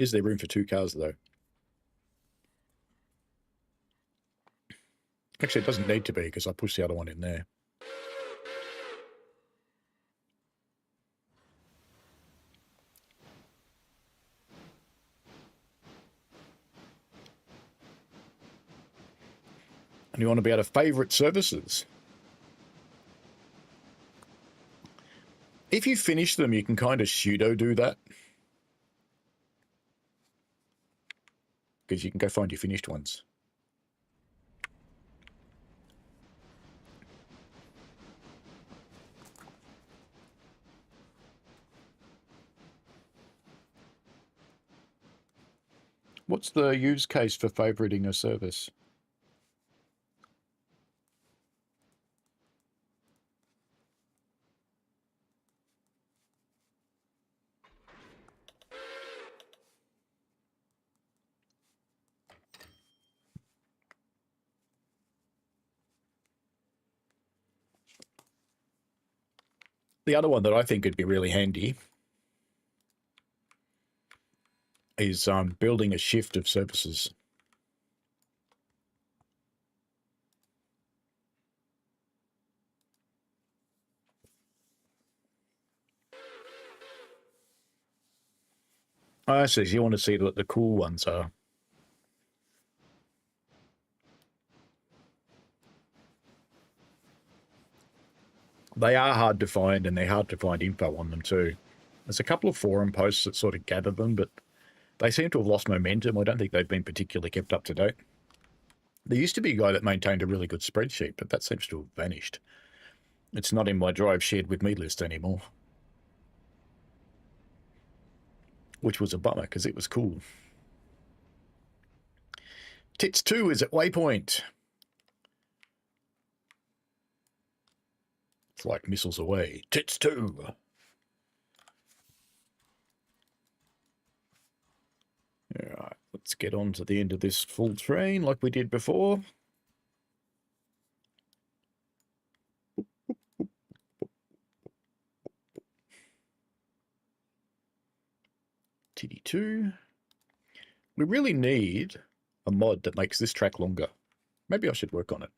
Is there room for 2 cars, though? Actually, it doesn't need to be because I pushed the other one in there. And you want to be able to favourite services. If you finish them, you can kind of pseudo do that. Because you can go find your finished ones. What's the use case for favoriting a service? The other one that I think would be really handy is building a shift of services. I see. You want to see what the cool ones are. They are hard to find, and they're hard to find info on them too. There's a couple of forum posts that sort of gather them, but they seem to have lost momentum. I don't think they've been particularly kept up to date. There used to be a guy that maintained a really good spreadsheet, but that seems to have vanished. It's not in my Drive shared with me list anymore. Which was a bummer, because it was cool. Tits 2 is at waypoint. It's like missiles away. Tits 2. All right, let's get on to the end of this full train like we did before. TD2. We really need a mod that makes this track longer. Maybe I should work on it.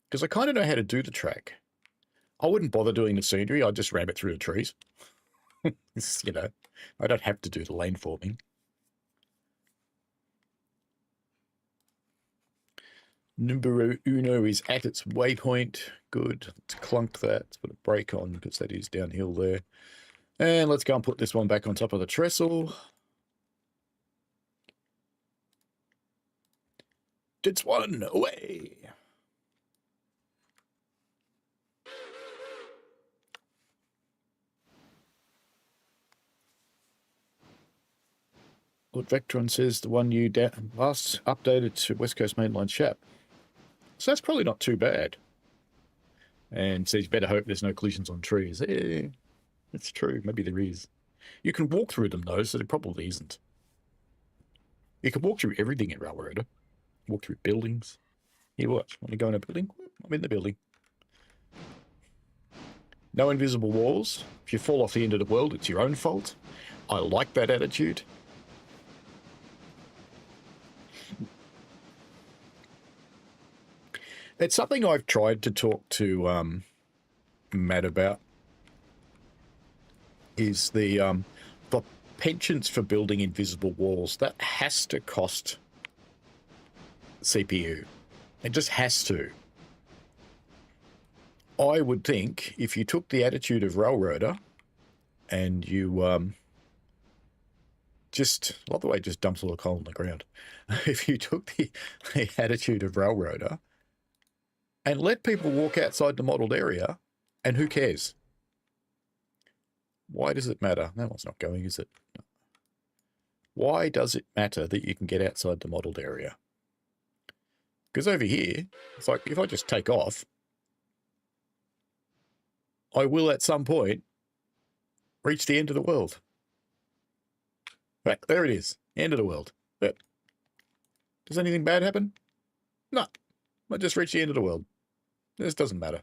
Because I kind of know how to do the track. I wouldn't bother doing the scenery. I'd just ram it through the trees. You know, I don't have to do the lane forming. Numero uno is at its waypoint. Good. Let's clunk that. Let's put a brake on because that is downhill there. And let's go and put this one back on top of the trestle. It's one away. Lord Vectron says the one you last updated to West Coast Mainline Chap. So that's probably not too bad. And says, better hope there's no collisions on trees. It's true. Maybe there is. You can walk through them, though, so there probably isn't. You can walk through everything in Railroader. Walk through buildings. Here, watch. Want to go in a building? I'm in the building. No invisible walls. If you fall off the end of the world, it's your own fault. I like that attitude. It's something I've tried to talk to Matt about. Is the penchants for building invisible walls. That has to cost CPU. It just has to. I would think if you took the attitude of Railroader and you just, I love the way it just dumps all the coal on the ground. If you took the attitude of Railroader and let people walk outside the modelled area, and who cares? Why does it matter? That one's not going, is it? No. Why does it matter that you can get outside the modelled area? Because over here, it's like if I just take off, I will at some point reach the end of the world. Right, there it is. End of the world. But does anything bad happen? No. I just reached the end of the world. This doesn't matter.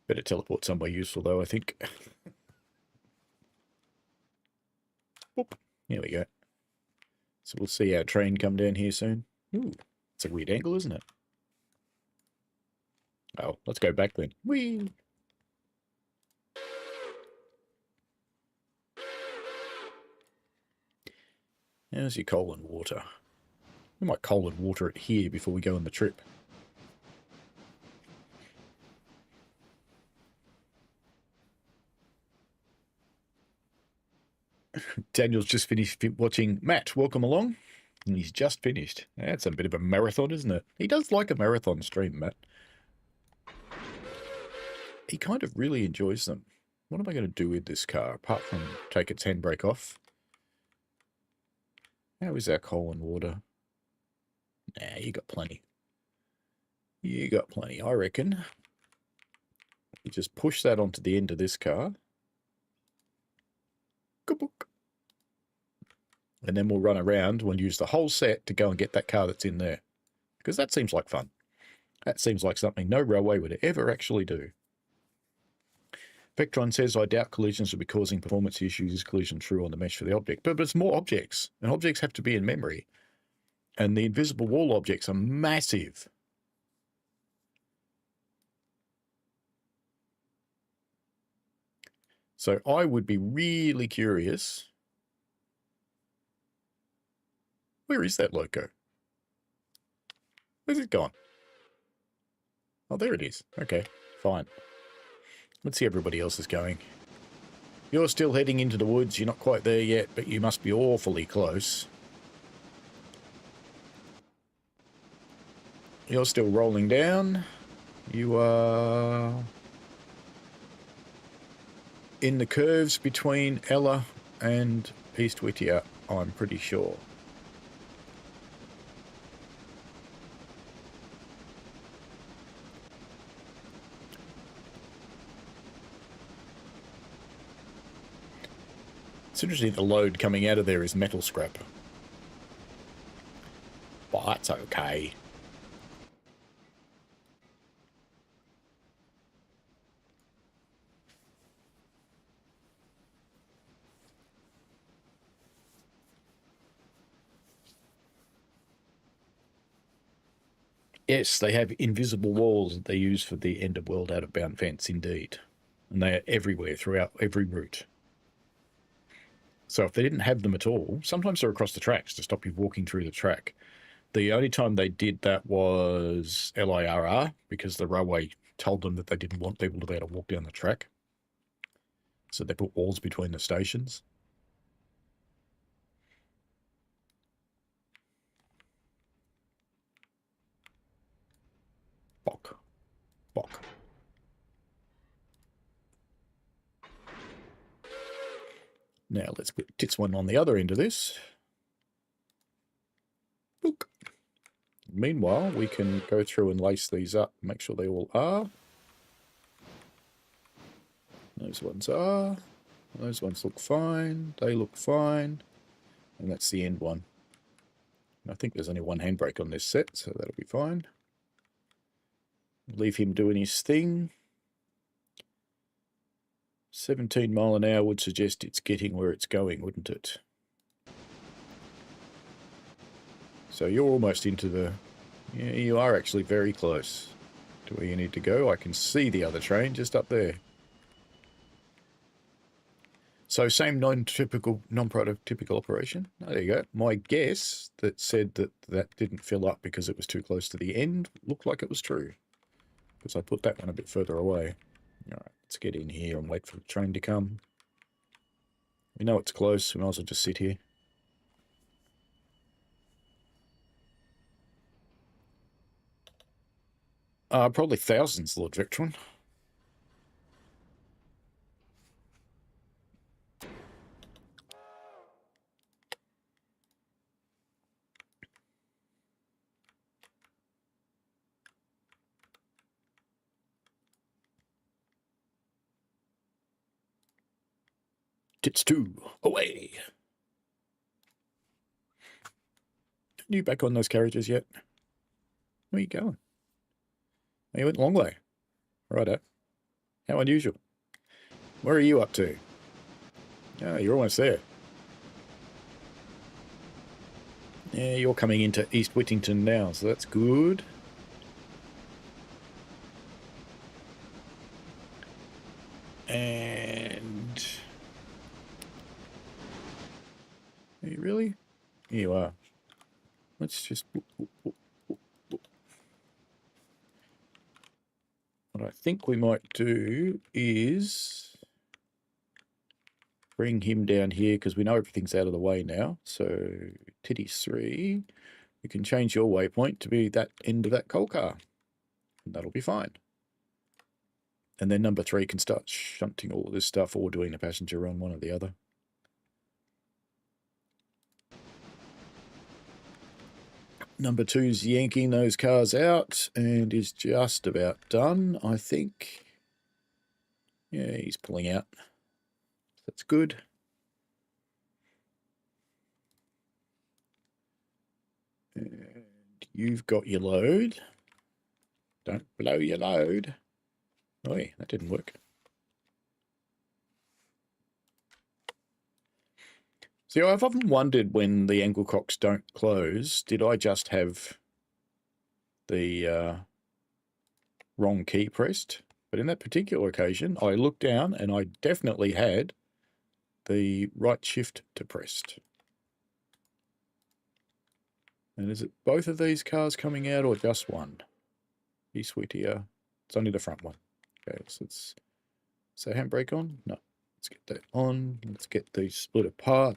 Better teleport somewhere useful, though, I think. Whoop. Here we go. So we'll see our train come down here soon. Ooh, it's a weird angle, isn't it? Oh, let's go back then. Whee! How's your coal and water? We might coal and water it here before we go on the trip. Daniel's just finished watching Matt. Welcome along. And he's just finished. That's a bit of a marathon, isn't it? He does like a marathon stream, Matt. He kind of really enjoys them. What am I going to do with this car, apart from take its handbrake off? How is our coal and water? Nah, you got plenty. You got plenty, I reckon. You just push that onto the end of this car. And then we'll run around. We'll use the whole set to go and get that car that's in there. Because that seems like fun. That seems like something no railway would ever actually do. Vectron says, I doubt collisions will be causing performance issues. Is collision true on the mesh for the object? But it's more objects. And objects have to be in memory. And the invisible wall objects are massive. So I would be really curious. Where is that loco? Where's it gone? Oh, there it is. Okay, fine. Let's see how everybody else is going. You're still heading into the woods. You're not quite there yet, but you must be awfully close. You're still rolling down. You are in the curves between Ella and East Whittier, I'm pretty sure. It's interesting the load coming out of there is metal scrap. But that's okay. Yes, they have invisible walls that they use for the end of world out-of-bound fence, indeed. And they are everywhere throughout every route. So if they didn't have them at all, sometimes they're across the tracks to stop you walking through the track. The only time they did that was LIRR, because the railway told them that they didn't want people to be able to walk down the track. So they put walls between the stations. Bok. Bok. Now let's put tits one on the other end of this. Book. Meanwhile, we can go through and lace these up, make sure they all are. Those ones are. Those ones look fine. They look fine. And that's the end one. I think there's only one handbrake on this set, so that'll be fine. Leave him doing his thing. 17 mile an hour would suggest it's getting where it's going, wouldn't it? So you're almost into the... Yeah, you are actually very close to where you need to go. I can see the other train just up there. So same non-prototypical operation. Oh, there you go. My guess that said that that didn't fill up because it was too close to the end looked like it was true. Because I put that one a bit further away. All right, let's get in here and wait for the train to come. We know it's close. We might as well just sit here. Probably thousands, Lord Vectron. Tits 2, away! Are you back on those carriages yet? Where are you going? Oh, you went a long way. Righto. How unusual. Where are you up to? Oh, you're almost there. Yeah, you're coming into East Whittington now, so that's good. And... Are you really? Here you are. Let's just... What I think we might do is bring him down here because we know everything's out of the way now. So Titties 3, you can change your waypoint to be that end of that coal car. And that'll be fine. And then number 3 can start shunting all of this stuff or doing a passenger run, one or the other. Number 2's yanking those cars out and is just about done, I think. Yeah, he's pulling out. That's good. And you've got your load. Don't blow your load. Oh, yeah, that didn't work. See, I've often wondered when the angle cocks don't close, did I just have the wrong key pressed? But in that particular occasion, I looked down and I definitely had the right shift to pressed. And is it both of these cars coming out or just one? Be sweet here. It's only the front one. Okay, so let's... Is the handbrake on? No. Let's get that on. Let's get these split apart.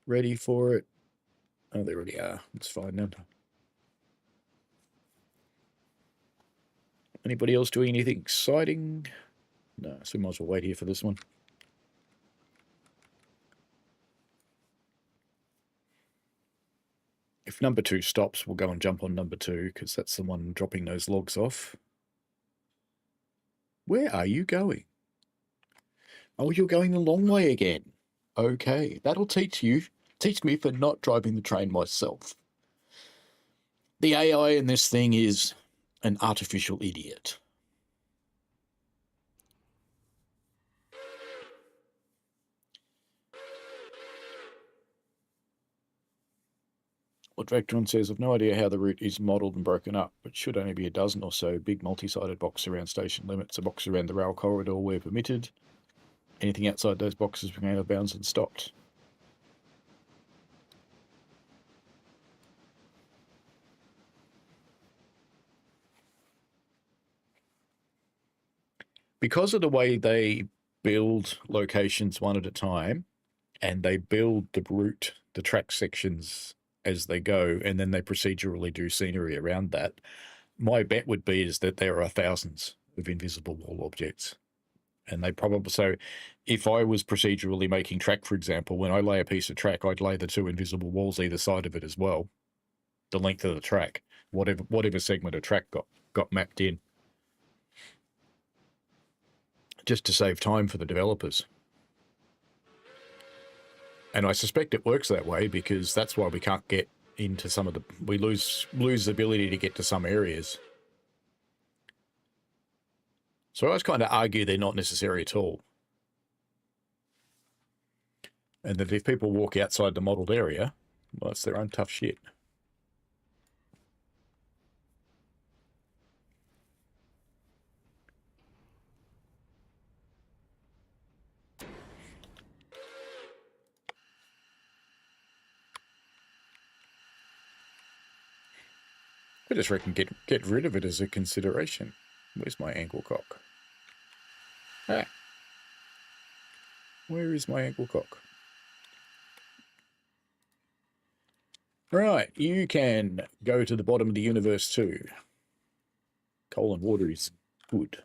Ready for it. Oh, they already are. It's fine now. Anybody else doing anything exciting? No, so we might as well wait here for this one. If number 2 stops, we'll go and jump on number 2 because that's the one dropping those logs off. Where are you going? Oh, you're going the long way again. Okay, that'll teach me for not driving the train myself. The AI in this thing is an artificial idiot. What Vectron says, I've no idea how the route is modelled and broken up, but should only be a dozen or so big multi-sided boxes around station limits, a box around the rail corridor where permitted. Anything outside those boxes being out of bounds and stopped. Because of the way they build locations one at a time, and they build the route, the track sections as they go, and then they procedurally do scenery around that, my bet would be is that there are thousands of invisible wall objects. And they probably, so if I was procedurally making track, for example, when I lay a piece of track, I'd lay the 2 invisible walls either side of it as well, the length of the track, whatever segment of track got mapped in, just to save time for the developers. And I suspect it works that way because that's why we can't get into some of the... We lose the ability to get to some areas. So I was kind of argue they're not necessary at all. And that if people walk outside the modelled area, well, it's their own tough shit. I just reckon get rid of it as a consideration. Where's my angle cock? Ah. Where is my angle cock? Right, you can go to the bottom of the universe too. Coal and water is good.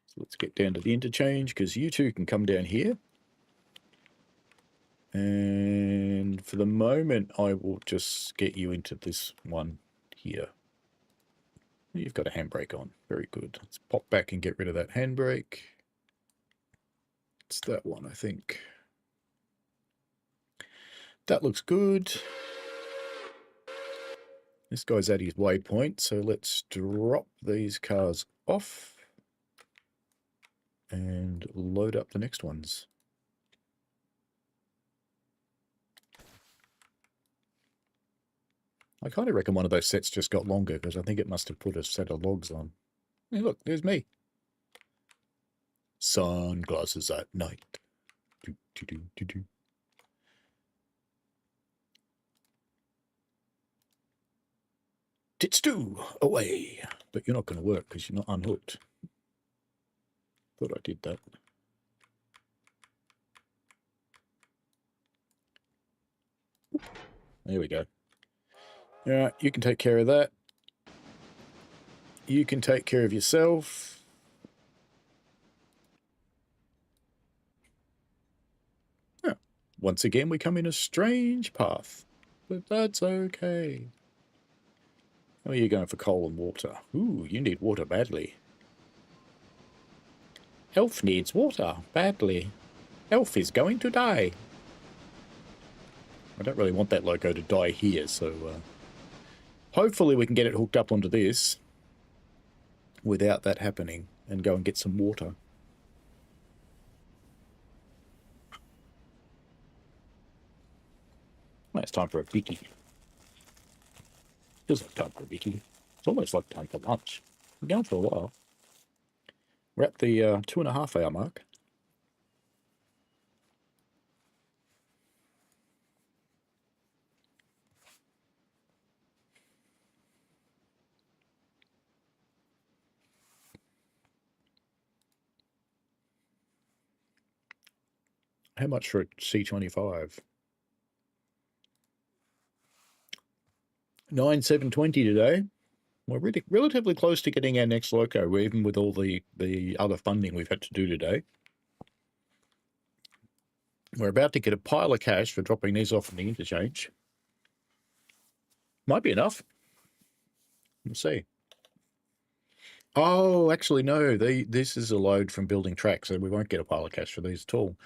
So let's get down to the interchange because you two can come down here. And for the moment, I will just get you into this one here. You've got a handbrake on. Very good. Let's pop back and get rid of that handbrake. It's that one, I think. That looks good. This guy's at his waypoint, so let's drop these cars off. and load up the next ones. I kind of reckon one of those sets just got longer because I think it must have put a set of logs on. Hey, look, there's me. Sunglasses at night. Do, do, do, do, do. Tits do away. But you're not going to work because you're not unhooked. Thought I did that. There we go. All right, you can take care of that. You can take care of yourself. Yeah. Once again, we come in a strange path, but that's okay. Oh, you're going for coal and water. Ooh, you need water badly. Elf needs water badly. Elf is going to die. I don't really want that loco to die here, so hopefully we can get it hooked up onto this without that happening and go and get some water. Well, it's time for a bickie. Feels like time for a bickie. It's almost like time for lunch. We're going for a while. We're at the 2.5 hour mark. How much for a C25? 9,720 today. We're really relatively close to getting our next loco, even with all the other funding we've had to do today. We're about to get a pile of cash for dropping these off in the interchange. Might be enough. We'll see. Oh, actually, no. This is a load from building tracks, so we won't get a pile of cash for these at all.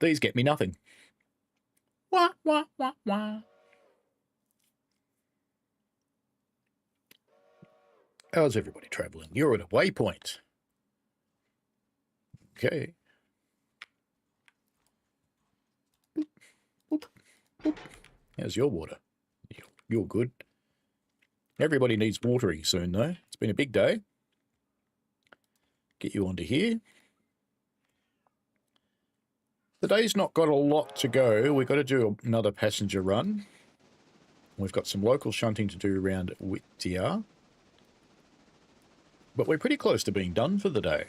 These get me nothing. Wah, wah, wah, wah. How's everybody traveling? You're at a waypoint. Okay. Boop, boop, boop. How's your water? You're good. Everybody needs watering soon, though. It's been a big day. Get you onto here. The day's not got a lot to go. We've got to do another passenger run. We've got some local shunting to do around Whittier. But we're pretty close to being done for the day.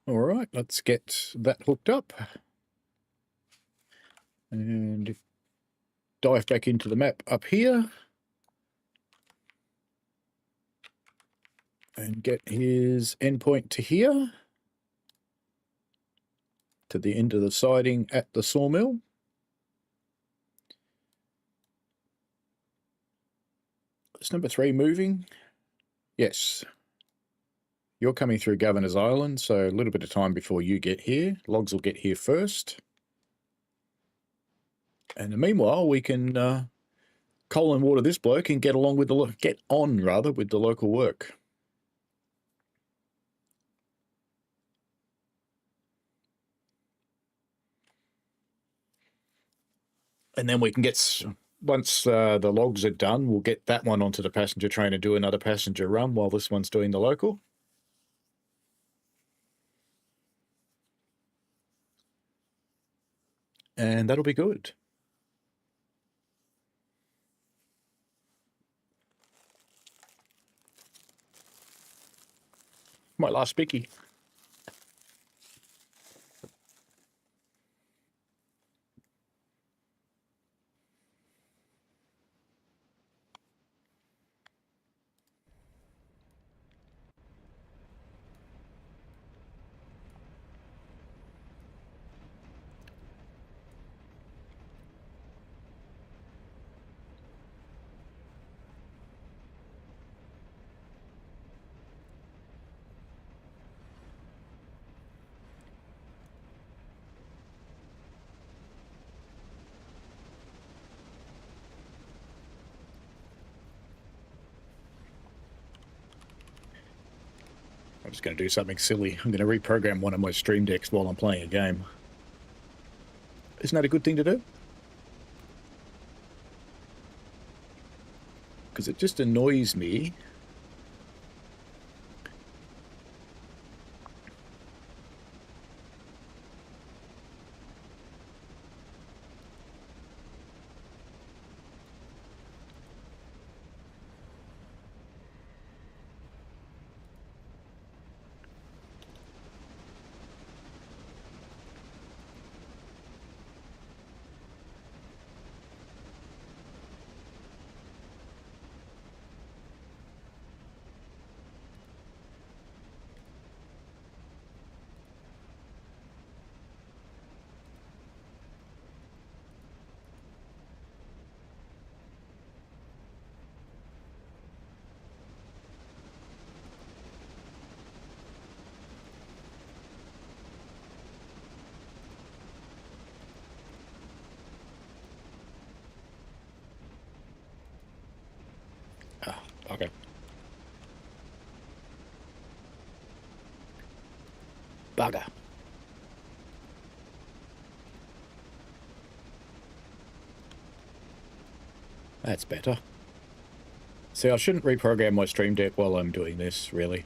All right, let's get that hooked up. And dive back into the map up here. And get his endpoint to here. To the end of the siding at the sawmill. Is number 3 moving? Yes. You're coming through Governor's Island, so a little bit of time before you get here. Logs will get here first. And meanwhile, we can coal and water this bloke and get on with the local work. And then we can get, once the logs are done, we'll get that one onto the passenger train and do another passenger run while this one's doing the local. And that'll be good. My last bickie. I'm just going to do something silly. I'm going to reprogram one of my stream decks while I'm playing a game. Isn't that a good thing to do? Because it just annoys me. Okay. Bugger. That's better. See, I shouldn't reprogram my stream deck while I'm doing this, really.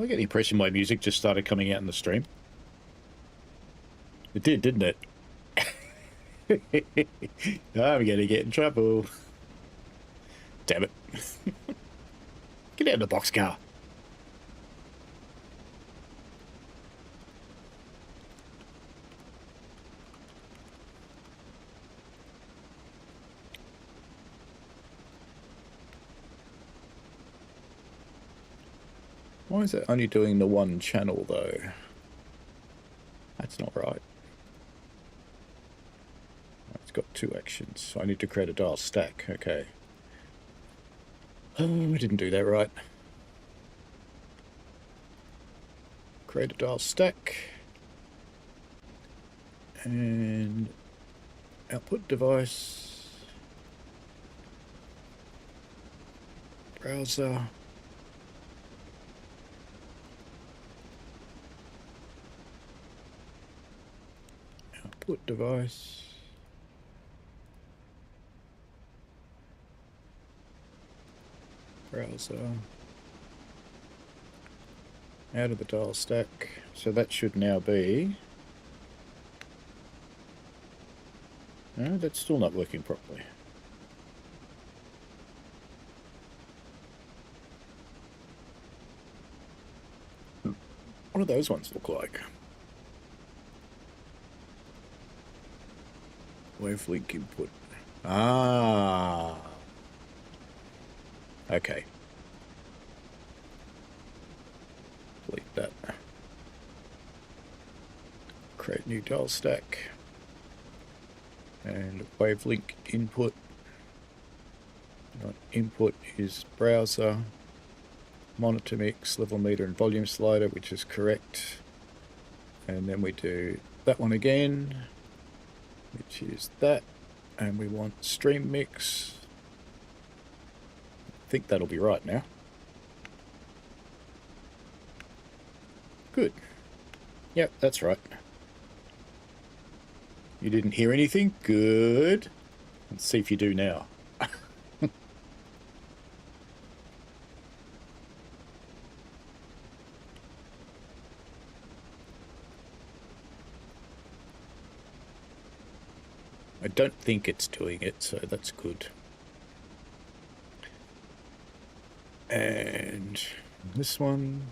I get the impression my music just started coming out in the stream. It did, didn't it? I'm gonna get in trouble. Damn it. Get out of the boxcar. Why is it only doing the one channel, though? That's not right. It's got two actions, so I need to create a dial stack. Okay. Oh, I didn't do that right. Create a dial stack. And output device. Browser. Output device. Browser. Out of the dial stack. So that should now be... No, that's still not working properly. What do those ones look like? Wavelink input. Ah. Okay. Delete that. Create new dial stack. And wavelink input. Input is browser, monitor mix, level meter and volume slider, which is correct. And then we do that one again, which is that. And we want stream mix. I think that'll be right now. Good. Yep, that's right. You didn't hear anything? Good. Let's see if you do now. I don't think it's doing it, so that's good. And this one,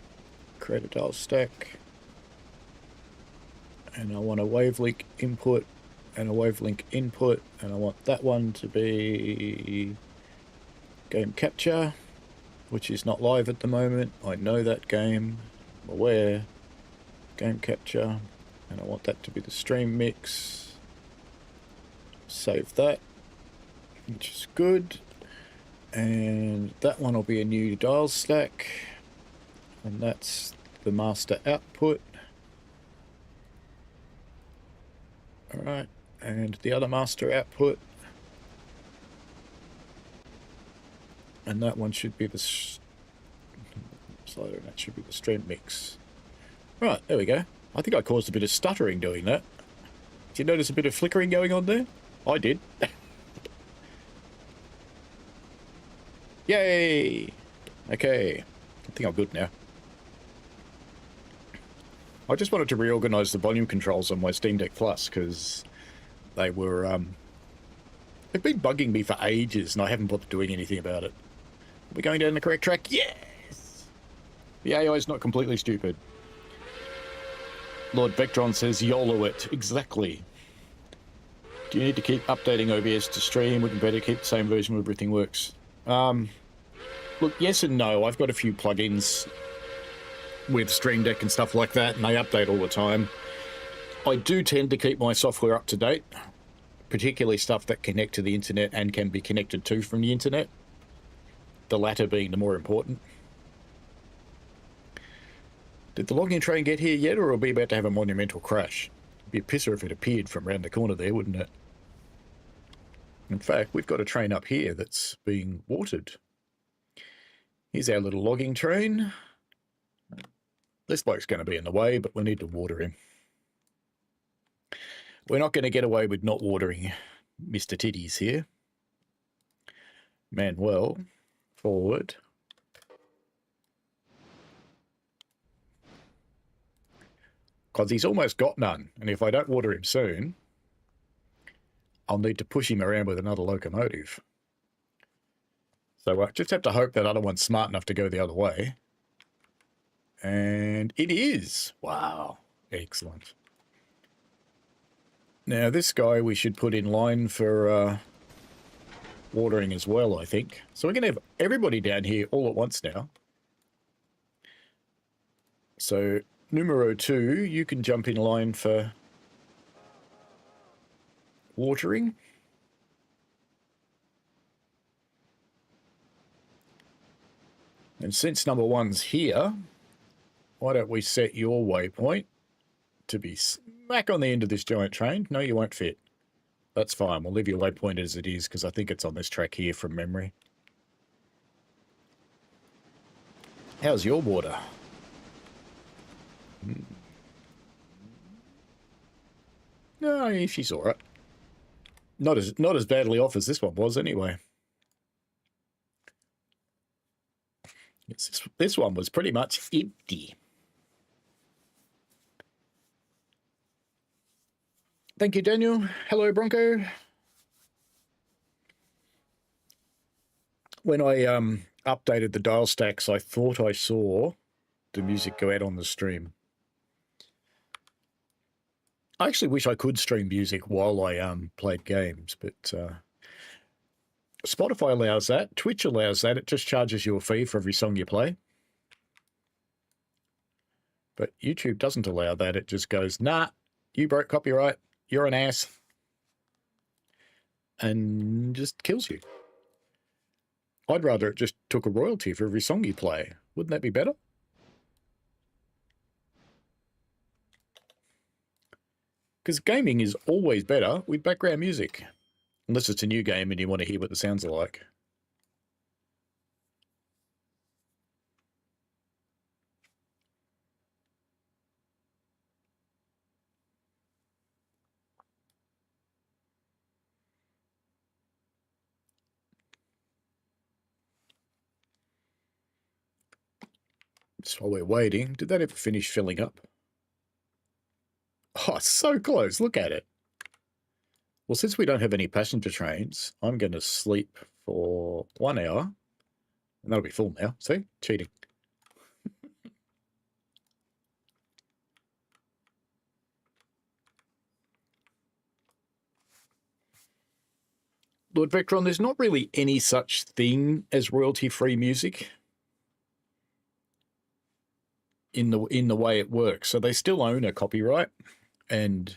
create a dial stack. And I want a wavelink input and a wavelink input, and I want that one to be game capture, which is not live at the moment. I know that game, I'm aware. Game capture, and I want that to be the stream mix. Save that, which is good. And that one will be a new dial stack, and that's the master output. All right, and the other master output, and that one should be the slider, and that should be the stream mix. Right, there we go. I think I caused a bit of stuttering doing that. Did you notice a bit of flickering going on there? I did. Yay! Okay, I think I'm good now. I just wanted to reorganize the volume controls on my Steam Deck Plus because they were, they've been bugging me for ages and I haven't bothered doing anything about it. Are we going down the correct track? Yes! The AI is not completely stupid. Lord Vectron says YOLO it. Exactly. Do you need to keep updating OBS to stream? Wouldn't better keep the same version where everything works? Look, yes and no. I've got a few plugins with Stream Deck and stuff like that, and they update all the time. I do tend to keep my software up to date, particularly stuff that connect to the internet and can be connected to from the internet, the latter being the more important. Did the logging train get here yet, or are we about to have a monumental crash? It'd be a pisser if it appeared from around the corner there, wouldn't it? In fact, we've got a train up here that's being watered. Here's our little logging train. This bloke's going to be in the way, but we need to water him. We're not going to get away with not watering Mr. Titties here. Manuel, forward. Because he's almost got none, and if I don't water him soon, I'll need to push him around with another locomotive. So I just have to hope that other one's smart enough to go the other way. And it is. Wow. Excellent. Now this guy we should put in line for watering as well, I think. So we're going to have everybody down here all at once now. So numero 2, you can jump in line for watering. And since number 1's here, why don't we set your waypoint to be smack on the end of this giant train? No, you won't fit. That's fine. We'll leave your waypoint as it is because I think it's on this track here from memory. How's your water? No, she's all right. Not as badly off as this one was anyway. This one was pretty much empty. Thank you, Daniel. Hello, Bronco. When I updated the dial stacks, I thought I saw the music go out on the stream. I actually wish I could stream music while I played games, but Spotify allows that. Twitch allows that. It just charges you a fee for every song you play. But YouTube doesn't allow that. It just goes, nah, you broke copyright. You're an ass. And just kills you. I'd rather it just took a royalty for every song you play. Wouldn't that be better? Because gaming is always better with background music. Unless it's a new game and you want to hear what the sounds are like. So while we're waiting, did that ever finish filling up? Oh, so close. Look at it. Well, since we don't have any passenger trains, I'm going to sleep for 1 hour. And that'll be full now. See? Cheating. Lord Vectron, there's not really any such thing as royalty-free music in the way it works. So they still own a copyright, and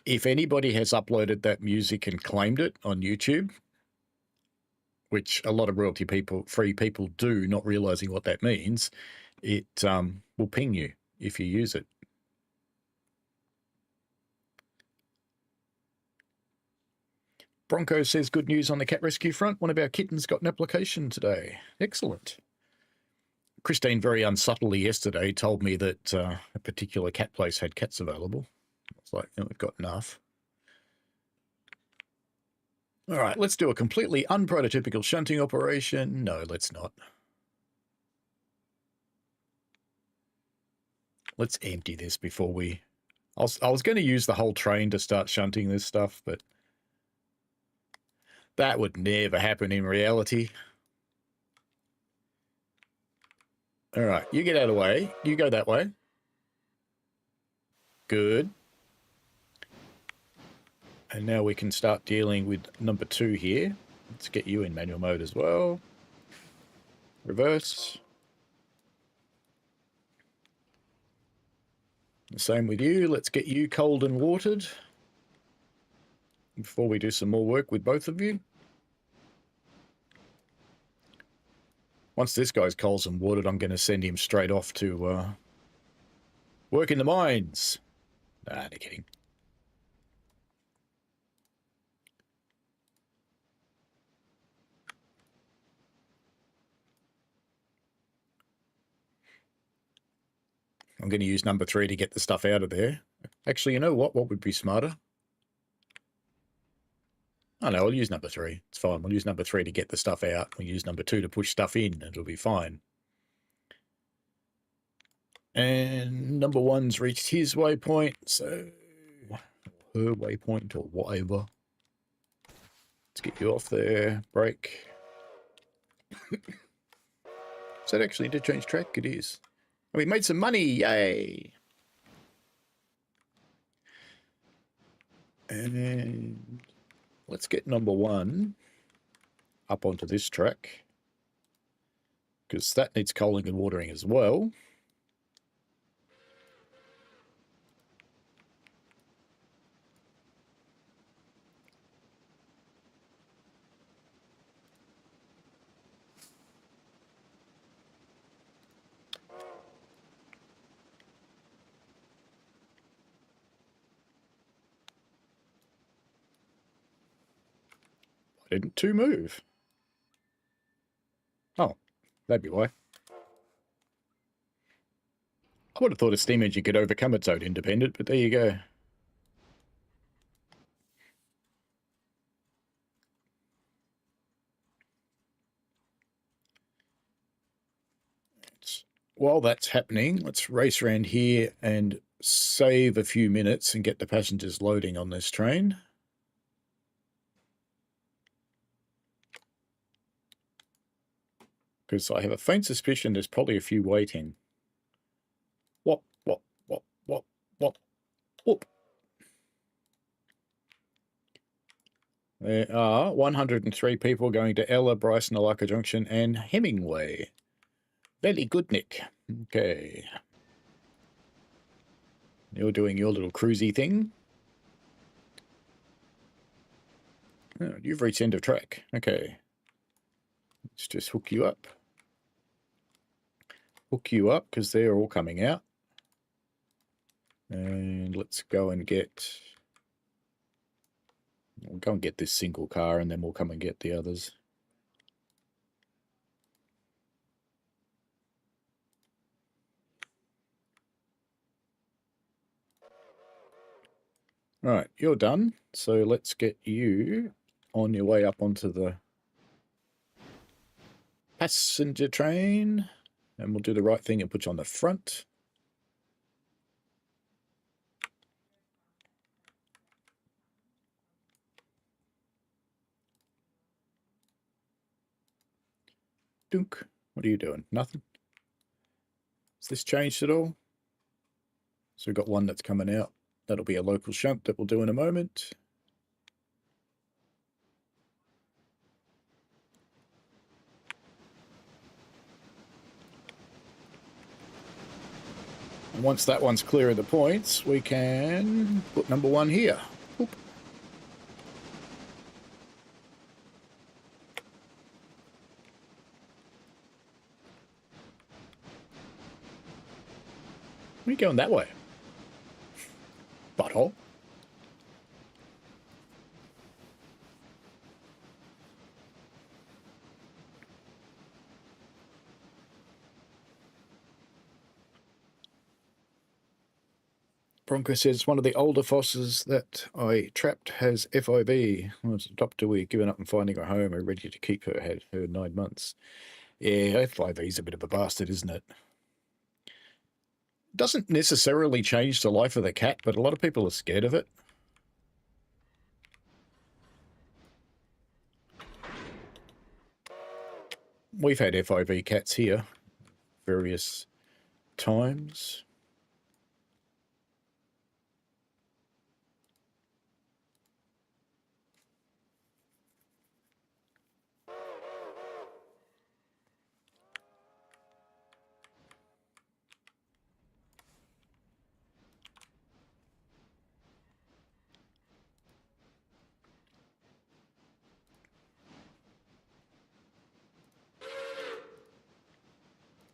if anybody has uploaded that music and claimed it on YouTube, which a lot of royalty-free people do, not realizing what that means, it will ping you if you use it. Bronco says, good news on the cat rescue front. One of our kittens got an application today. Excellent. Christine very unsubtly yesterday told me that a particular cat place had cats available. I was like, we've got enough. All right, let's do a completely unprototypical shunting operation. No, let's not. Let's empty this before we... I was going to use the whole train to start shunting this stuff, but that would never happen in reality. All right, you get out of the way. You go that way. Good. And now we can start dealing with number 2 here. Let's get you in manual mode as well. Reverse. The same with you. Let's get you cold and watered before we do some more work with both of you. Once this guy's cold and watered, I'm going to send him straight off to work in the mines. Nah, they're kidding. I'm going to use number 3 to get the stuff out of there. Actually, you know what? What would be smarter? Oh, no, I'll use number 3. It's fine. We'll use number 3 to get the stuff out. We'll use number 2 to push stuff in, and it'll be fine. And number 1's reached his waypoint, so... her waypoint, or whatever. Let's get you off there. Brake. Is that actually interchange track? It is. And we made some money. Yay! And let's get number 1 up onto this track, because that needs coaling and watering as well. Why didn't 2 move? Oh, that'd be why. I would have thought a steam engine could overcome its own independent, but there you go. While that's happening, let's race around here and save a few minutes and get the passengers loading on this train. Because I have a faint suspicion there's probably a few waiting. Whoop, whoop, whoop, whoop, whoop, whoop. There are 103 people going to Ella, Bryson, Alaka Junction, and Hemingway. Very good, Nick. Okay. You're doing your little cruisy thing. Oh, you've reached end of track. Okay. Let's just hook you up. Hook you up because they're all coming out. And let's go and get... We'll go and get this single car and then we'll come and get the others. Right, you're done. So let's get you on your way up onto the passenger train. And we'll do the right thing and put you on the front. Dunk. What are you doing? Nothing? Has this changed at all? So we've got one that's coming out. That'll be a local shunt that we'll do in a moment. And once that one's clear of the points, we can put number one here. Oop. Where are you going that way? Butthole. Bronco says one of the older fosses that I trapped has FIV. Well, it's a doctor we've given up and finding her home. We're ready to keep her. Had her 9 months. Yeah, FIV's a bit of a bastard, isn't it? Doesn't necessarily change the life of the cat, but a lot of people are scared of it. We've had FIV cats here various times.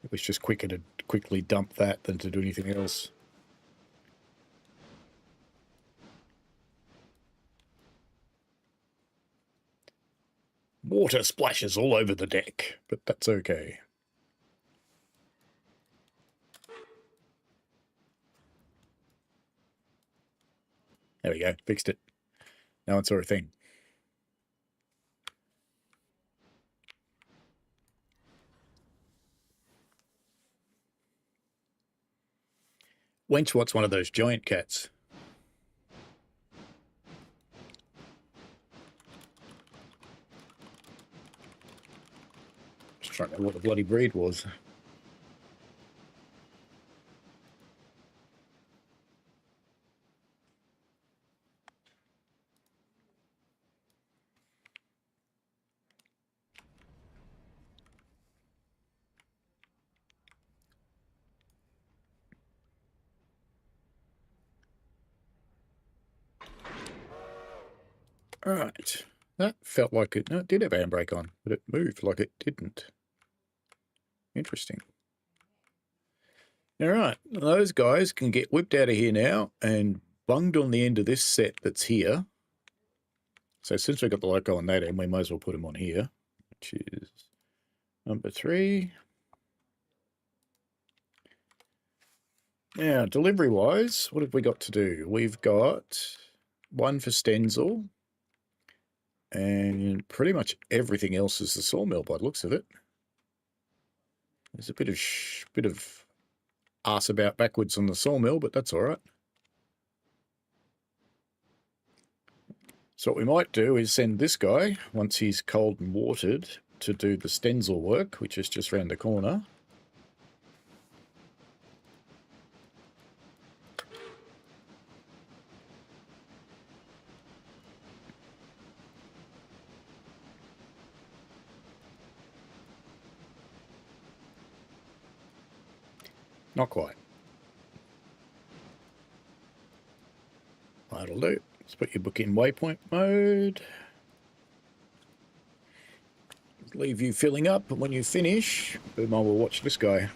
It was just quicker to quickly dump that than to do anything else. Water splashes all over the deck, but that's okay. There we go, fixed it. Now it's our thing. Wench wants one of those giant cats. Just trying to know what the bloody breed was. All right. That felt like it. No, it did have handbrake on, but it moved like it didn't. Interesting. All right. Those guys can get whipped out of here now and bunged on the end of this set that's here. So since we've got the loco on that end, we might as well put them on here, which is number 3. Now, delivery-wise, what have we got to do? We've got one for Stenzel, and pretty much everything else is the sawmill by the looks of it. There's a bit of arse about backwards on the sawmill, but that's all right. So what we might do is send this guy, once he's cold and watered, to do the Stenzel work, which is just round the corner. Not quite. That'll do. Let's put your book in waypoint mode. Leave you filling up, and when you finish, boom, I will watch this guy.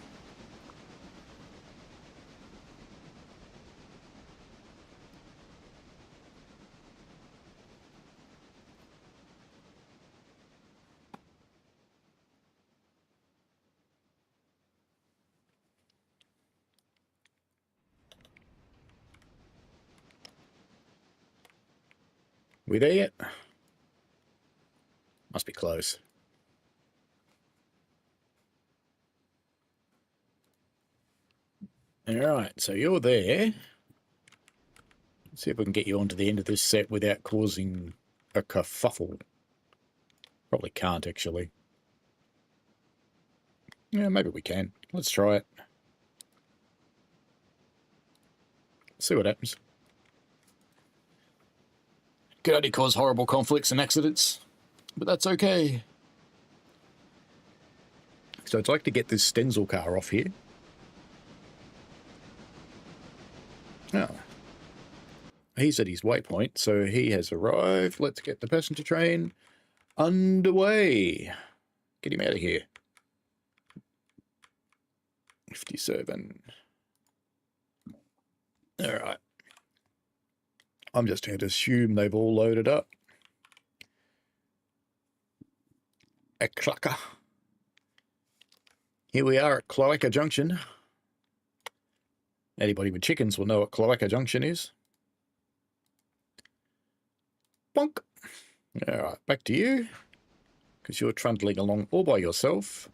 We there yet? Must be close. Alright, so you're there. Let's see if we can get you onto the end of this set without causing a kerfuffle. Probably can't, actually. Yeah, maybe we can. Let's try it. See what happens. Could only cause horrible conflicts and accidents, but that's okay. So I'd like to get this Stenzel car off here. Oh. He's at his waypoint, so he has arrived. Let's get the passenger train underway. Get him out of here. 57. All right. I'm just going to assume they've all loaded up. A clucker. Here we are at Cloaca Junction. Anybody with chickens will know what Cloaca Junction is. Bonk. All right, back to you, because you're trundling along all by yourself.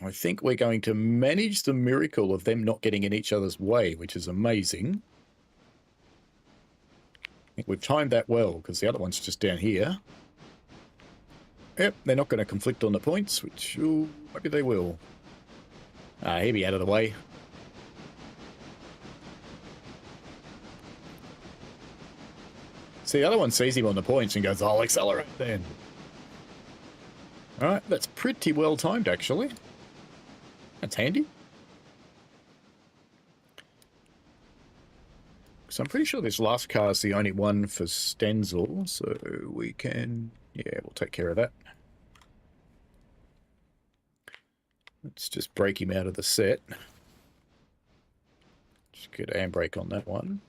I think we're going to manage the miracle of them not getting in each other's way, which is amazing. I think we've timed that well, because the other one's just down here. Yep, they're not going to conflict on the points, which, ooh, maybe they will. He'll be out of the way. See, the other one sees him on the points and goes, I'll accelerate then. Alright, that's pretty well timed, actually. That's handy. So I'm pretty sure this last car is the only one for Stenzel, so we can... Yeah, we'll take care of that. Let's just break him out of the set. Just get a handbrake on that one.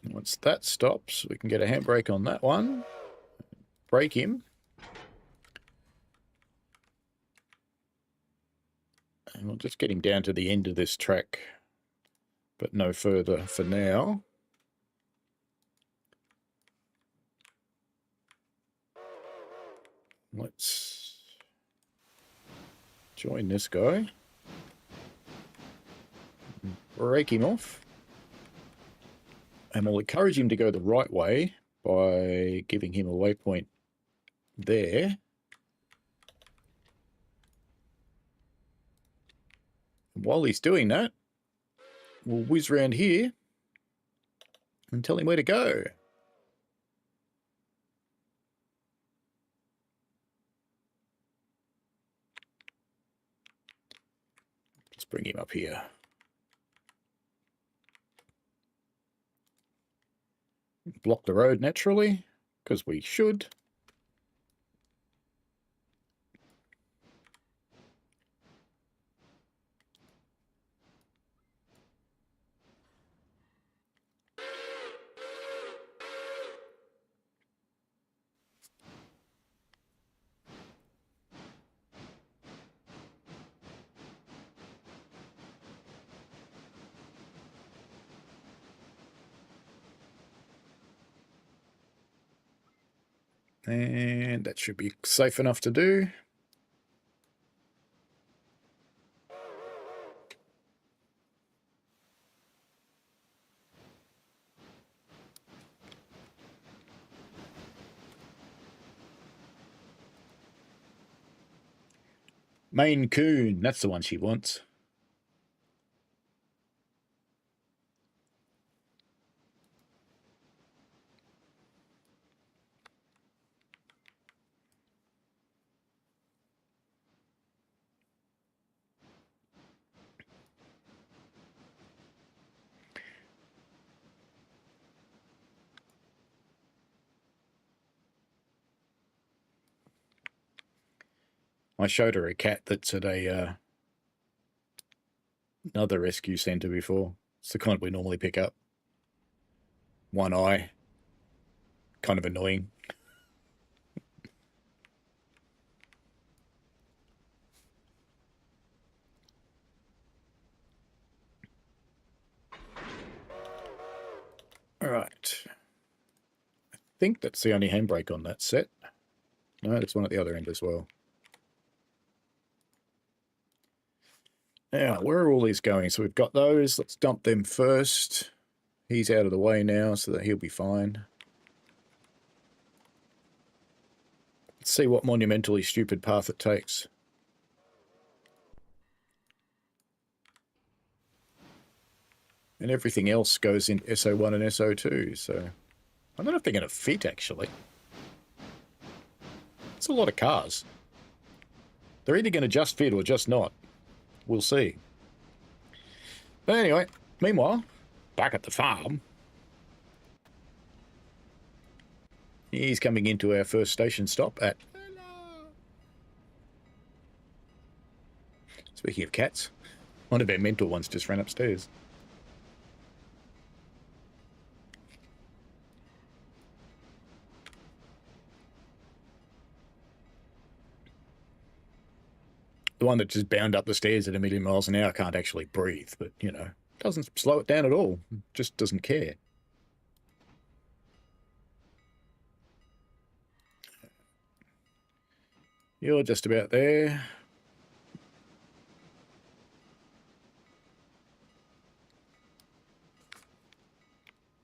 Once that stops, we can get a handbrake on that one. Brake him. And we'll just get him down to the end of this track, but no further for now. Let's join this guy. Break him off. And we'll encourage him to go the right way by giving him a waypoint there. And while he's doing that, we'll whiz around here and tell him where to go. Let's bring him up here. Block the road naturally, because we should. And that should be safe enough to do. Maine Coon, that's the one she wants. I showed her a cat that's at a another rescue centre before. It's the kind we normally pick up. One eye. Kind of annoying. All right. I think that's the only handbrake on that set. No, there's one at the other end as well. Now, where are all these going? So we've got those. Let's dump them first. He's out of the way now, so that he'll be fine. Let's see what monumentally stupid path it takes. And everything else goes in SO1 and SO2, so I don't know if they're going to fit, actually. It's a lot of cars. They're either going to just fit or just not. We'll see. But anyway, meanwhile, back at the farm, he's coming into our first station stop at... Speaking of cats, one of our mentor ones just ran upstairs. The one that just bound up the stairs at 1,000,000 miles an hour can't actually breathe, but, you know, doesn't slow it down at all. Just doesn't care. You're just about there.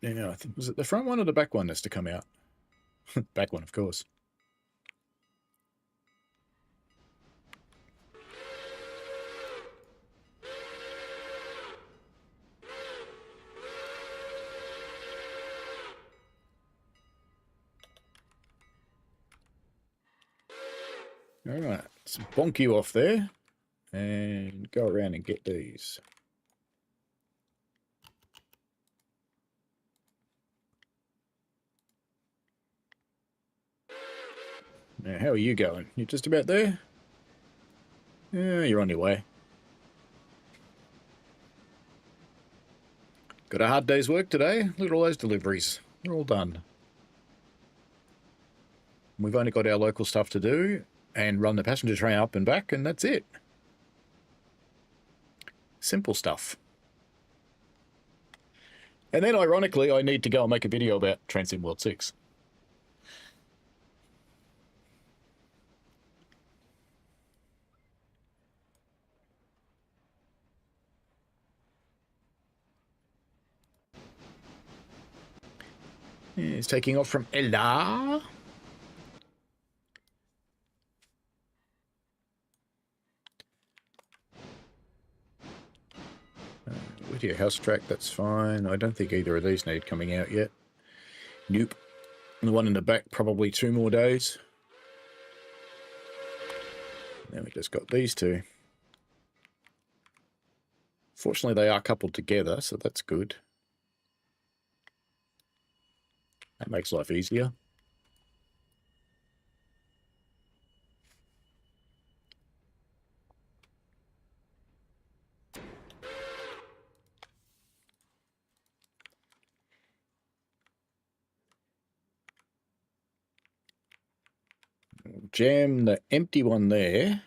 Yeah, I think, was it the front one or the back one that's to come out? Back one, of course. All right, let's bonk you off there and go around and get these. Now, how are you going? You're just about there? Yeah, you're on your way. Got a hard day's work today. Look at all those deliveries. They're all done. We've only got our local stuff to do and run the passenger train up and back, and that's it. Simple stuff. And then, ironically, I need to go and make a video about Transcend World 6. It's taking off from Ella. Whittier House Track, that's fine. I don't think either of these need coming out yet. Nope. And the one in the back, probably 2 more days. Now we just got these two. Fortunately, they are coupled together, so that's good. That makes life easier. Jam the empty one there.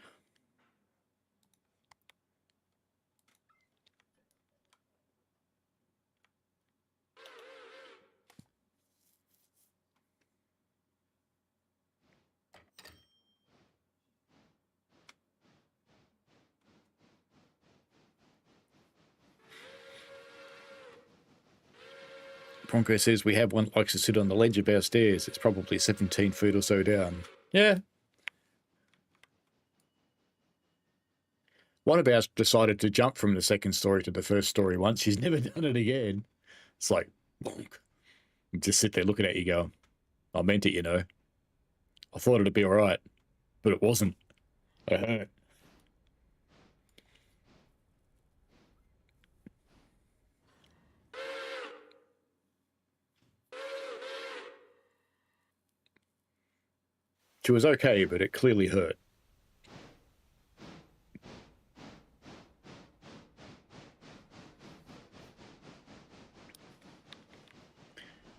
Bronco says we have one that likes to sit on the ledge of our stairs. It's probably 17 feet or so down. Yeah. One of ours decided to jump from the second story to the first story once. She's never done it again. It's like, bonk. You just sit there looking at you going, I meant it, you know. I thought it'd be all right, but it wasn't. I hurt. She was okay, but it clearly hurt.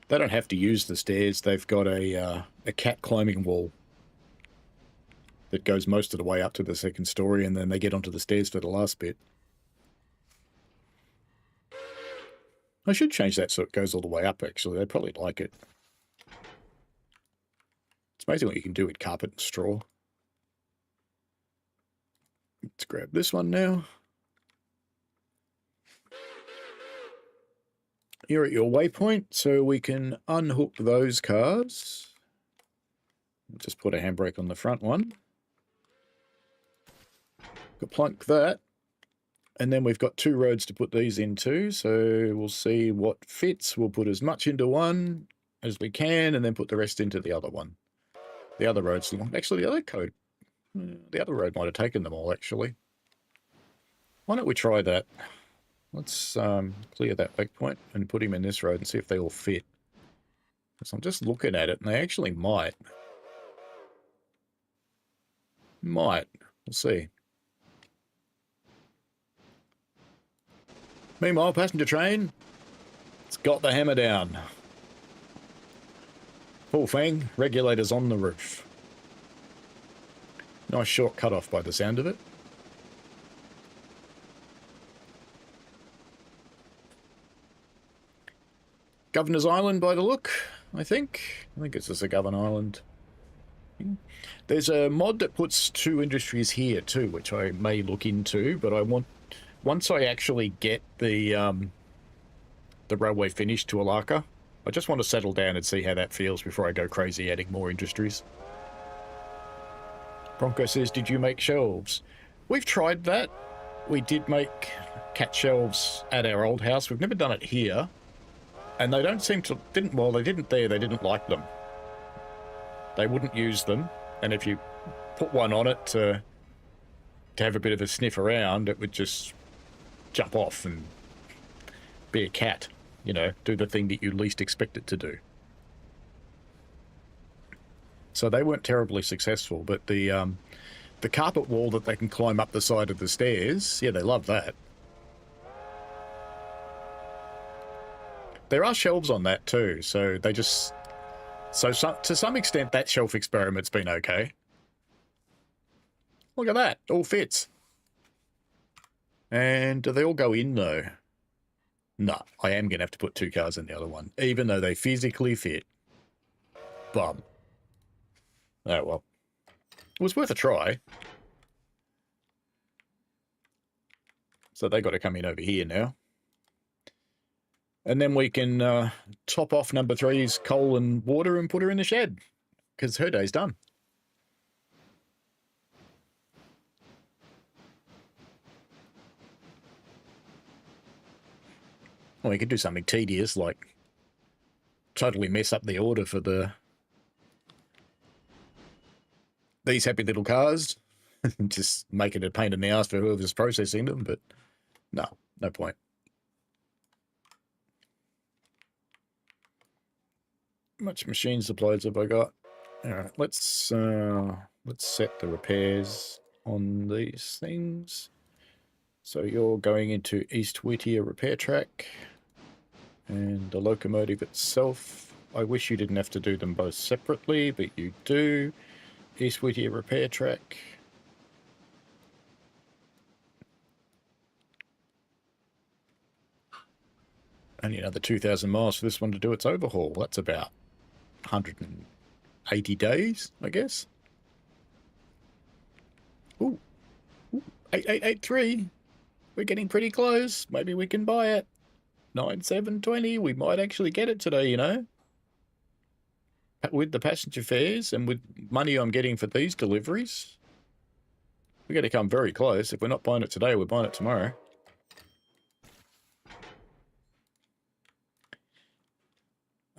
They don't have to use the stairs. They've got a cat climbing wall that goes most of the way up to the second story, and then they get onto the stairs for the last bit. I should change that so it goes all the way up, actually. They'd probably like it. It's amazing what you can do with carpet and straw. Let's grab this one now. You're at your waypoint, so we can unhook those cars. Just put a handbrake on the front one. Plunk that. And then we've got 2 roads to put these into, so we'll see what fits. We'll put as much into one as we can, and then put the rest into the other one. The other road's long. Actually, the other road might have taken them all, actually. Why don't we try that? Let's clear that waypoint and put him in this road and see if they all fit. So I'm just looking at it, and they actually might. We'll see. Meanwhile, passenger train, it's got the hammer down. Full fang, regulators on the roof. Nice short cut-off by the sound of it. Governor's Island by the look, I think. I think it's just a Governor Island. There's a mod that puts 2 industries here too, which I may look into, but I want, once I actually get the railway finished to Alaka, I just want to settle down and see how that feels before I go crazy adding more industries. Bronco says, did you make shelves? We've tried that. We did make cat shelves at our old house. We've never done it here. And they don't seem to, well, they didn't there, they didn't like them. They wouldn't use them. And if you put one on it to have a bit of a sniff around, it would just jump off and be a cat, you know, do the thing that you least expect it to do. So they weren't terribly successful, but the carpet wall that they can climb up the side of the stairs, yeah, they love that. There are shelves on that too, so they just... So to some extent, that shelf experiment's been okay. Look at that, all fits. And do they all go in though? No, I am going to have to put 2 cars in the other one, even though they physically fit. Bum. Oh well. It was worth a try. So they got to come in over here now. And then we can top off number 3's coal and water and put her in the shed, because her day's done. Well, we could do something tedious, like totally mess up the order for these happy little cars. Just make it a pain in the ass for whoever's processing them, but no point. How much machine supplies have I got? All right, let's set the repairs on these things. So you're going into East Whittier repair track, and the locomotive itself, I wish you didn't have to do them both separately, but you do. East Whittier repair track. Only another 2,000 miles for this one to do its overhaul. That's about 180 days, I guess. Ooh, 8883. We're getting pretty close. Maybe we can buy it. 9720. We might actually get it today, you know. With the passenger fares and with money I'm getting for these deliveries, we're going to come very close. If we're not buying it today, we're buying it tomorrow.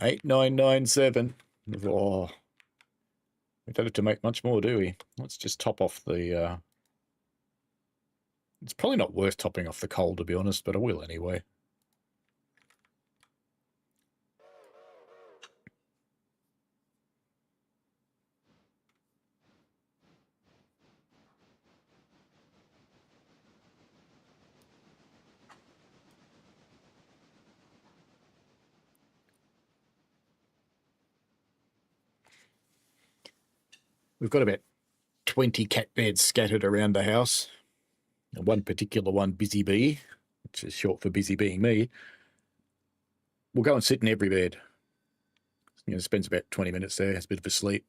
$8,997. Oh, we don't have to make much more, do we? Let's just top off the... It's probably not worth topping off the coal, to be honest, but I will anyway. We've got about 20 cat beds scattered around the house. And one particular one, Busy Bee, which is short for busy being me, will go and sit in every bed. You know, spends about 20 minutes there, has a bit of a sleep,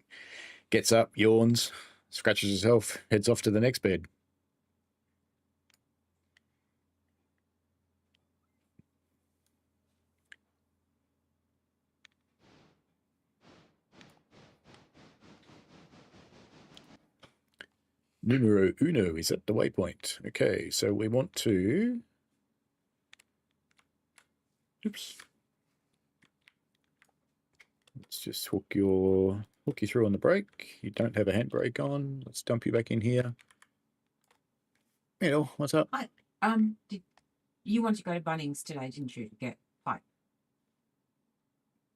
gets up, yawns, scratches herself, heads off to the next bed. Numero uno is at the waypoint. Okay, so we want to... Oops. Let's just hook you through on the brake. You don't have a handbrake on. Let's dump you back in here. Neil, what's up? Hi. Did you want to go to Bunnings today, didn't you, to get pipe?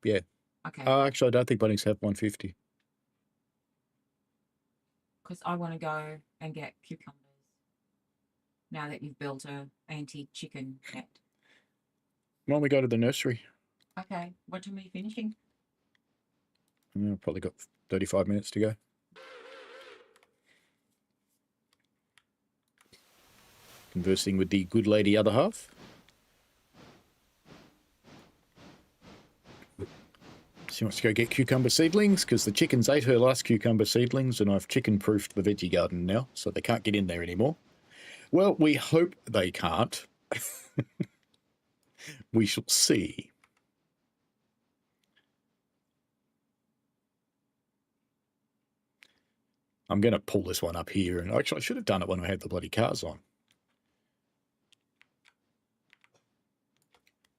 Yeah. Okay. Actually, I don't think Bunnings have 150. Because I want to go and get cucumbers now that you've built a anti-chicken net. Why don't we go to the nursery? Okay. What time are you finishing? I've probably got 35 minutes to go. Conversing with the good lady other half. She wants to go get cucumber seedlings because the chickens ate her last cucumber seedlings and I've chicken-proofed the veggie garden now, so they can't get in there anymore. Well, we hope they can't. We shall see. I'm going to pull this one up here, and actually I should have done it when I had the bloody cars on.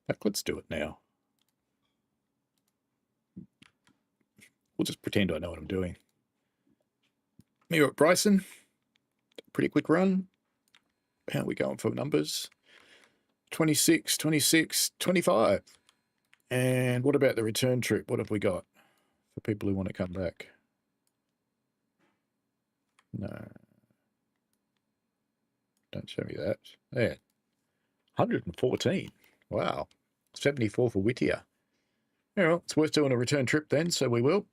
Heck, let's do it now. We'll just pretend I know what I'm doing. Here at Bryson, pretty quick run. How are we going for numbers? 26, 26, 25. And what about the return trip? What have we got for people who want to come back? No. Don't show me that. There. 114. Wow. 74 for Whittier. Yeah, well, it's worth doing a return trip then, so we will.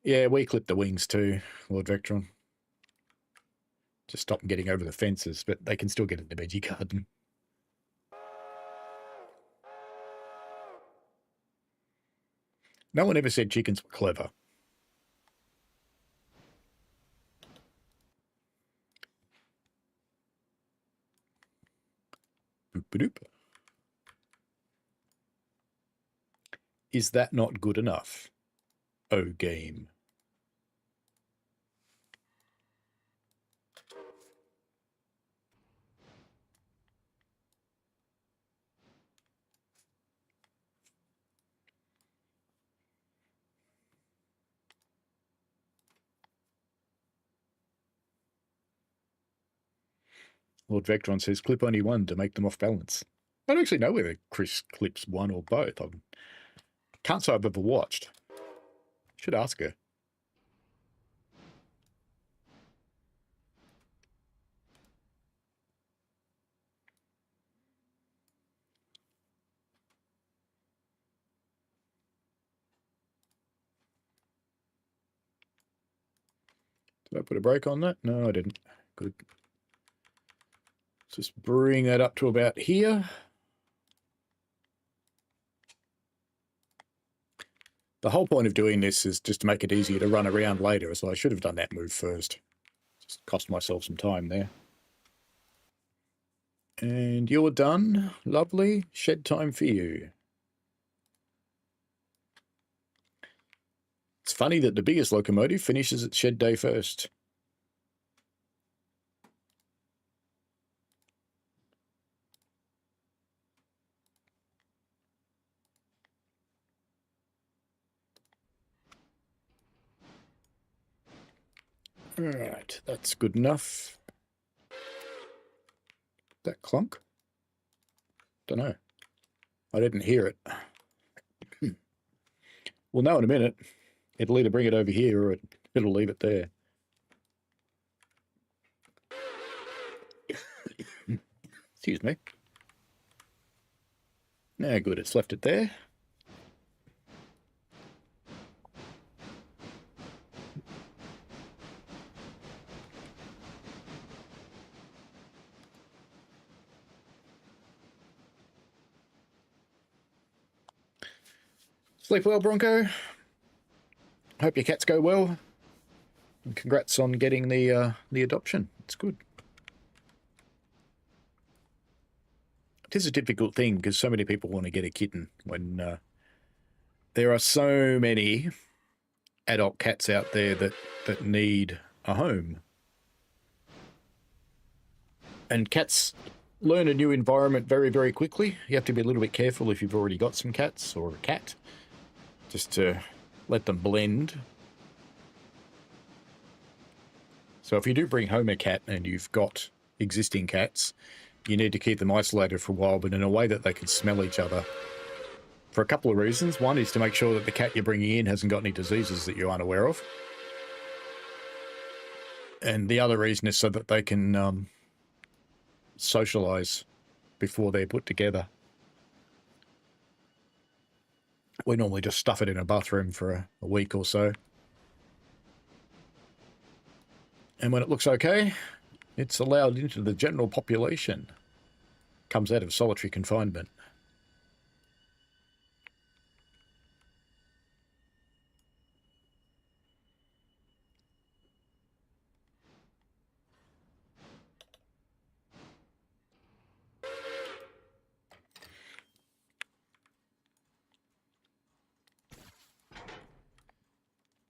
Yeah, we clip the wings too, Lord Vectron. Just stop them getting over the fences, but they can still get in the veggie garden. No one ever said chickens were clever. Boop-a-doop. Is that not good enough? Oh, game. Lord Vectron says clip only one to make them off balance. I don't actually know whether Chris clips one or both. I can't say I've ever watched. Should ask her. Did I put a brake on that? No, I didn't. Good. Let's just bring that up to about here. The whole point of doing this is just to make it easier to run around later, so I should have done that move first. Just cost myself some time there. And you're done. Lovely. Shed time for you. It's funny that the biggest locomotive finishes its shed day first. All right, that's good enough. That clunk? Don't know. I didn't hear it. We'll know in a minute. It'll either bring it over here or it'll leave it there. Excuse me. Now, good, it's left it there. Sleep well, Bronco. Hope your cats go well. And congrats on getting the adoption. It's good. It is a difficult thing because so many people want to get a kitten when there are so many adult cats out there that need a home. And cats learn a new environment very, very quickly. You have to be a little bit careful if you've already got some cats or a cat, just to let them blend. So if you do bring home a cat and you've got existing cats, you need to keep them isolated for a while, but in a way that they can smell each other. For a couple of reasons. One is to make sure that the cat you're bringing in hasn't got any diseases that you're unaware of. And the other reason is so that they can socialize before they're put together. We normally just stuff it in a bathroom for a week or so. And when it looks okay, it's allowed into the general population. Comes out of solitary confinement.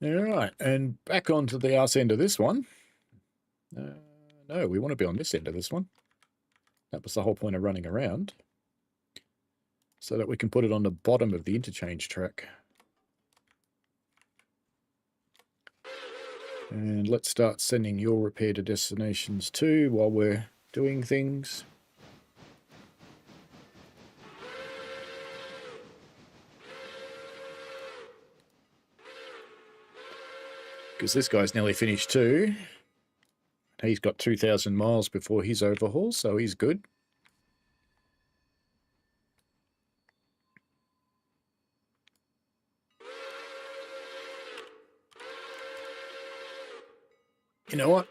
All right, and back onto the arse end of this one. No, we want to be on this end of this one. That was the whole point of running around. So that we can put it on the bottom of the interchange track. And let's start sending your repair to destinations too while we're doing things. Because this guy's nearly finished too. He's got 2,000 miles before his overhaul, so he's good. You know what?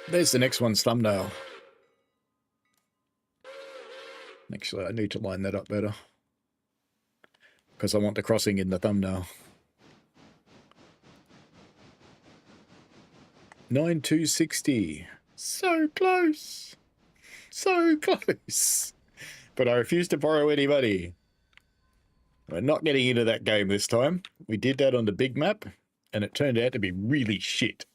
There's the next one's thumbnail. Actually, I need to line that up better. Because I want the crossing in the thumbnail. 9260. So close. So close. But I refuse to borrow any money. We're not getting into that game this time. We did that on the big map, and it turned out to be really shit.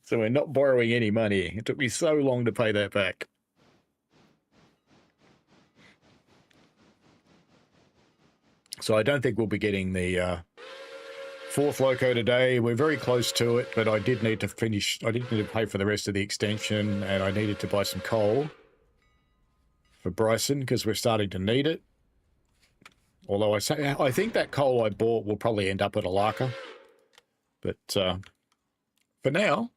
So we're not borrowing any money. It took me so long to pay that back. So I don't think we'll be getting the fourth loco today. We're very close to it, but I did need to finish. I did need to pay for the rest of the extension, and I needed to buy some coal for Bryson because we're starting to need it. Although I think that coal I bought will probably end up at a Larka. But for now,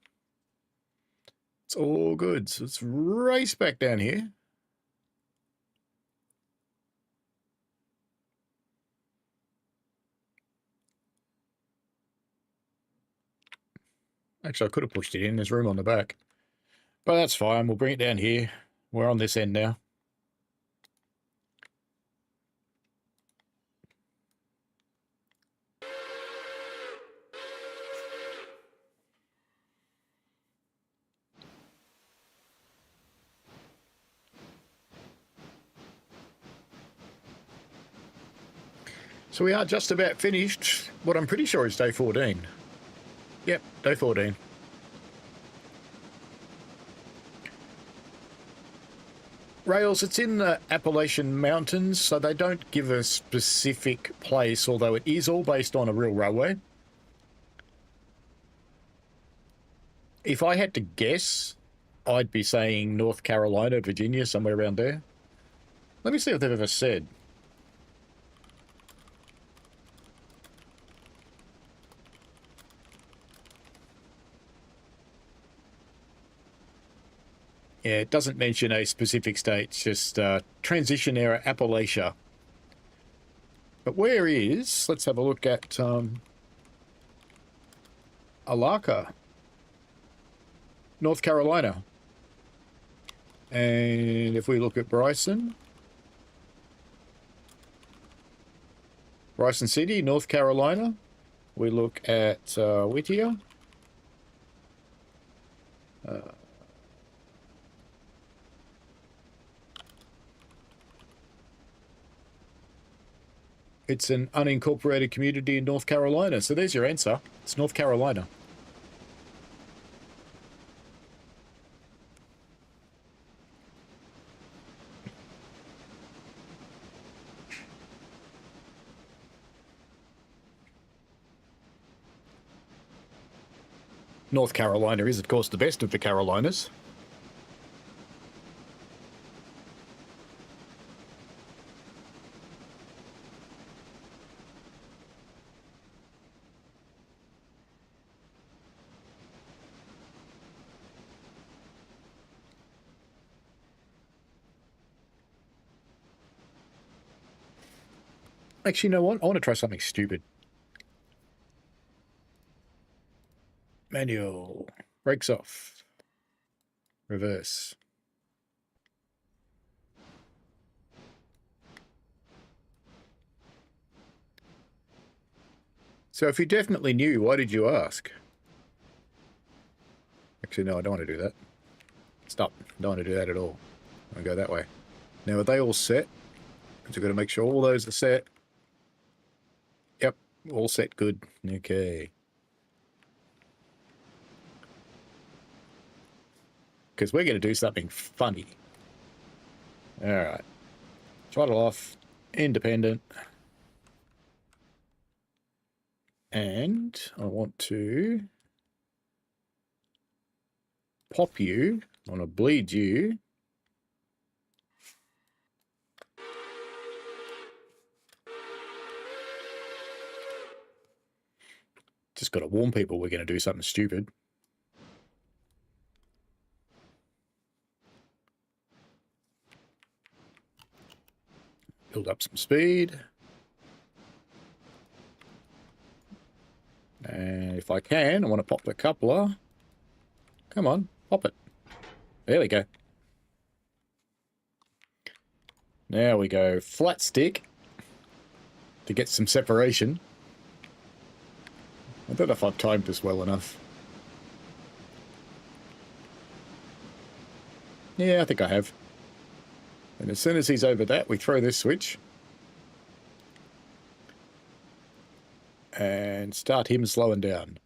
it's all good. So let's race back down here. Actually, I could have pushed it in. There's room on the back. But that's fine. We'll bring it down here. We're on this end now. So we are just about finished. What I'm pretty sure is day 14. Yep, day 14. Rails, it's in the Appalachian Mountains, so they don't give a specific place, although it is all based on a real railway. If I had to guess, I'd be saying North Carolina, Virginia, somewhere around there. Let me see what they've ever said. Yeah, it doesn't mention a specific state, it's just transition era Appalachia. But where is, let's have a look at Alaka, North Carolina. And if we look at Bryson City, North Carolina, we look at Whittier. It's an unincorporated community in North Carolina. So there's your answer. It's North Carolina. North Carolina is, of course, the best of the Carolinas. Actually, you know what? I want to try something stupid. Manual. Brakes off. Reverse. So if you definitely knew, why did you ask? Actually, no, I don't want to do that. Stop. Don't want to do that at all. I'll go that way. Now, are they all set? So we've got to make sure all those are set. Yep, all set good. Okay. Because we're going to do something funny. All right. Throttle off. Independent. And I want to pop you. I want to bleed you. Just got to warn people we're going to do something stupid. Build up some speed. And if I can, I want to pop the coupler. Come on, pop it. There we go. Now we go flat stick to get some separation. I don't know if I've timed this well enough. Yeah, I think I have. And as soon as he's over that, we throw this switch. And start him slowing down.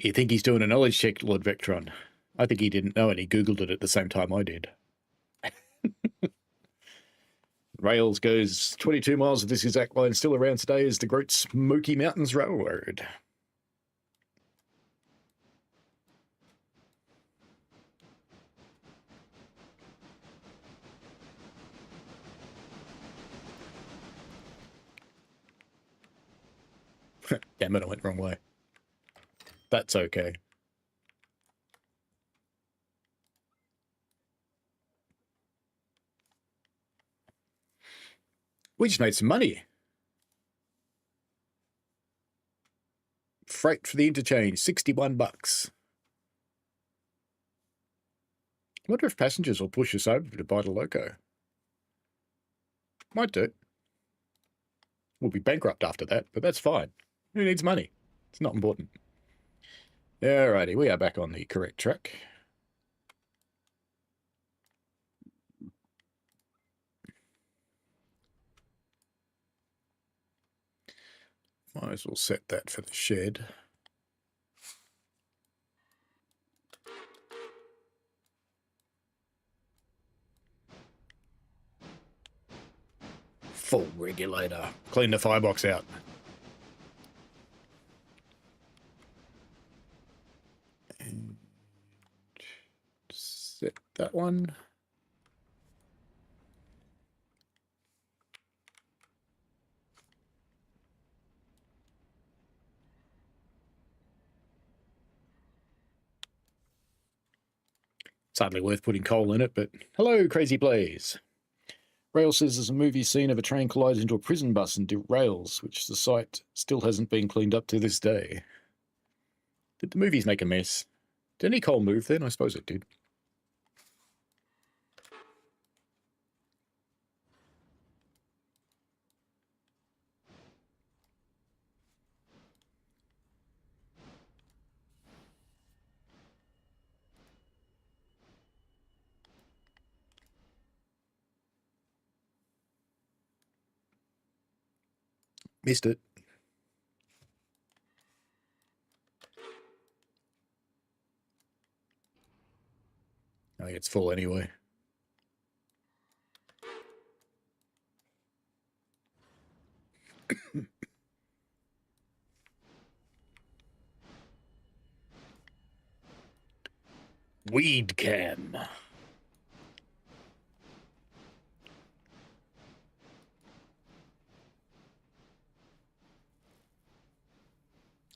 You think he's doing a knowledge check, Lord Vectron? I think he didn't know and he Googled it at the same time I did. Rails goes 22 miles of this exact line. Still around today is the Great Smoky Mountains Railroad. Damn it, I went the wrong way. That's okay. We just made some money. Freight for the interchange, 61 bucks. I wonder if passengers will push us over to buy the loco. Might do. We'll be bankrupt after that, but that's fine. Who needs money? It's not important. Alrighty, we are back on the correct track. Might as well set that for the shed. Full regulator. Clean the firebox out. And set that one. It's hardly worth putting coal in it, but hello, Crazy Blaze. Rail says there's a movie scene of a train collides into a prison bus and derails, which the site still hasn't been cleaned up to this day. Did the movies make a mess? Did any coal move then? I suppose it did. Missed it. I think it's full anyway. Weed cam.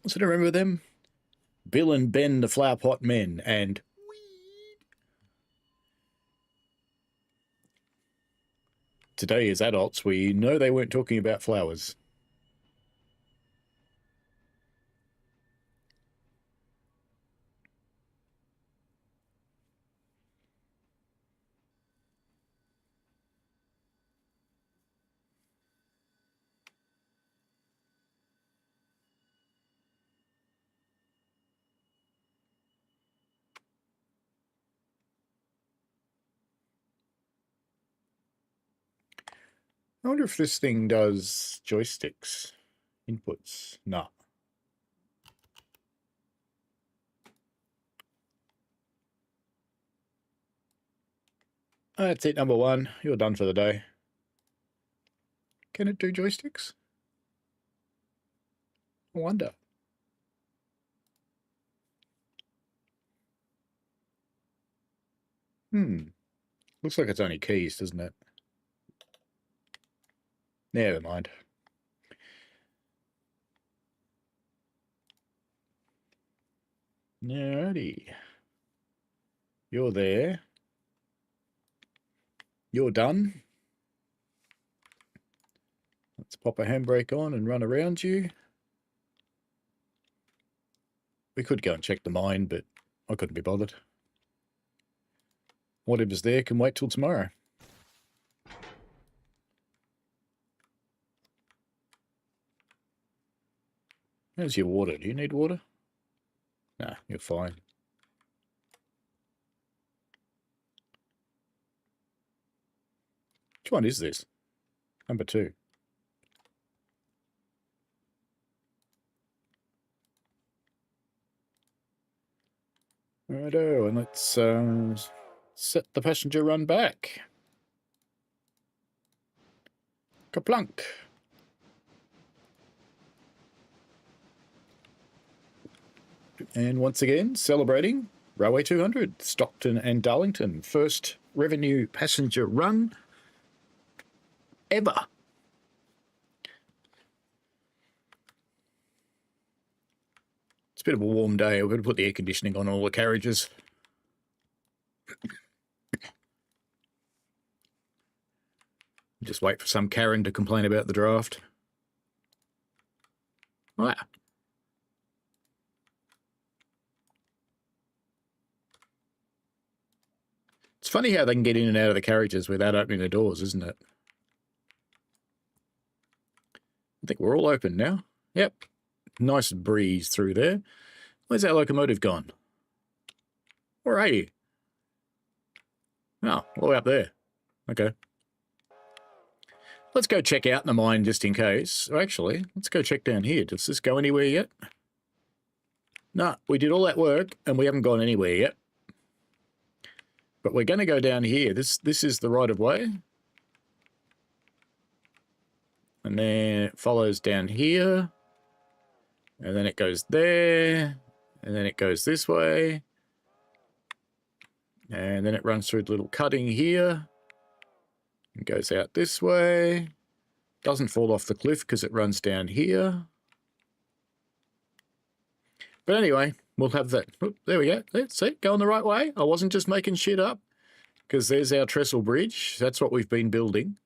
So I remember them? Bill and Ben, the Flower Pot Men, and weed. Today, as adults, we know they weren't talking about flowers. I wonder if this thing does joysticks, inputs. No. That's it, number one. You're done for the day. Can it do joysticks? I wonder. Looks like it's only keys, doesn't it? Never mind. Alrighty. You're there. You're done. Let's pop a handbrake on and run around you. We could go and check the mine, but I couldn't be bothered. Whatever's there can wait till tomorrow. How's your water? Do you need water? Nah, you're fine. Which one is this? Number 2. Righto, and let's set the passenger run back. Kaplunk. And once again, celebrating Railway 200, Stockton and Darlington. First revenue passenger run ever. It's a bit of a warm day. We're going to put the air conditioning on all the carriages. Just wait for some Karen to complain about the draft. Wow. It's funny how they can get in and out of the carriages without opening the doors, isn't it? I think we're all open now. Yep. Nice breeze through there. Where's that locomotive gone? Where are you? Oh, all the way up there. Okay. Let's go check out the mine just in case. Actually, let's go check down here. Does this go anywhere yet? No, we did all that work and we haven't gone anywhere yet. But we're going to go down here. This is the right of way. And then it follows down here. And then it goes there. And then it goes this way. And then it runs through the little cutting here. And goes out this way. Doesn't fall off the cliff because it runs down here. But anyway, we'll have that. Oop, there we go. Let's see, going the right way. I wasn't just making shit up. Because there's our trestle bridge. That's what we've been building.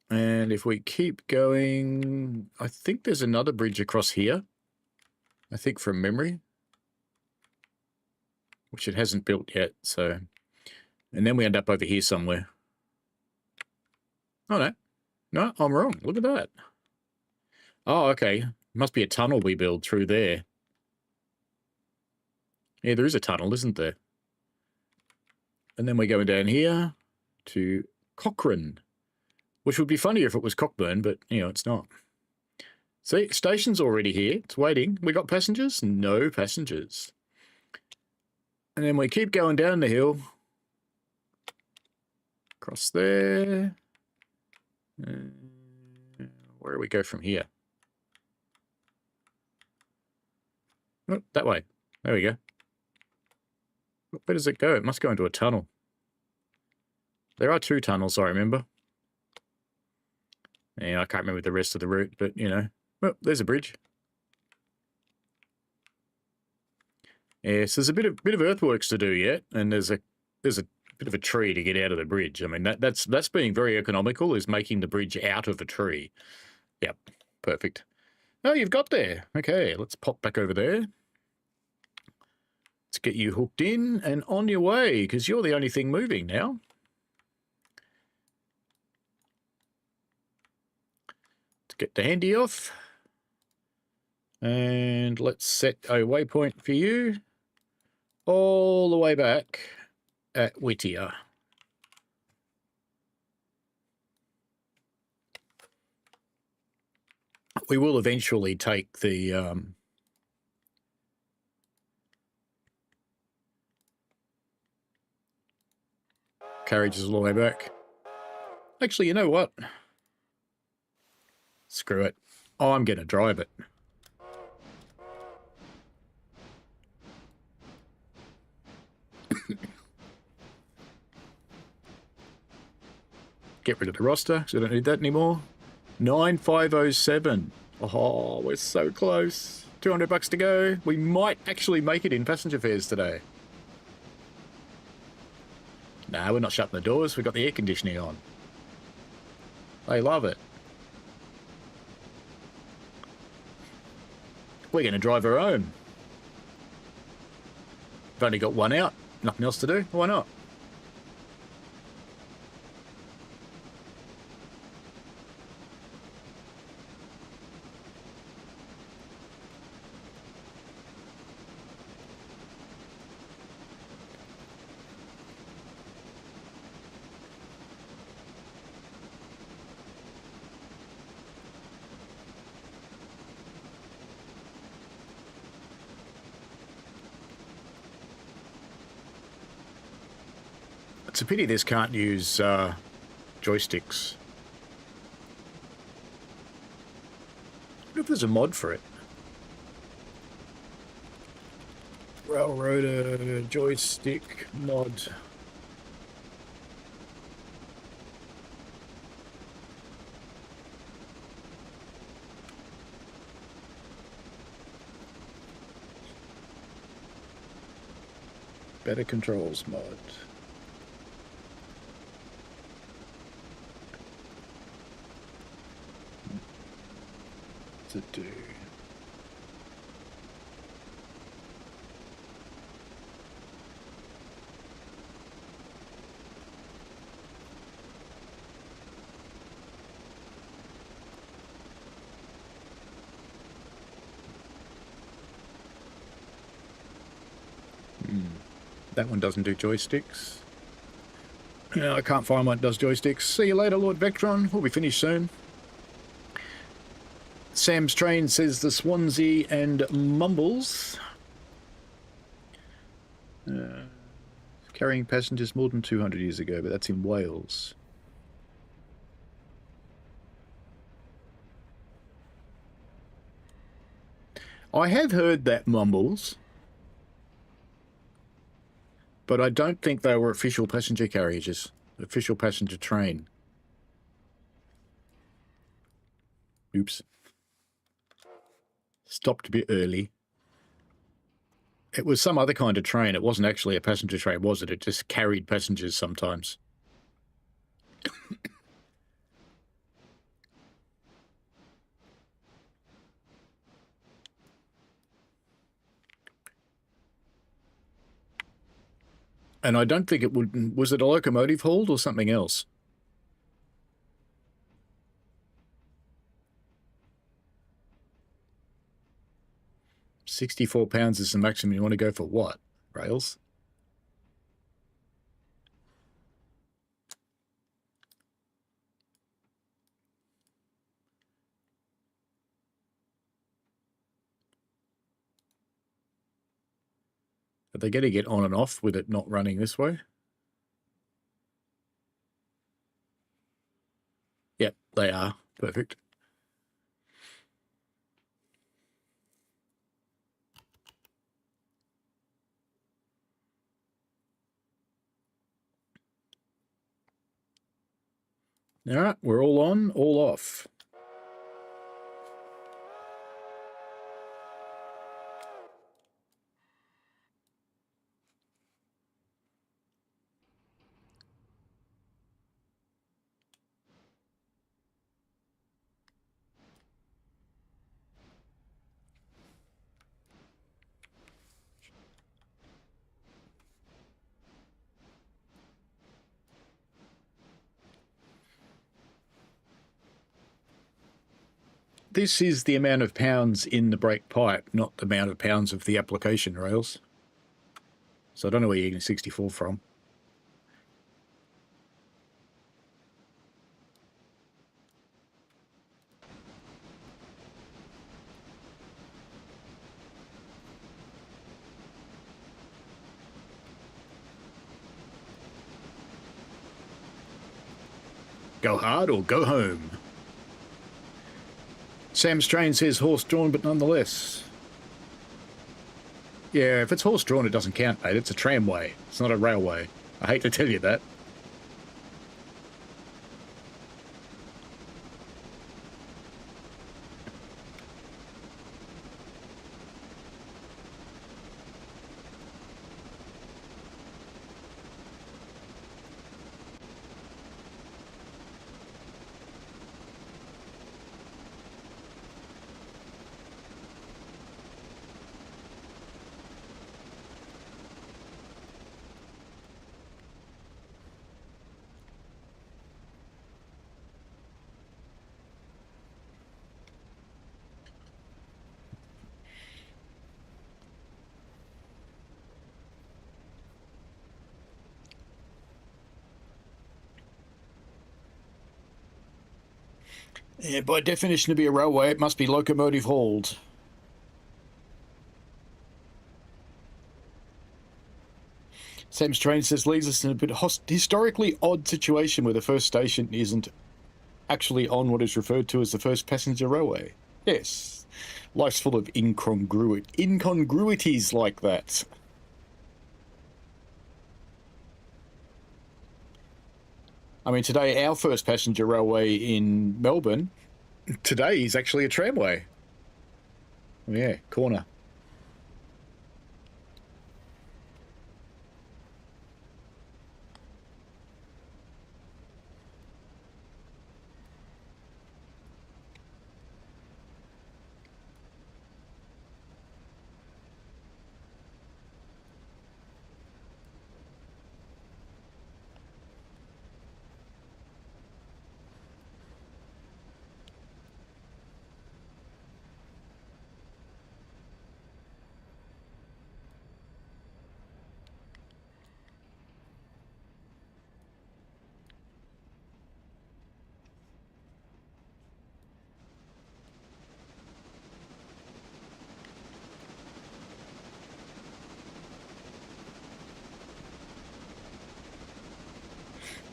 And if we keep going, I think there's another bridge across here. I think from memory. Which it hasn't built yet, so... And then we end up over here somewhere. Oh, no. No, I'm wrong. Look at that. Oh, okay. Must be a tunnel we build through there. Yeah, there is a tunnel, isn't there? And then we're going down here to Cochrane. Which would be funnier if it was Cockburn, but, you know, it's not. See, station's already here. It's waiting. We got passengers? No passengers. And then we keep going down the hill. Across there. Where do we go from here? Oh, that way. There we go. Where does it go? It must go into a tunnel. There are 2 tunnels, I remember. Yeah, I can't remember the rest of the route, but, you know. Well, there's a bridge. Yes, there's a bit of earthworks to do yet, and there's a bit of a tree to get out of the bridge. I mean, that's being very economical, is making the bridge out of a tree. Yep, perfect. Oh, you've got there. Okay, let's pop back over there. Let's get you hooked in and on your way, because you're the only thing moving now. Let's get the handy off. And let's set a waypoint for you all the way back at Whittier. We will eventually take the carriages all the way back. Actually, you know what? Screw it. I'm going to drive it. Get rid of the roster because I don't need that anymore. 9507. Oh, we're so close. $200 to go. We might actually make it in passenger fares today. Nah, we're not shutting the doors. We've got the air conditioning on. They love it. We're going to drive our own. We've only got one out. Nothing else to do. Why not? It's a pity this can't use joysticks. I wonder if there's a mod for it. Railroader joystick mod. Better controls mod. To do. That one doesn't do joysticks. Yeah, I can't find one that does joysticks. See you later, Lord Vectron. We'll be finished soon. Sam's train says the Swansea and Mumbles. Carrying passengers more than 200 years ago, but that's in Wales. I have heard that mumbles, but I don't think they were official passenger carriages, official passenger train. Oops. Stopped a bit early. It was some other kind of train. It wasn't actually a passenger train, was it? It just carried passengers sometimes. And I don't think it would... Was it a locomotive hauled or something else? £64 is the maximum. You want to go for what? Rails? Are they going to get on and off with it not running this way? Yep, they are. Perfect. All right, we're all on, all off. This is the amount of pounds in the brake pipe, not the amount of pounds of the application rails. So I don't know where you're getting 64 from. Go hard or go home. Sam's train says horse-drawn, but nonetheless. Yeah, if it's horse-drawn, it doesn't count, mate. It's a tramway. It's not a railway. I hate to tell you that. Yeah, by definition, to be a railway, it must be locomotive hauled. Sam's train says leaves us in a bit historically odd situation where the first station isn't actually on what is referred to as the first passenger railway. Yes, life's full of incongruities like that. I mean, today, our first passenger railway in Melbourne, today is actually a tramway. Yeah, corner.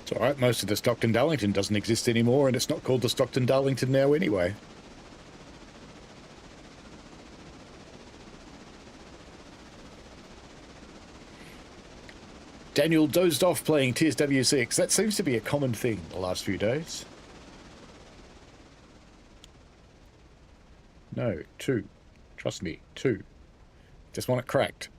It's all right, most of the Stockton-Darlington doesn't exist anymore, and it's not called the Stockton-Darlington now anyway. Daniel dozed off playing TSW6. That seems to be a common thing the last few days. No, 2. Trust me, 2. Just want it cracked.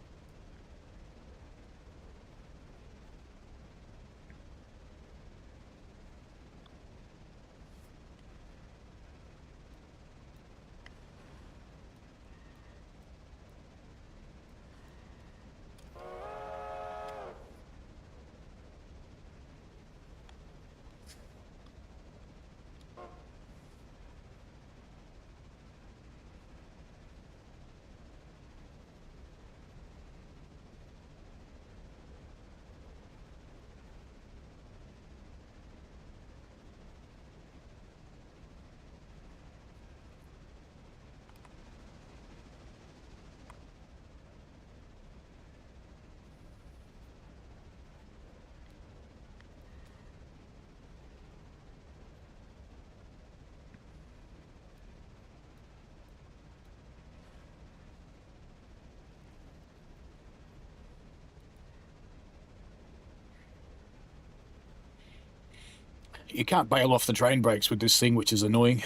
You can't bail off the drain brakes with this thing, which is annoying.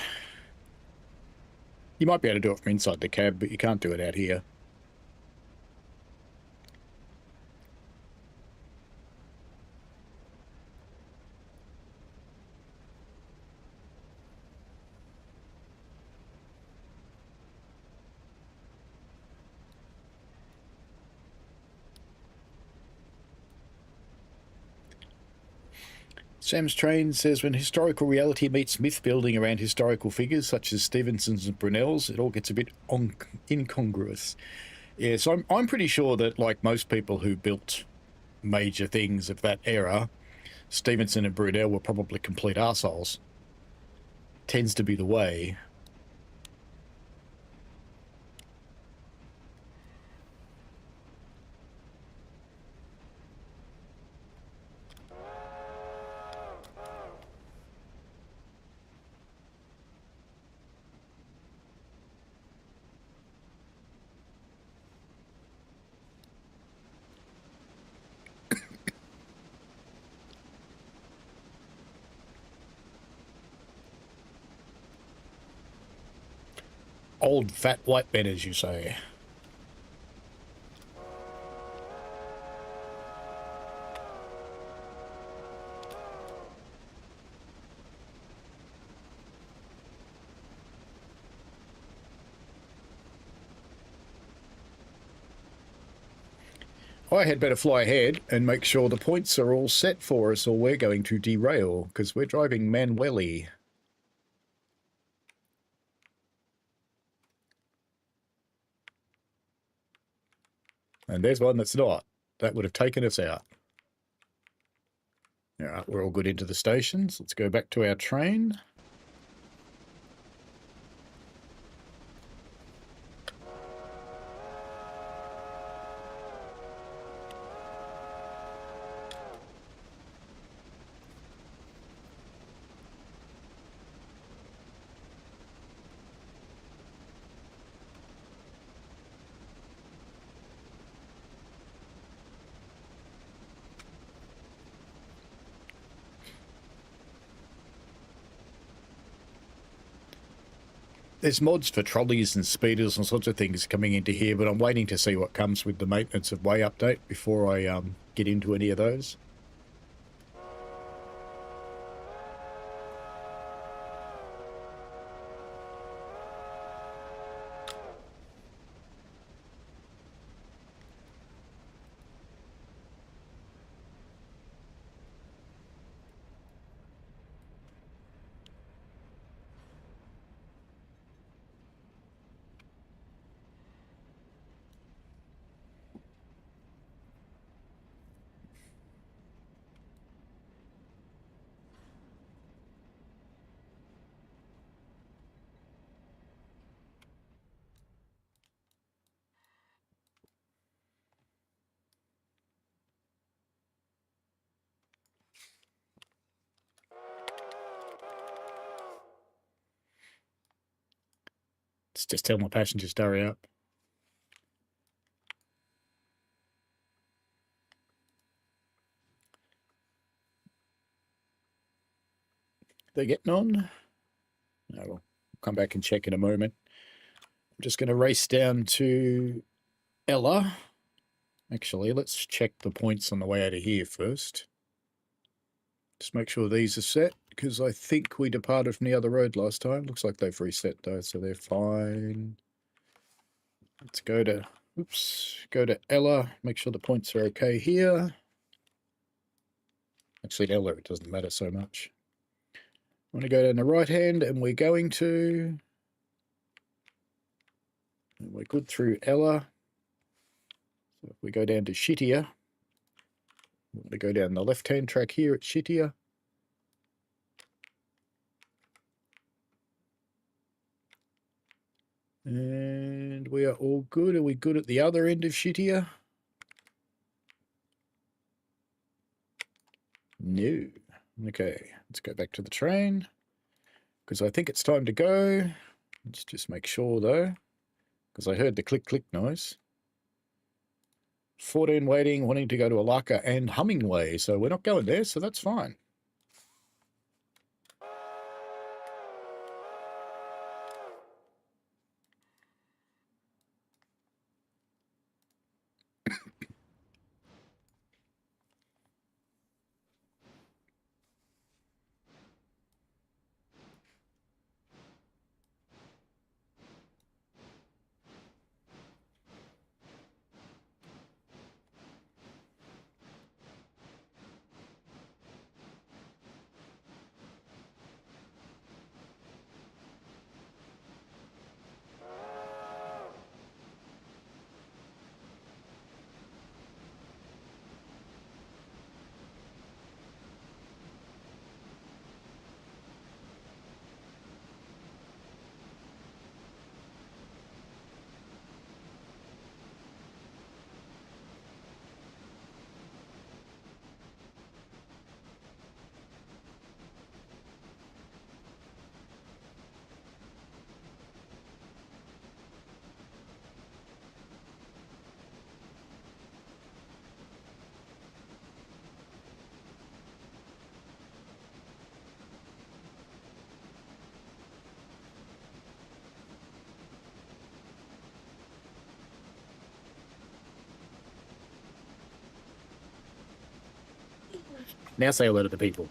You might be able to do it from inside the cab, but you can't do it out here. Sam's Train says, when historical reality meets myth building around historical figures such as Stevenson's and Brunel's, it all gets a bit incongruous. Yeah, so I'm pretty sure that, like most people who built major things of that era, Stevenson and Brunel were probably complete arseholes. Tends to be the way. Old fat white men, as you say. I had better fly ahead and make sure the points are all set for us, or we're going to derail, because we're driving manually. And there's one that's not. That would have taken us out. All right, we're all good into the stations. Let's go back to our train. There's mods for trolleys and speeders and sorts of things coming into here, but I'm waiting to see what comes with the maintenance of way update before I get into any of those. Let's just tell my passengers to hurry up. they're getting on. No, we'll come back and check in a moment. I'm just going to race down to Ella. Actually, let's check the points on the way out of here first. Just make sure these are set, because I think we departed from the other road last time. Looks like they've reset though, so they're fine. Let's go to, go to Ella. Make sure the points are okay here. Actually, Ella, it doesn't matter so much. I'm going to go down the right hand, and we're going to... And we're good through Ella. So if we go down to Shittier, we're going to go down the left-hand track here at Shittier. And we are all good. Are we good at the other end of Shittier? No. Okay, let's go back to the train, because I think it's time to go. Let's just make sure, though, because I heard the click-click noise. 14 waiting, wanting to go to Alaka and Hummingway, so we're not going there, so that's fine. Now say hello to the people.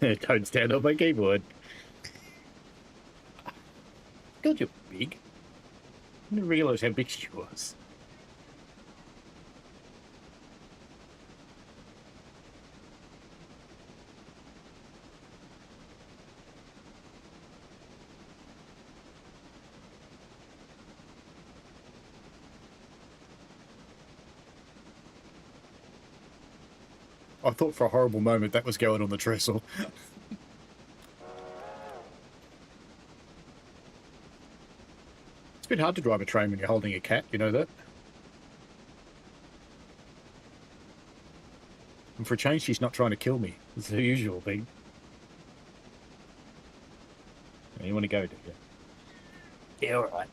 Don't stand on my keyboard. God, you're big. I didn't realise how big she was. I thought for a horrible moment that was going on the trestle. It's a bit hard to drive a train when you're holding a cat, you know that? And for a change, she's not trying to kill me. It's the usual thing. You want to go, do you? Yeah, all right.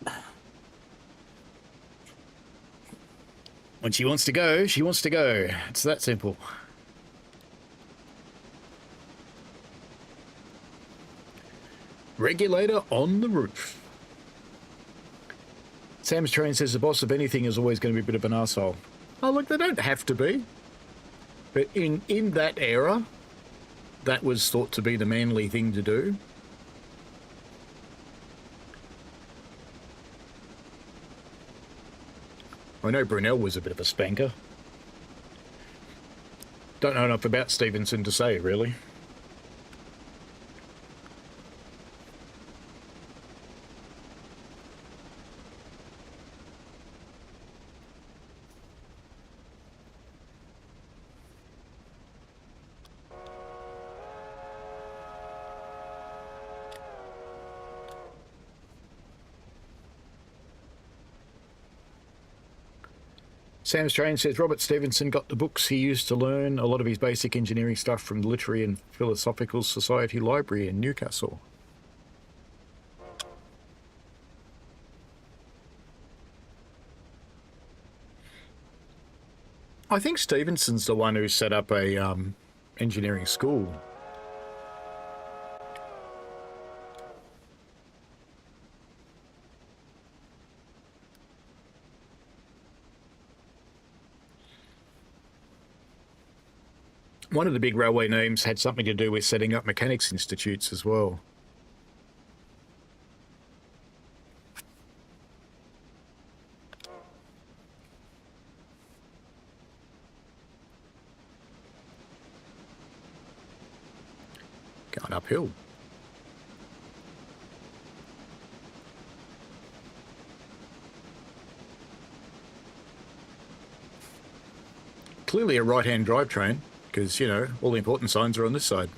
When she wants to go, she wants to go. It's that simple. Regulator on the roof. Sam's train says the boss of anything is always going to be a bit of an arsehole. Oh, look, they don't have to be. But in that era, that was thought to be the manly thing to do. I know Brunel was a bit of a spanker. Don't know enough about Stevenson to say, really. Sam Strain says Robert Stevenson got the books he used to learn a lot of his basic engineering stuff from the Literary and Philosophical Society Library in Newcastle. I think Stevenson's the one who set up a engineering school. One of the big railway names had something to do with setting up mechanics institutes as well. Going uphill. Clearly a right-hand drivetrain, because, you know, all the important signs are on this side.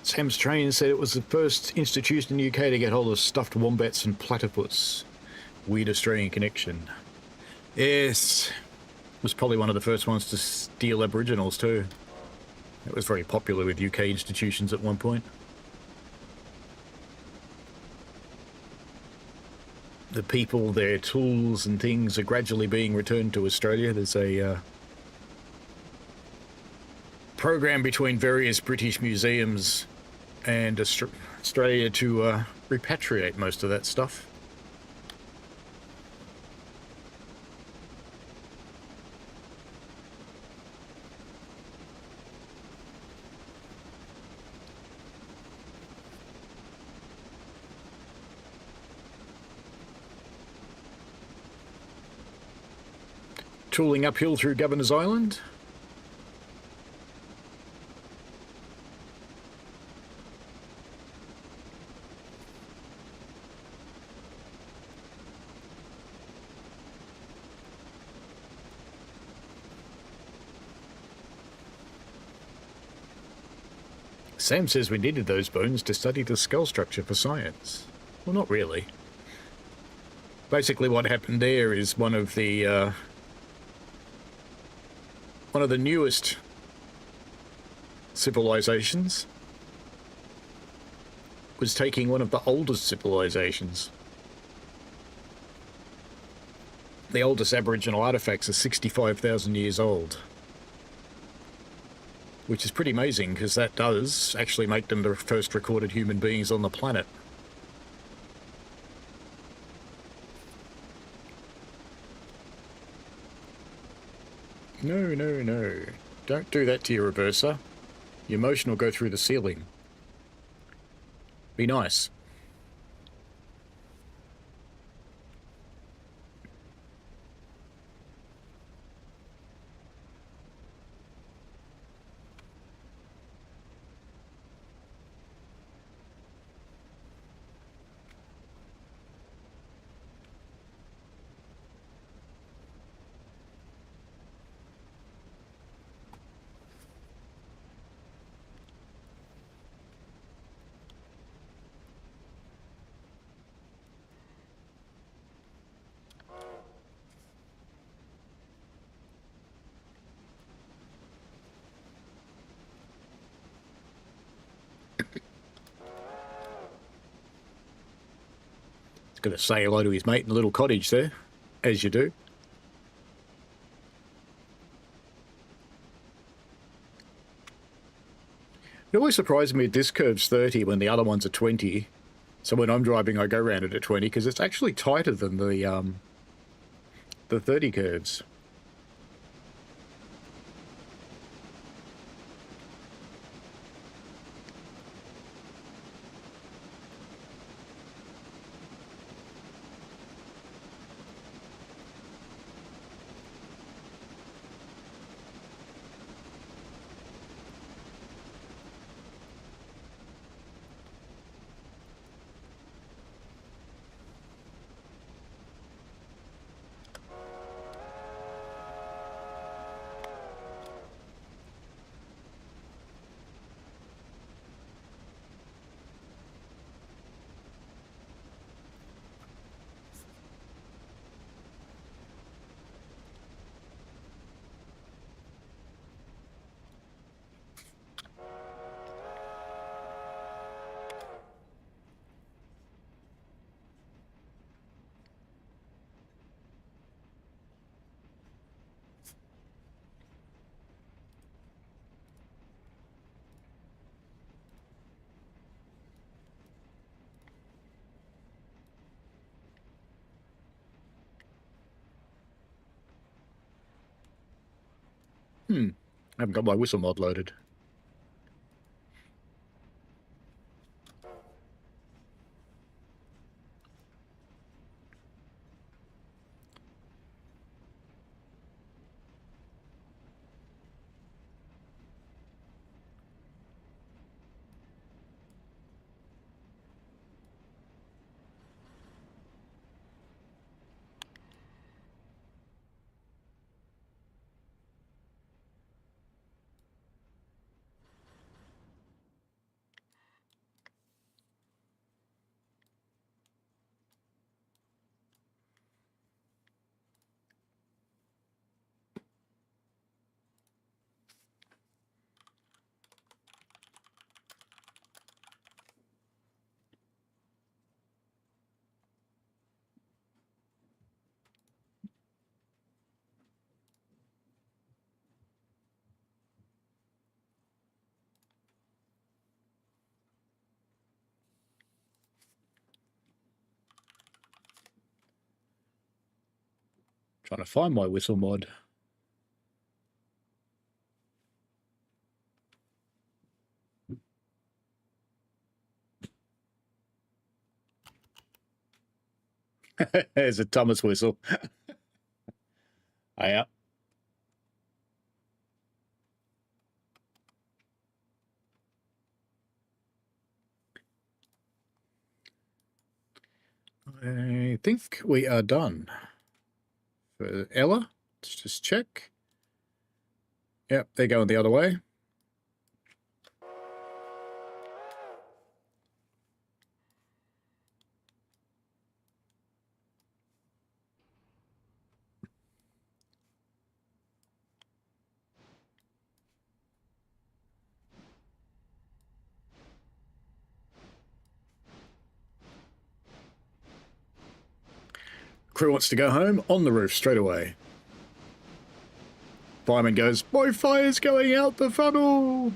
Sam's Train said it was the first institution in the UK to get hold of stuffed wombats and platypus. Weird Australian connection. Yes, was probably one of the first ones to steal Aboriginals too. It was very popular with UK institutions at one point. The people, their tools and things are gradually being returned to Australia. There's a program between various British museums and Australia to repatriate most of that stuff. Tooling uphill through Governor's Island. Sam says we needed those bones to study the skull structure for science. Well, not really. Basically what happened there is one of the newest civilizations was taking one of the oldest civilizations. The oldest Aboriginal artifacts are 65,000 years old. Which is pretty amazing, because that does actually make them the first recorded human beings on the planet. No, no, no. Don't do that to your reverser. Your motion will go through the ceiling. Be nice. Going to say hello to his mate in the little cottage there, as you do. It always surprises me this curve's 30 when the other ones are 20. So when I'm driving, I go around it at 20 because it's actually tighter than the 30 curves. I haven't got my whistle mod loaded. Trying to find my whistle mod. There's a Thomas whistle. Yeah. I think we are done. For Ella, let's just check. Yep, they're going the other way. Crew wants to go home on the roof straight away. Fireman goes, my fire's going out the funnel.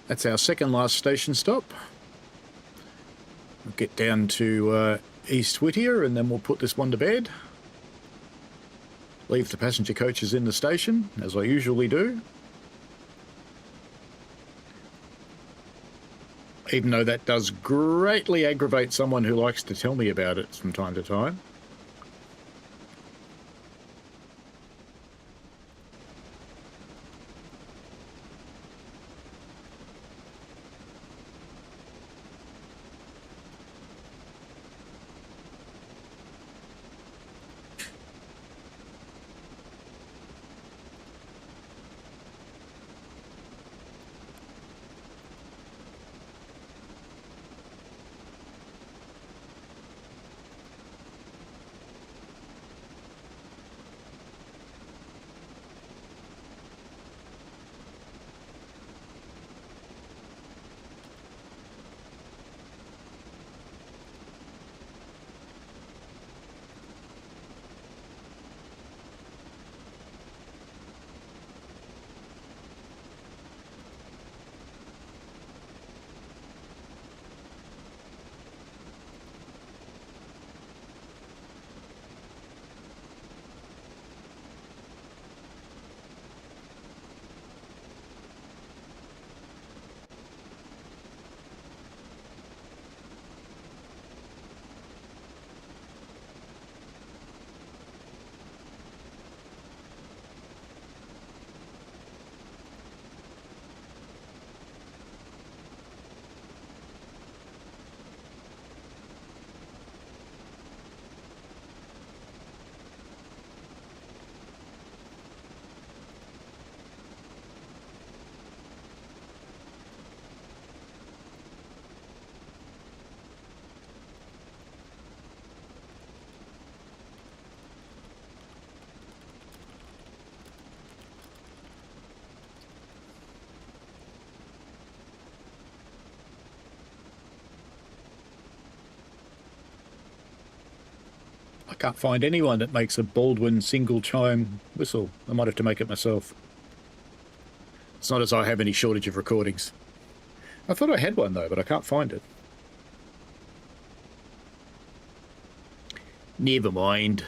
That's our second last station stop. We'll get down to East Whittier and then we'll put this one to bed. Leave the passenger coaches in the station, as I usually do. Even though that does greatly aggravate someone who likes to tell me about it from time to time. can't find anyone that makes a Baldwin single chime whistle. I might have to make it myself. It's not as I have any shortage of recordings. I thought I had one though, but I can't find it. Never mind.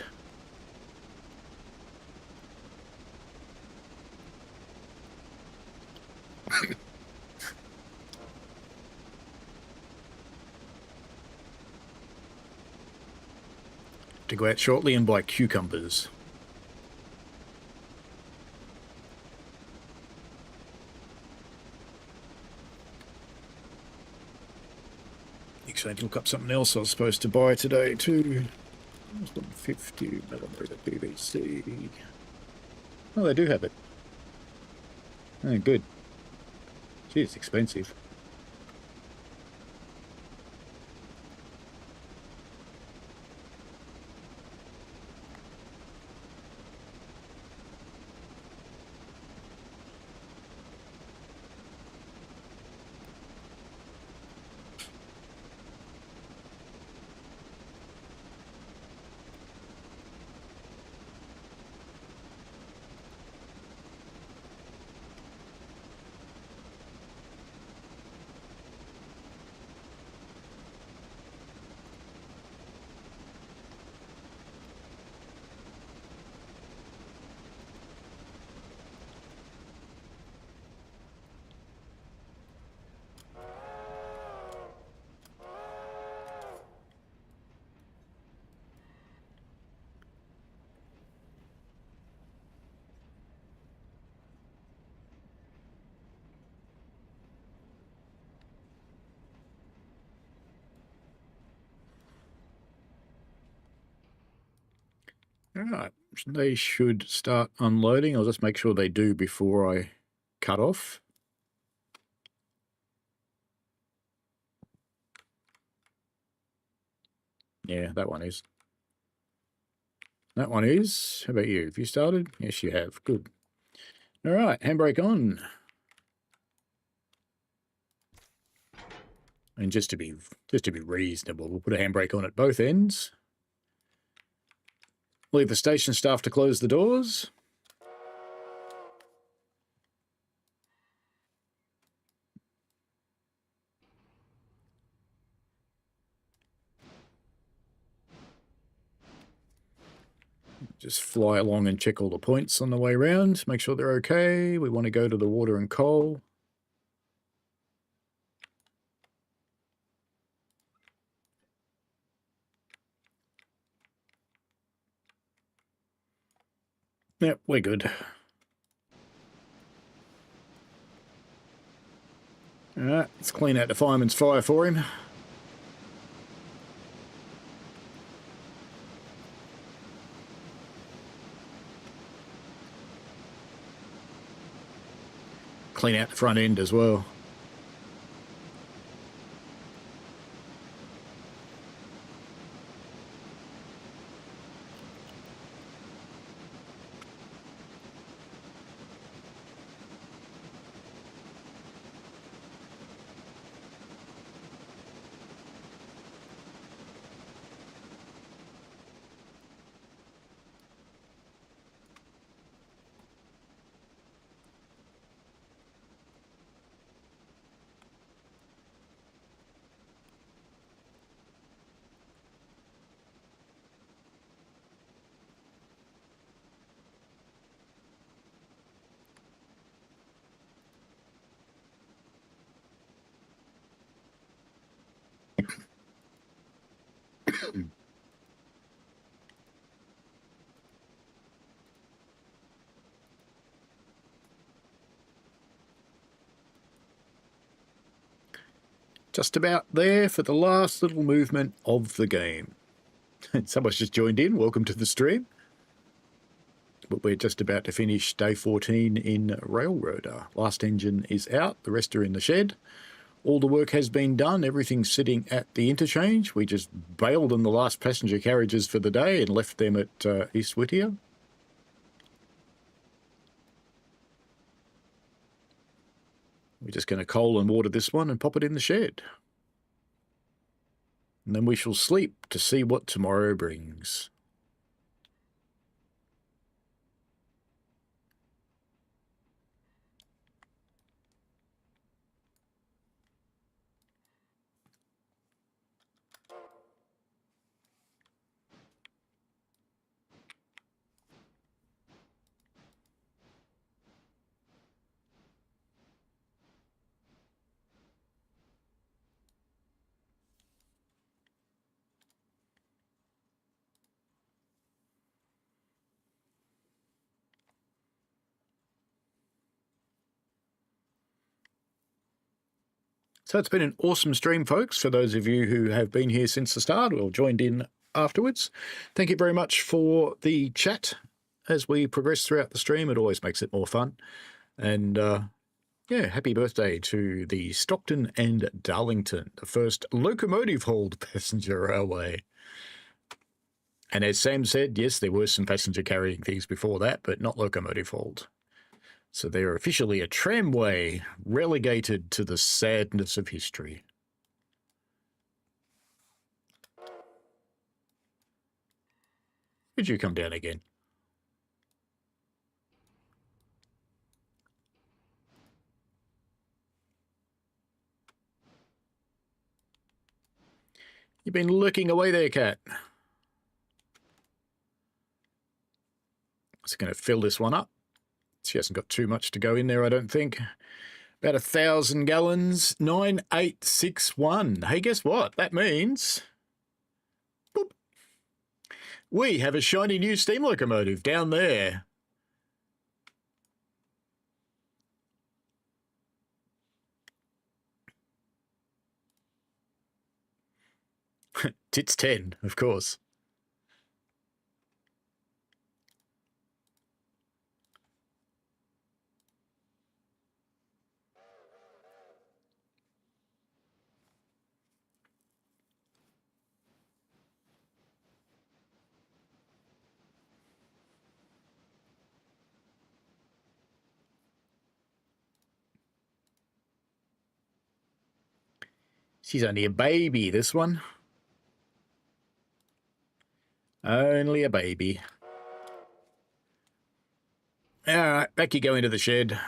To go out shortly and buy cucumbers. Actually, look up something else I was supposed to buy today too. 150mm PVC. Oh, they do have it. Oh, good. Gee, it's expensive. All right, they should start unloading. I'll just make sure they do before I cut off. Yeah, that one is. That one is. How about you? Have you started? Yes, you have. Good. All right, handbrake on. And just to be reasonable, we'll put a handbrake on at both ends. Leave the station staff to close the doors. Just fly along and check all the points on the way around. Make sure they're okay. We want to go to the water and coal. Yep, we're good. All right, let's clean out the fireman's fire for him. Clean out the front end as well. Just about there for the last little movement of the game. Someone's just joined in. Welcome to the stream. But we're just about to finish day 14 in Railroader. Last engine is out. The rest are in the shed. All the work has been done. Everything's sitting at the interchange. We just bailed on the last passenger carriages for the day and left them at East Whittier. We're just going to coal and water this one and pop it in the shed. And then we shall sleep to see what tomorrow brings. So it's been an awesome stream, folks, for those of you who have been here since the start or joined in afterwards. Thank you very much for the chat as we progress throughout the stream. It always makes it more fun. And yeah, happy birthday to the Stockton and Darlington, the first locomotive-hauled passenger railway. And as Sam said, yes, there were some passenger carrying things before that, but not locomotive-hauled. So they're officially a tramway, relegated to the sadness of history. Could you come down again? You've been lurking away there, cat. Just going to fill this one up. She hasn't got too much to go in there, I don't think. About 1,000 gallons, 9861. Hey, guess what? That means boop, we have a shiny new steam locomotive down there. It's 10, of course. She's only a baby, this one. Only a baby. All right, back you go into the shed.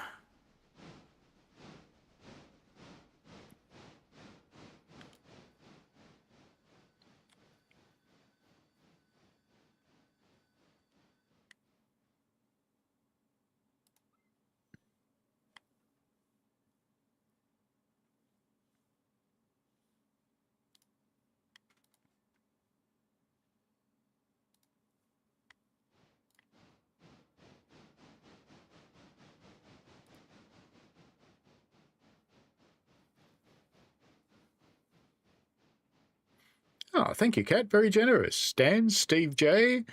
Oh, thank you, Kat. Very generous. Stan, Steve J.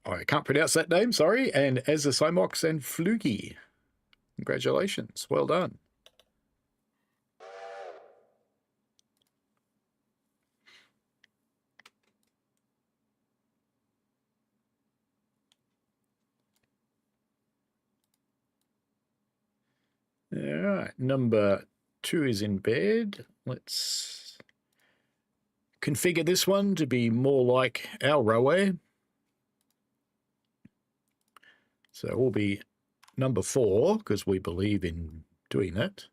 I can't pronounce that name, sorry. And Ezra Simox and Fluky. Congratulations. Well done. All right, number 2 is in bed. Let's configure this one to be more like our railway. So it will be number 4 because we believe in doing that.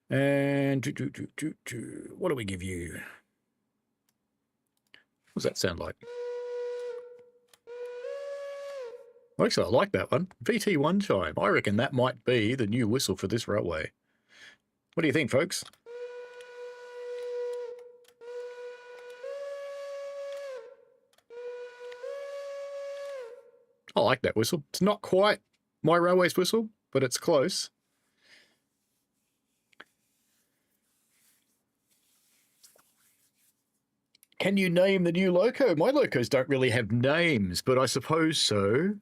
And what do we give you? What does that sound like? Actually, I like that one. VT1 chime. I reckon that might be the new whistle for this railway. What do you think, folks? I like that whistle. It's not quite my railway's whistle, but it's close. Can you name the new loco? My locos don't really have names, but I suppose so.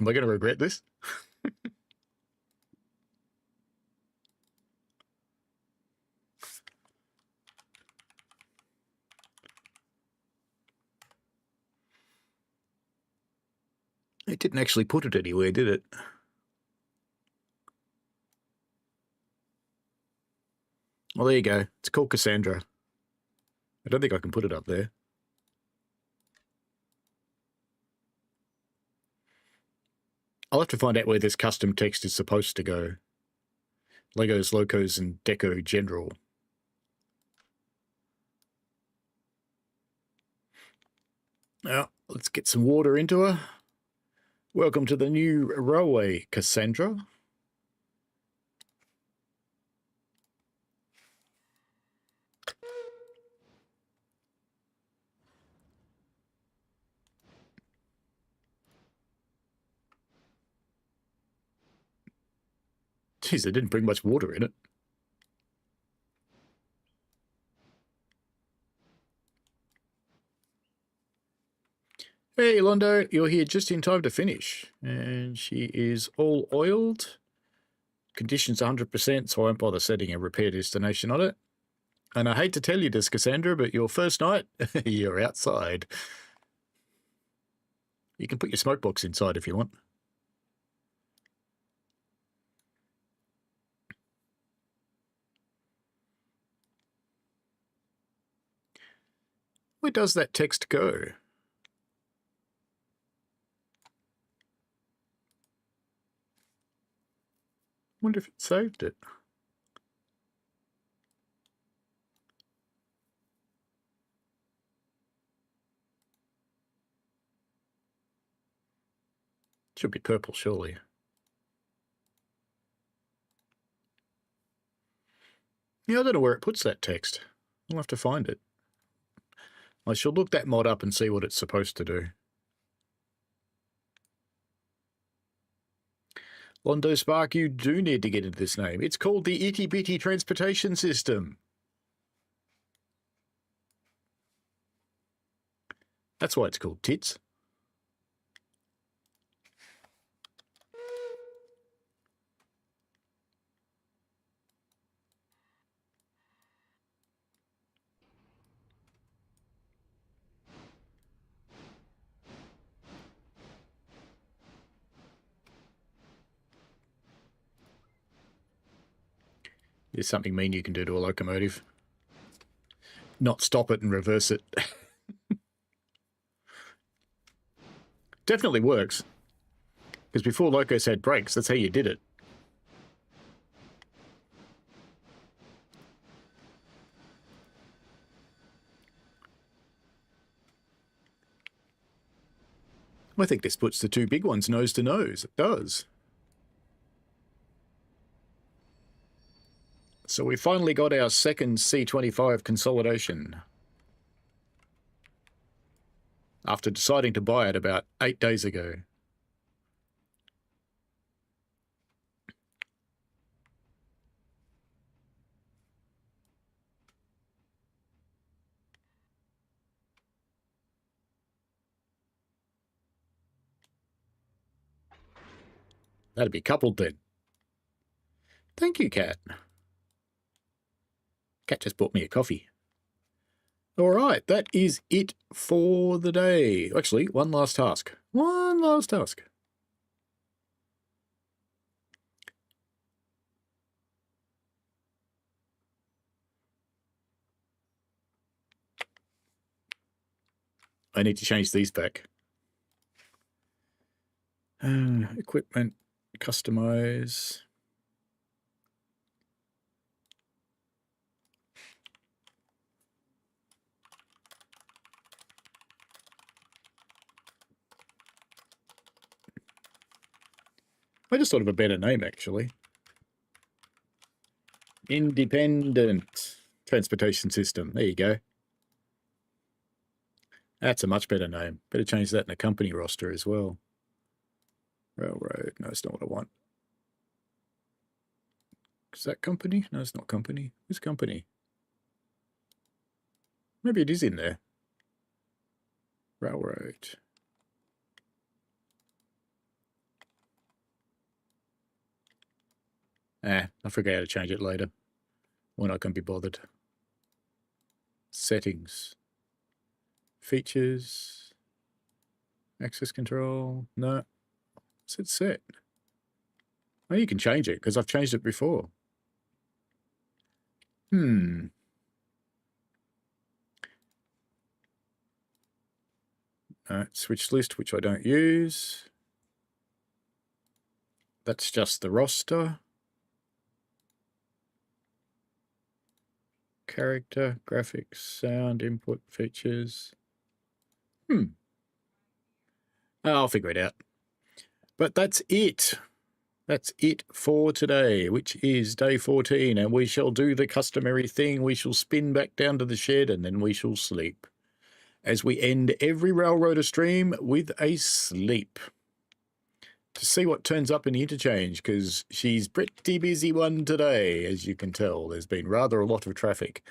Am I going to regret this? It didn't actually put it anywhere, did it? Well, there you go. It's called Cassandra. I don't think I can put it up there. I'll have to find out where this custom text is supposed to go. Legos, Locos, and Deco General. Now, let's get some water into her. Welcome to the new railway, Cassandra. Jeez, they didn't bring much water in it. Hey, Londo, you're here just in time to finish. And she is all oiled. Conditions 100%, so I won't bother setting a repair destination on it. And I hate to tell you this, Cassandra, but your first night, you're outside. You can put your smoke box inside if you want. Where does that text go? Wonder if it saved it. Should be purple, surely. Yeah, I don't know where it puts that text. I'll have to find it. I shall look that mod up and see what it's supposed to do. Londo Spark, you do need to get into this name. It's called the Itty Bitty Transportation System. That's why it's called Tits. There's something mean you can do to a locomotive. Not stop it and reverse it. Definitely works. Because before locos had brakes, that's how you did it. I think this puts the two big ones nose to nose. It does. So we finally got our second C25 consolidation. After deciding to buy it about 8 days ago. That'd be coupled then. Thank you, Cat. Cat just bought me a coffee. All right, that is it for the day. Actually, one last task. One last task. I need to change these back. Equipment, customize. I just thought of a better name, actually. Independent Transportation System. There you go. That's a much better name. Better change that in a company roster as well. Railroad. No, it's not what I want. Is that company? No, it's not company. Who's company? Maybe it is in there. Railroad. I forget how to change it later. When I can be bothered. Settings. Features. Access control. No. What's it set? Oh, you can change it because I've changed it before. Switch list, which I don't use. That's just the roster. Character, graphics, sound, input, features. I'll figure it out. But that's it. That's it for today, which is day 14, and we shall do the customary thing. We shall spin back down to the shed, and then we shall sleep, as we end every Railroader stream with a sleep. To see what turns up in the interchange, because she's pretty busy one today, as you can tell. There's been rather a lot of traffic.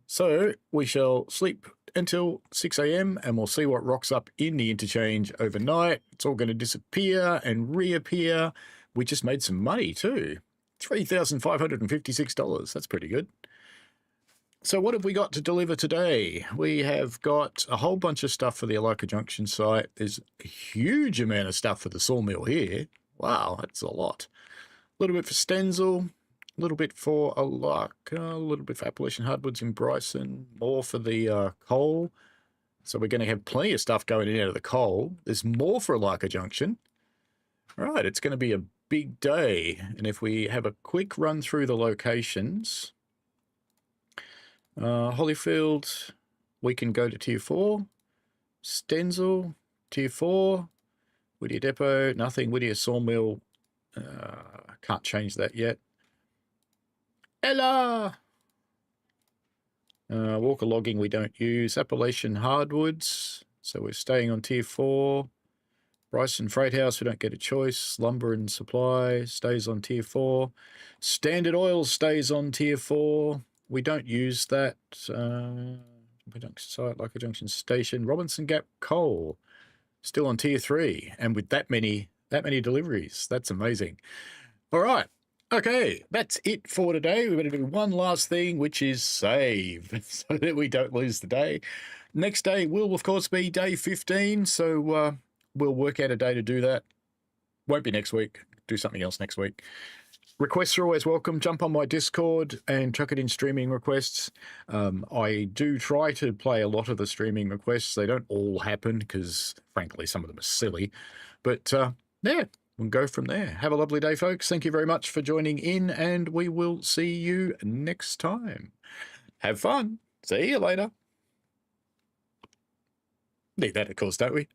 So we shall sleep until 6 a.m. and we'll see what rocks up in the interchange overnight. It's all going to disappear and reappear. We just made some money too. $3,556. That's pretty good. So what have we got to deliver today? We have got a whole bunch of stuff for the Alaka Junction site. There's a huge amount of stuff for the sawmill here. Wow, that's a lot. A little bit for Stenzel, a little bit for Alaka, a little bit for Appalachian Hardwoods in Bryson, more for the coal. So we're going to have plenty of stuff going in out of the coal. There's more for Alaka Junction. All right, it's going to be a big day. And if we have a quick run through the locations... Holyfield, we can go to Tier 4. Stenzel, Tier 4. Whittier Depot, nothing. Whittier Sawmill, can't change that yet. Ella! Walker Logging we don't use. Appalachian Hardwoods, so we're staying on Tier 4. Bryson Freight House, we don't get a choice. Lumber and Supply stays on Tier 4. Standard Oil stays on Tier 4. We don't use that. We don't site like a junction station. Robinson Gap Coal still on Tier 3, and with that many deliveries, that's amazing. All right, okay, that's it for today. We're going to do one last thing, which is save, so that we don't lose the day. Next day will, of course, be day 15. So we'll work out a day to do that. Won't be next week. Do something else next week. Requests are always welcome. Jump on my Discord and chuck it in streaming requests. I do try to play a lot of the streaming requests. They don't all happen because, frankly, some of them are silly. But, yeah, we'll go from there. Have a lovely day, folks. Thank you very much for joining in, and we will see you next time. Have fun. See you later. Need that, of course, don't we?